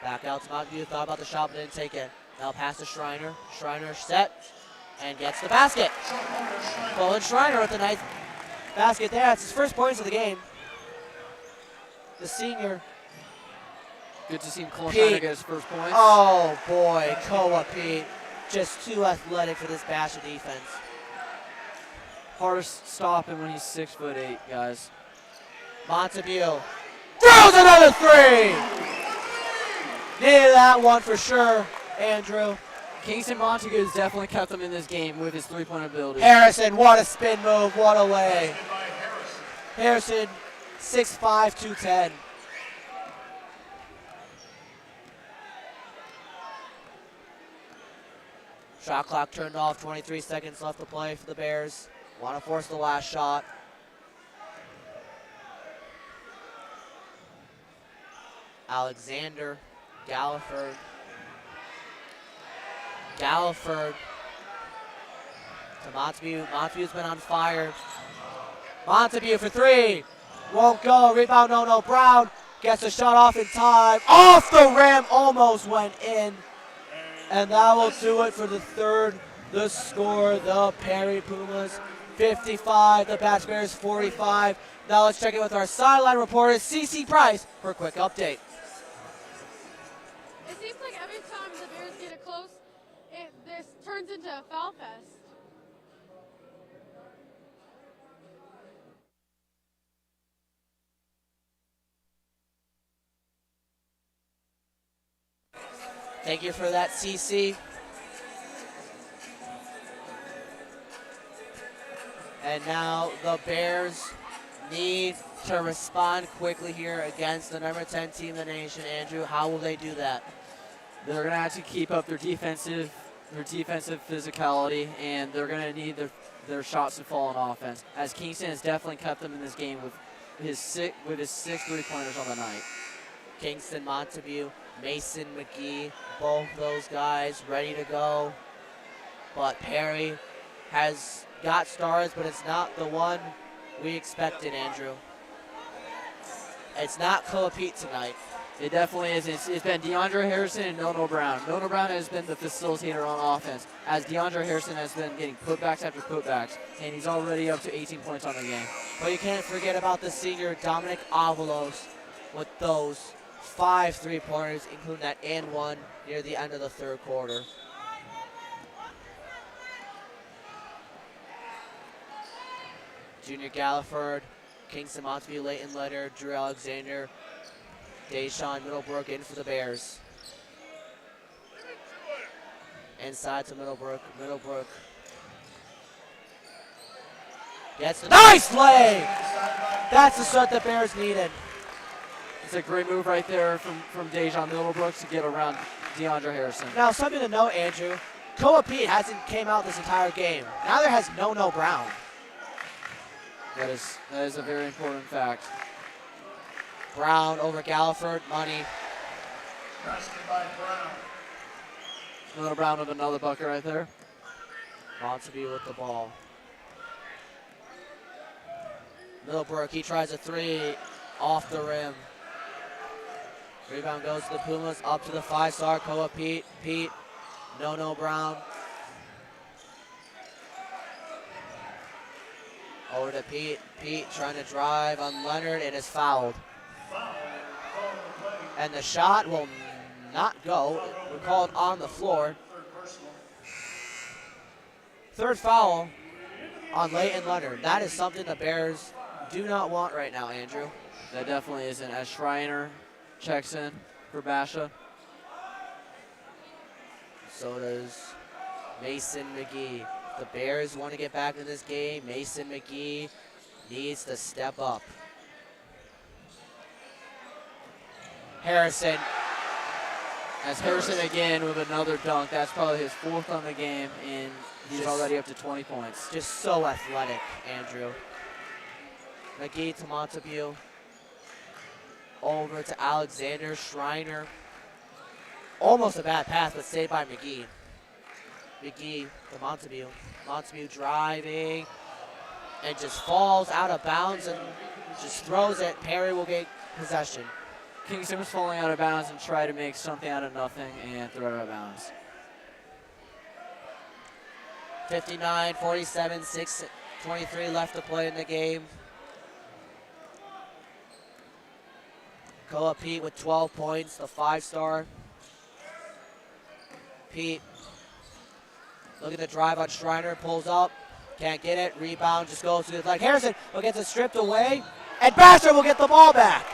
Back out to Montague. Thought about the shot, but didn't take it. Now pass to Schreiner. Schreiner set and gets the basket. Colin Schreiner with the nice basket there. That's his first points of the game. The senior. Good to see Colin Schreiner get his first points. Oh boy, Koa Pete. Just too athletic for this Basha defense. Hard to stop him when he's 6'8", guys. Montague throws another three. Needed that one for sure, Andrew. Kingston Montague has definitely kept them in this game with his three-point ability. Harrison, what a spin move, what a lay. Harrison, 6'5", 210. Shot clock turned off, 23 seconds left to play for the Bears. Want to force the last shot. Alexander, Galliford. Galliford to Montague. Montague's been on fire. Montague for three. Won't go. Rebound, no. Brown gets a shot off in time. Off the rim, almost went in. And that will do it for the third. The score, the Perry Pumas 55, the Basha Bears 45. Now let's check in with our sideline reporter, CC Price, for a quick update. It seems like every time the Bears get it close, this turns into a foul fest. Thank you for that, CC. And now the Bears need to respond quickly here against the number 10 team in the nation. Andrew, how will they do that? They're going to have to keep up their defensive physicality, and they're going to need their shots to fall on offense, as Kingston has definitely kept them in this game with his 6 3-pointers on the night. Kingston, Montague, Mason, McGee, both those guys ready to go. But Perry has got stars, but it's not the one we expected, Andrew. It's not Pete tonight. It definitely is. It's been DeAndre Harrison and Nono Brown. Nono Brown has been the facilitator on offense, as DeAndre Harrison has been getting putbacks after putbacks, and he's already up to 18 points on the game. But you can't forget about the senior Dominic Avalos with those 5 3-pointers, including that and one near the end of the third quarter. Junior Galliford, Kingston Montague, Leighton Leonard, Drew Alexander, Deshaun Middlebrook in for the Bears. Inside to Middlebrook. Middlebrook gets the nice lay! That's the shot the Bears needed. It's a great move right there from Dejan Middlebrook to get around DeAndre Harrison. Now, something to note, Andrew. Pete hasn't came out this entire game. Now there has No Brown. That is a very important fact. Brown over Galliford, money. Basket by Brown. Nono Brown with another bucket right there. Montague with the ball. Middlebrook, he tries a 3 off the rim. Rebound goes to the Pumas, up to the 5-star Pete. Pete, No Brown. Over to Pete. Pete trying to drive on Leonard and is fouled. And the shot will not go. We're called on the floor. Third foul on Leighton Leonard. That is something the Bears do not want right now, Andrew. That definitely isn't, as Schreiner checks in for Basha. So does Mason McGee. The Bears want to get back in this game. Mason McGee needs to step up. Harrison. As Harrison again with another dunk. That's probably his 4th on the game, and he's already up to 20 points. Just so athletic, Andrew. McGee to Montague. Over to Alexander. Schreiner. Almost a bad pass, but saved by McGee. McGee to Montague. Montague driving and just falls out of bounds and just throws it. Perry will get possession. Kingston was falling out of bounds and tried to make something out of nothing and throw it out of bounds. 59-47, 6:23 left to play in the game. Pete with 12 points, the 5-star. Pete, look at the drive on Schreiner, pulls up, can't get it, rebound, just goes to his leg. Harrison gets it stripped away, and Basha will get the ball back.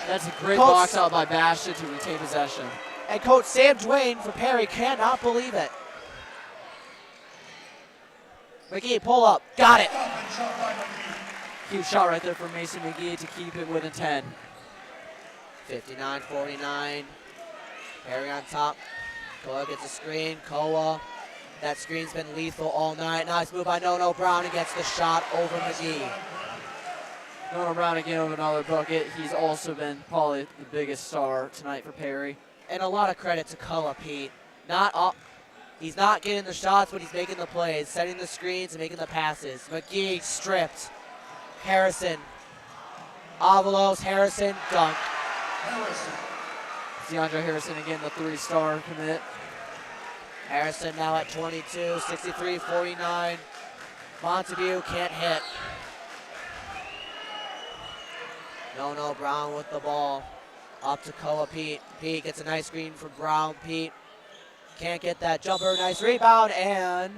That's a great box out by Basha to retain possession. And Coach Sam Duane for Perry cannot believe it. McGee, pull up, got it. Huge shot right there for Mason McGee to keep it within 10. 59-49, Perry on top. Koa gets a screen, Koa. That screen's been lethal all night. Nice move by No Brown and gets the shot over McGee. Nono Brown again with another bucket. He's also been probably the biggest star tonight for Perry. And a lot of credit to Koa Pete. He's not getting the shots, but he's making the plays, setting the screens and making the passes. McGee stripped. Harrison. Avalos, Harrison, dunk. DeAndre Harrison again, the 3-star commit. Harrison now at 22, 63-49. Montague can't hit. No Brown with the ball. Up to Koa Pete. Pete gets a nice screen from Brown. Pete can't get that jumper. Nice rebound and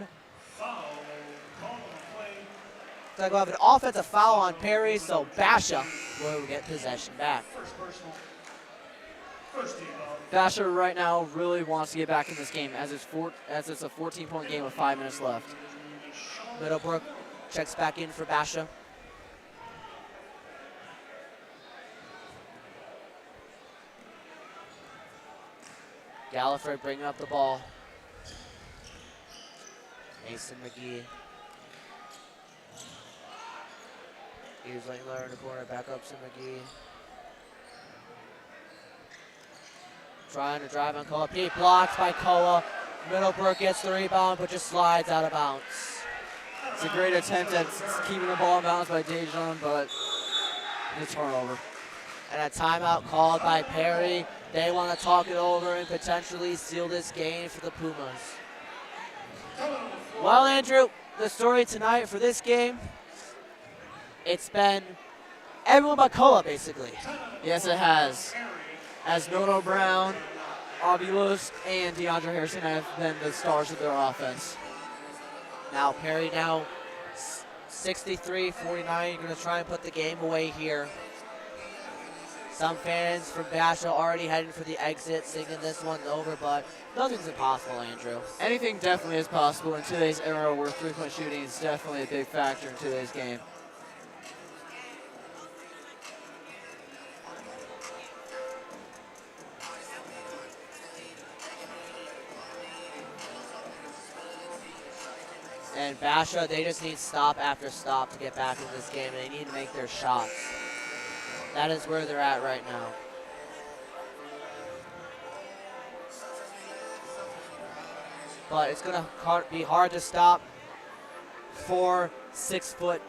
so we'll have an offensive foul on Perry, so Basha will get possession back. Basha right now really wants to get back in this game as it's a 14-point game with 5 minutes left. Middlebrook checks back in for Basha. Gallifrey bringing up the ball. Mason McGee. Here's Langler in the corner, back up to McGee. Trying to drive on Koa. Pete blocked by Koa. Middlebrook gets the rebound, but just slides out of bounds. It's a great attempt at keeping the ball in bounds by Dejan, but it's turnover. And a timeout called by Perry. They want to talk it over and potentially seal this game for the Pumas. Well, Andrew, the story tonight for this game, it's been everyone but Koa, basically. Yes, it has. As Nono Brown, Obulos, and DeAndre Harrison have been the stars of their offense. Now Perry now 63-49. You're going to try and put the game away here. Some fans from Basha already heading for the exit, thinking this one's over, but nothing's impossible, Andrew. Anything definitely is possible in today's era where three-point shooting is definitely a big factor in today's game. And Basha, they just need stop after stop to get back in this game, and they need to make their shots. That is where they're at right now. But it's going to be hard to stop 4 6-foot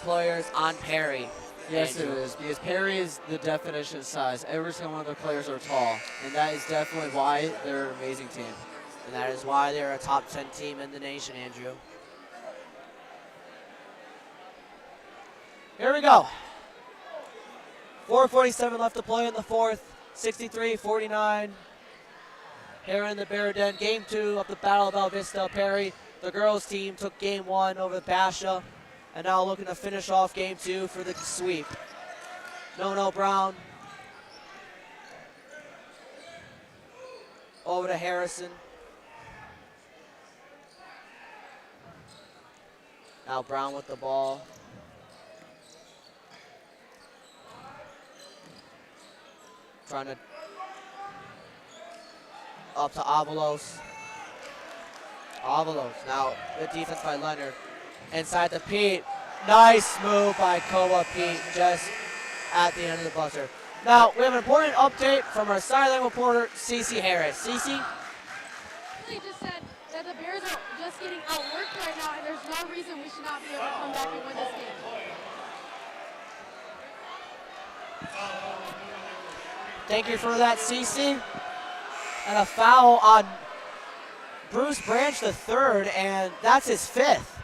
players on Perry. Yes, it is, because Perry is the definition of size. Every single one of their players are tall, and that is definitely why they're an amazing team. And that is why they're a top 10 team in the nation, Andrew. Here we go. 4:47 left to play in the fourth. 63-49. Here in the Bear Den. Game 2 of the Battle of Vista. Perry, the girls team, took game 1 over Basha. And now looking to finish off game 2 for the sweep. Nono Brown. Over to Harrison. Now Brown with the ball. Trying to up to Avalos. Avalos. Now the defense by Leonard. Inside to Pete. Nice move by Koa Pete just at the end of the buzzer. Now we have an important update from our sideline reporter, Cece Harris. Cece? They just said that the Bears are just getting outworked right now, and there's no reason we should not be able to come back and win this game. Thank you for that, Cece. And a foul on Bruce Branch III, and that's his 5th.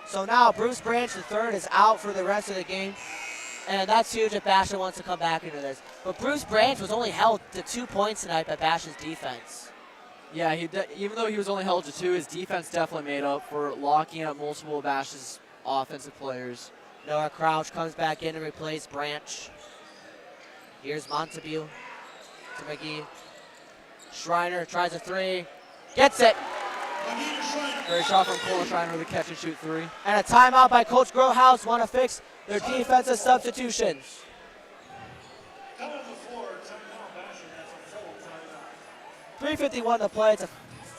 So now Bruce Branch III is out for the rest of the game, and that's huge if Basha wants to come back into this. But Bruce Branch was only held to 2 points tonight by Basha's defense. Yeah, even though he was only held to 2, his defense definitely made up for locking up multiple of Basha's offensive players. Noah Crouch comes back in to replace Branch. Here's Montague to McGee. Schreiner tries a 3, gets it. Great shot from Cole Schreiner with a catch and shoot 3. And a timeout by Coach Grohhouse. Want to fix their defensive substitutions. 3:51 to play. It's a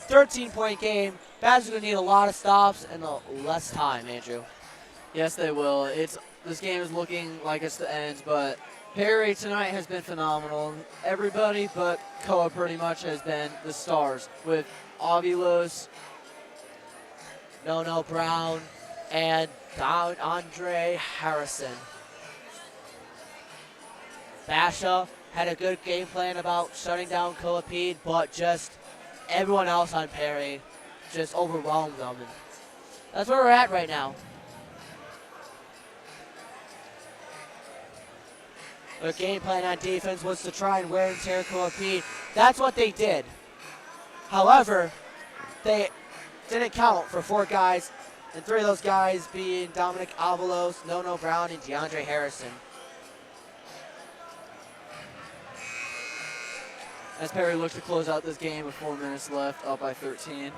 13-point game. Basha's going to need a lot of stops and less time, Andrew. Yes, they will. This game is looking like it's the end, but Perry tonight has been phenomenal. Everybody but Koa pretty much has been the stars, with Obulos, Nono Brown, and DeAndre Harrison. Basha had a good game plan about shutting down Koa Pete, but just everyone else on Perry just overwhelmed them. And that's where we're at right now. Their game plan on defense was to try and wear and tear Koa Pete. That's what they did. However, they didn't count for 4 guys And 3 of those guys being Dominic Avalos, Nono Brown, and DeAndre Harrison. As Perry looks to close out this game with 4 minutes left, up by 13.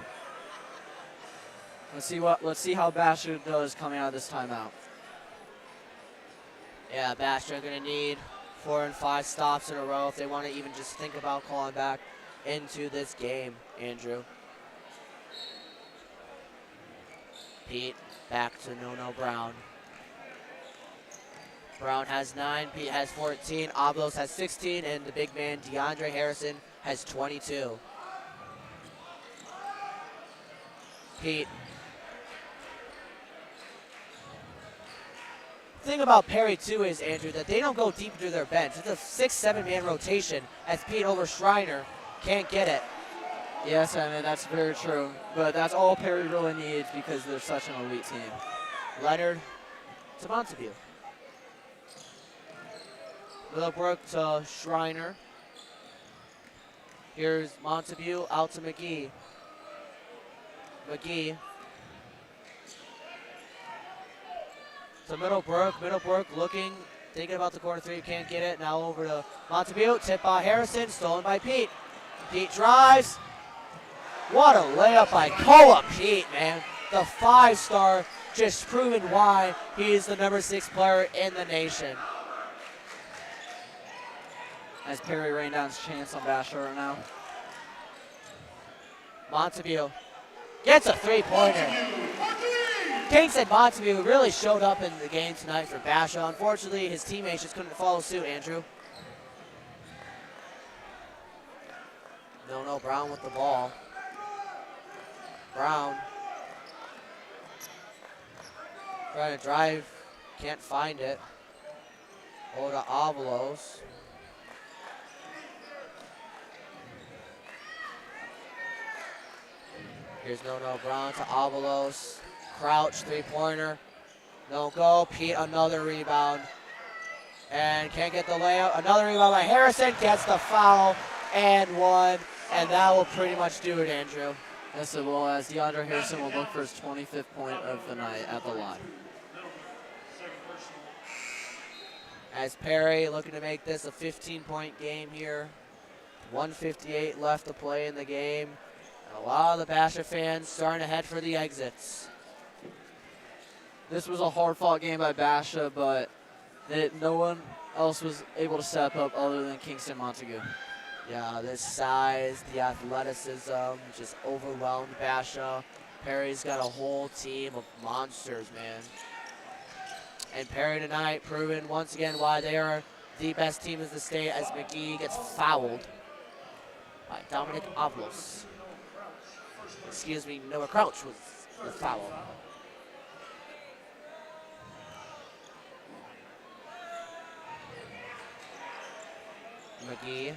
Let's see how Basha does coming out of this timeout. Yeah, Basha gonna need 4 and 5 stops in a row if they want to even just think about calling back into this game, Andrew. Pete back to Nono Brown. Brown has 9, Pete has 14, Avalos has 16, and the big man DeAndre Harrison has 22. Pete. The thing about Perry too is, Andrew, that they don't go deep into their bench. It's a 6-7 man rotation as Pete over Schreiner can't get it. Yes, I mean, that's very true. But that's all Perry really needs because they're such an elite team. Leonard to Montague. Willowbrook to Schreiner. Here's Montague out to McGee. McGee to Middlebrook. Middlebrook looking, thinking about the corner 3, can't get it. Now over to Montague, tip by Harrison, stolen by Pete. Pete drives. What a layup by Koa Pete, man. The 5-star just proving why he's the number 6 player in the nation. As Perry rained down his chance on Basha right now. Montague gets a 3-pointer. Kingston Montague really showed up in the game tonight for Basha. Unfortunately, his teammates just couldn't follow suit, Andrew. No, Brown with the ball. Brown trying to drive, can't find it. Over to Avalos. Here's No Brown to Avalos. Crouch, 3-pointer. No go. Pete, another rebound. And can't get the layup. Another rebound by Harrison. Gets the foul and 1. And that will pretty much do it, Andrew. Yes, it will, as DeAndre Harrison will look for his 25th point of the night at the line. As Perry looking to make this a 15-point game here. 1:58 left to play in the game. And a lot of the Basha fans starting to head for the exits. This was a hard-fought game by Basha, but no one else was able to step up other than Kingston Montague. Yeah, this size, the athleticism, just overwhelmed Basha. Perry's got a whole team of monsters, man. And Perry tonight proving once again why they are the best team in the state as McGee gets fouled by Dominic Avalos. Excuse me, Noah Crouch was the foul. McGee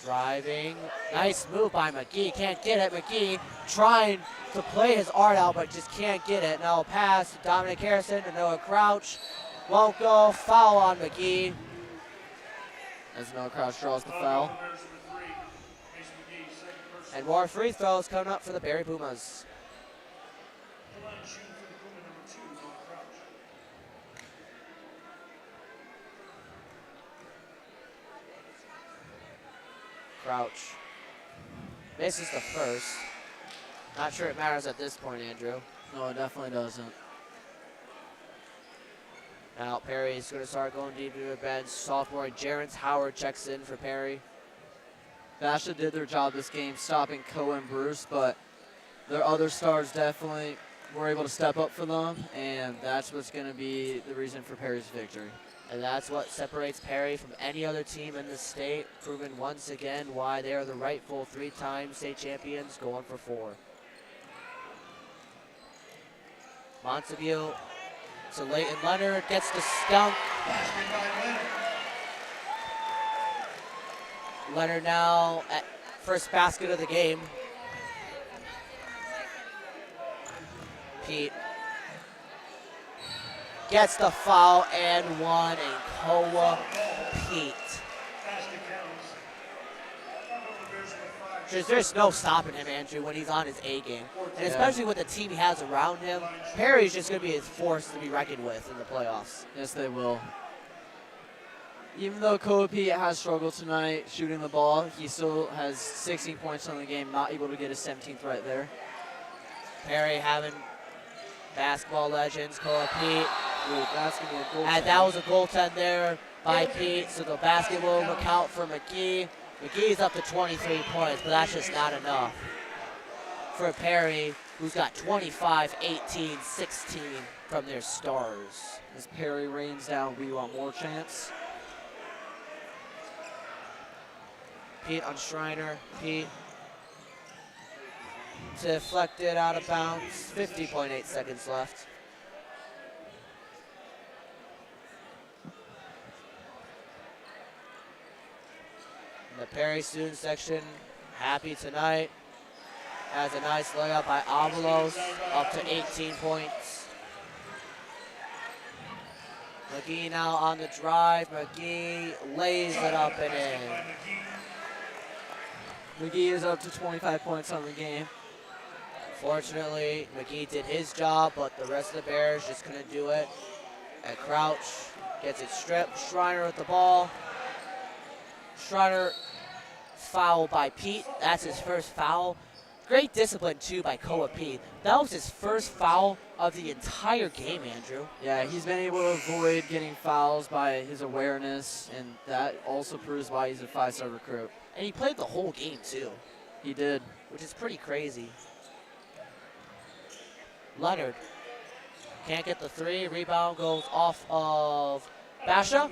driving. Nice move by McGee. Can't get it. McGee trying to play his art out, but just can't get it. Now a pass to Dominic Harrison to Noah Crouch. Won't go. Foul on McGee. As Noah Crouch draws the foul. And more free throws coming up for the Barry Pumas. Crouch misses the first. Not sure it matters at this point, Andrew. No, it definitely doesn't. Now Perry's going to start going deep into the bench. Sophomore Jarrence Howard checks in for Perry. Basha did their job this game, stopping Koa and Bruce, but their other stars definitely were able to step up for them, and that's what's going to be the reason for Perry's victory. And that's what separates Perry from any other team in the state, proving once again why they are the rightful 3-time state champions, going for 4. Montague to Leighton Leonard, gets the stunk. Leonard now at first basket of the game. Pete gets the foul and 1, and Koa Pete. there's no stopping him, Andrew, when he's on his A game. And especially with the team he has around him, Perry's just going to be a force to be reckoned with in the playoffs. Yes, they will. Even though Koa has struggled tonight shooting the ball, he still has 16 points on the game, not able to get his 17th right there. Perry having basketball legends, Koa Pete. Ooh, that's going to be a goal. And that was a goaltend there by Pete, so the basket will count for McGee. McGee's up to 23 points, but that's just not enough for Perry, who's got 25, 18, 16 from their stars. As Perry rains down, we want more chance. Pete on Schreiner. Pete deflected out of bounds. 50.8 seconds left. The Perry student section happy tonight. Has a nice layup by Avalos, up to 18 points. McGee now on the drive. McGee lays it up and in. McGee is up to 25 points on the game. Fortunately, McGee did his job, but the rest of the Bears just couldn't do it. And Crouch gets it stripped. Schreiner with the ball. Schreiner fouled by Pete. That's his first foul. Great discipline, too, by Koa Pete. That was his first foul of the entire game, Andrew. Yeah, he's been able to avoid getting fouls by his awareness, and that also proves why he's a 5-star recruit. And he played the whole game, too. He did. Which is pretty crazy. Leonard can't get the three. Rebound goes off of Basha.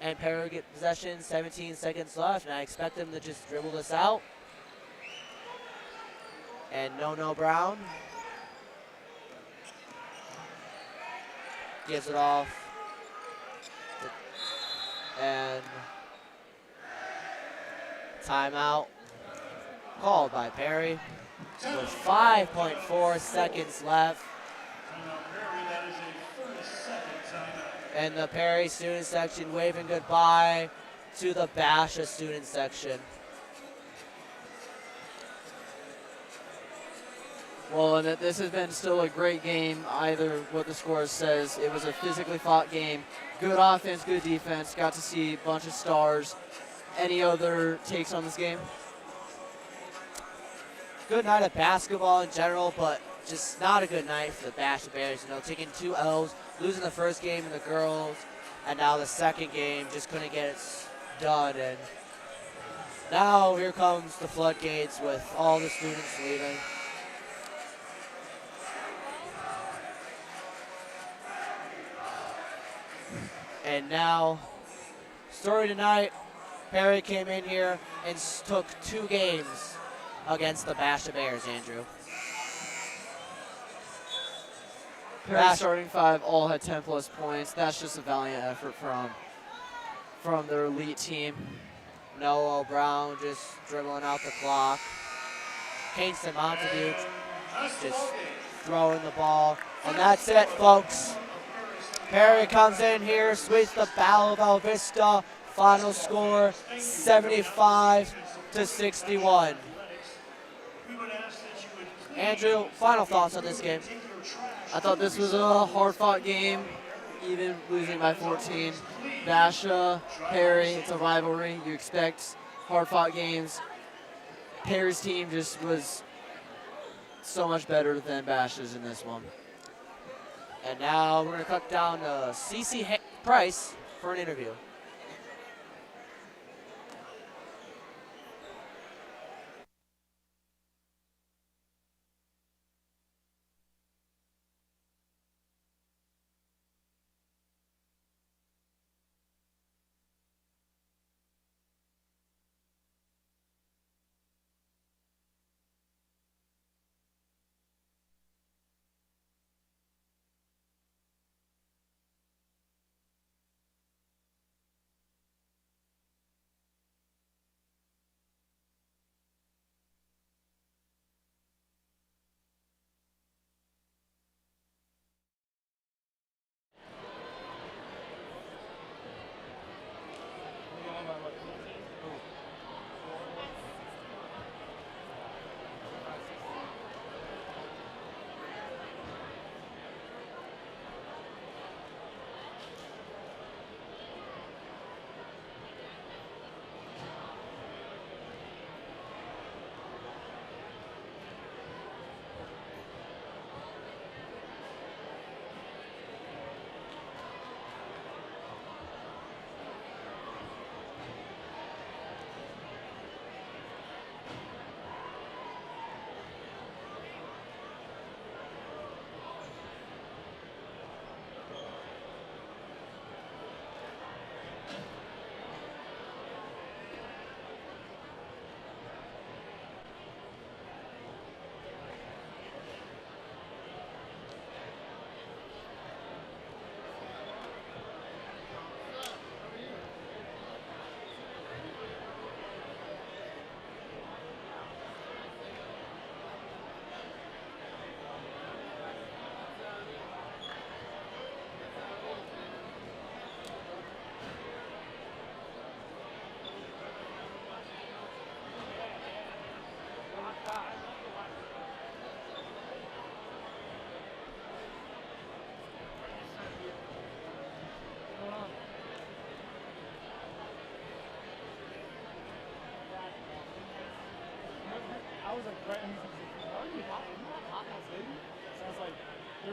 And Perry get possession, 17 seconds left, and I expect him to just dribble this out. And No Brown gives it off. And timeout called by Perry with 5.4 seconds left. And the Perry student section waving goodbye to the Basha student section. Well, and this has been still a great game, either what the score says. It was a physically fought game. Good offense, good defense. Got to see a bunch of stars. Any other takes on this game? Good night of basketball in general, but just not a good night for the Basha Bears. You know, taking 2 L's, losing the first game in the girls, and now the second game just couldn't get it done. And now here comes the floodgates with all the students leaving. And now, story tonight, Perry came in here and took 2 games against the Basha Bears, Andrew. Perry's starting 5 all had 10+ points. That's just a valiant effort from their elite team. Noah Brown just dribbling out the clock. Kingston Montague just throwing the ball. And that's it, folks. Perry comes in here, sweeps the Battle of Vista. Final score, 75-61. Andrew, final thoughts on this game? I thought this was a hard-fought game, even losing by 14. Basha, Perry, it's a rivalry. You expect hard-fought games. Perry's team just was so much better than Basha's in this one. And now we're going to cut down to CC Price for an interview.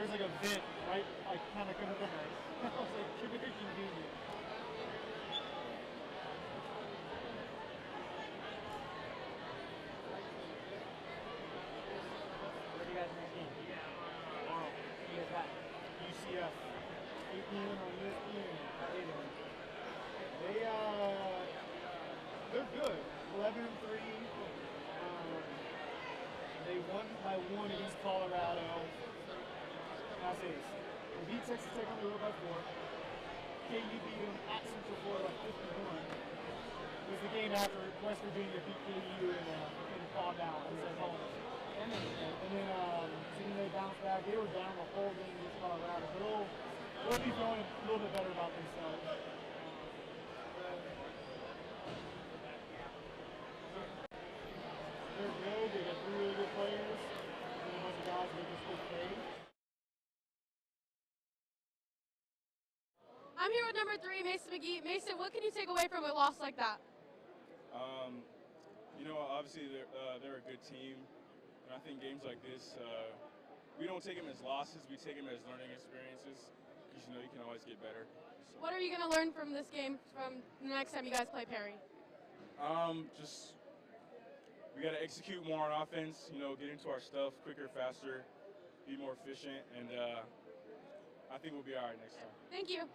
there's like a vent right, like kind of under the house. I was like, very convenient. What do you guys think? Tomorrow, You guys got? UCF, 8 p.m. on ESPN. How are you doing? They're good. 11-3. They won by 1 against Colorado. I'll say this. They beat Texas Tech on the road by 4. KU beat them at Central Florida by 51. It was the game after West Virginia beat KU in Paul Down. And then they bounced back. They were down the whole game against Colorado. So they'll be feeling a little bit better about themselves. They're good. They got 3 really good players. And a bunch of guys that can still play. I'm here with number 3, Mason McGee. Mason, what can you take away from a loss like that? You know, obviously they're a good team, and I think games like this, we don't take them as losses, we take them as learning experiences, because you know you can always get better. So, What are you going to learn from this game from the next time you guys play Perry? just we got to execute more on offense, you know, get into our stuff quicker, faster, be more efficient, and I think we'll be all right next time. Thank you.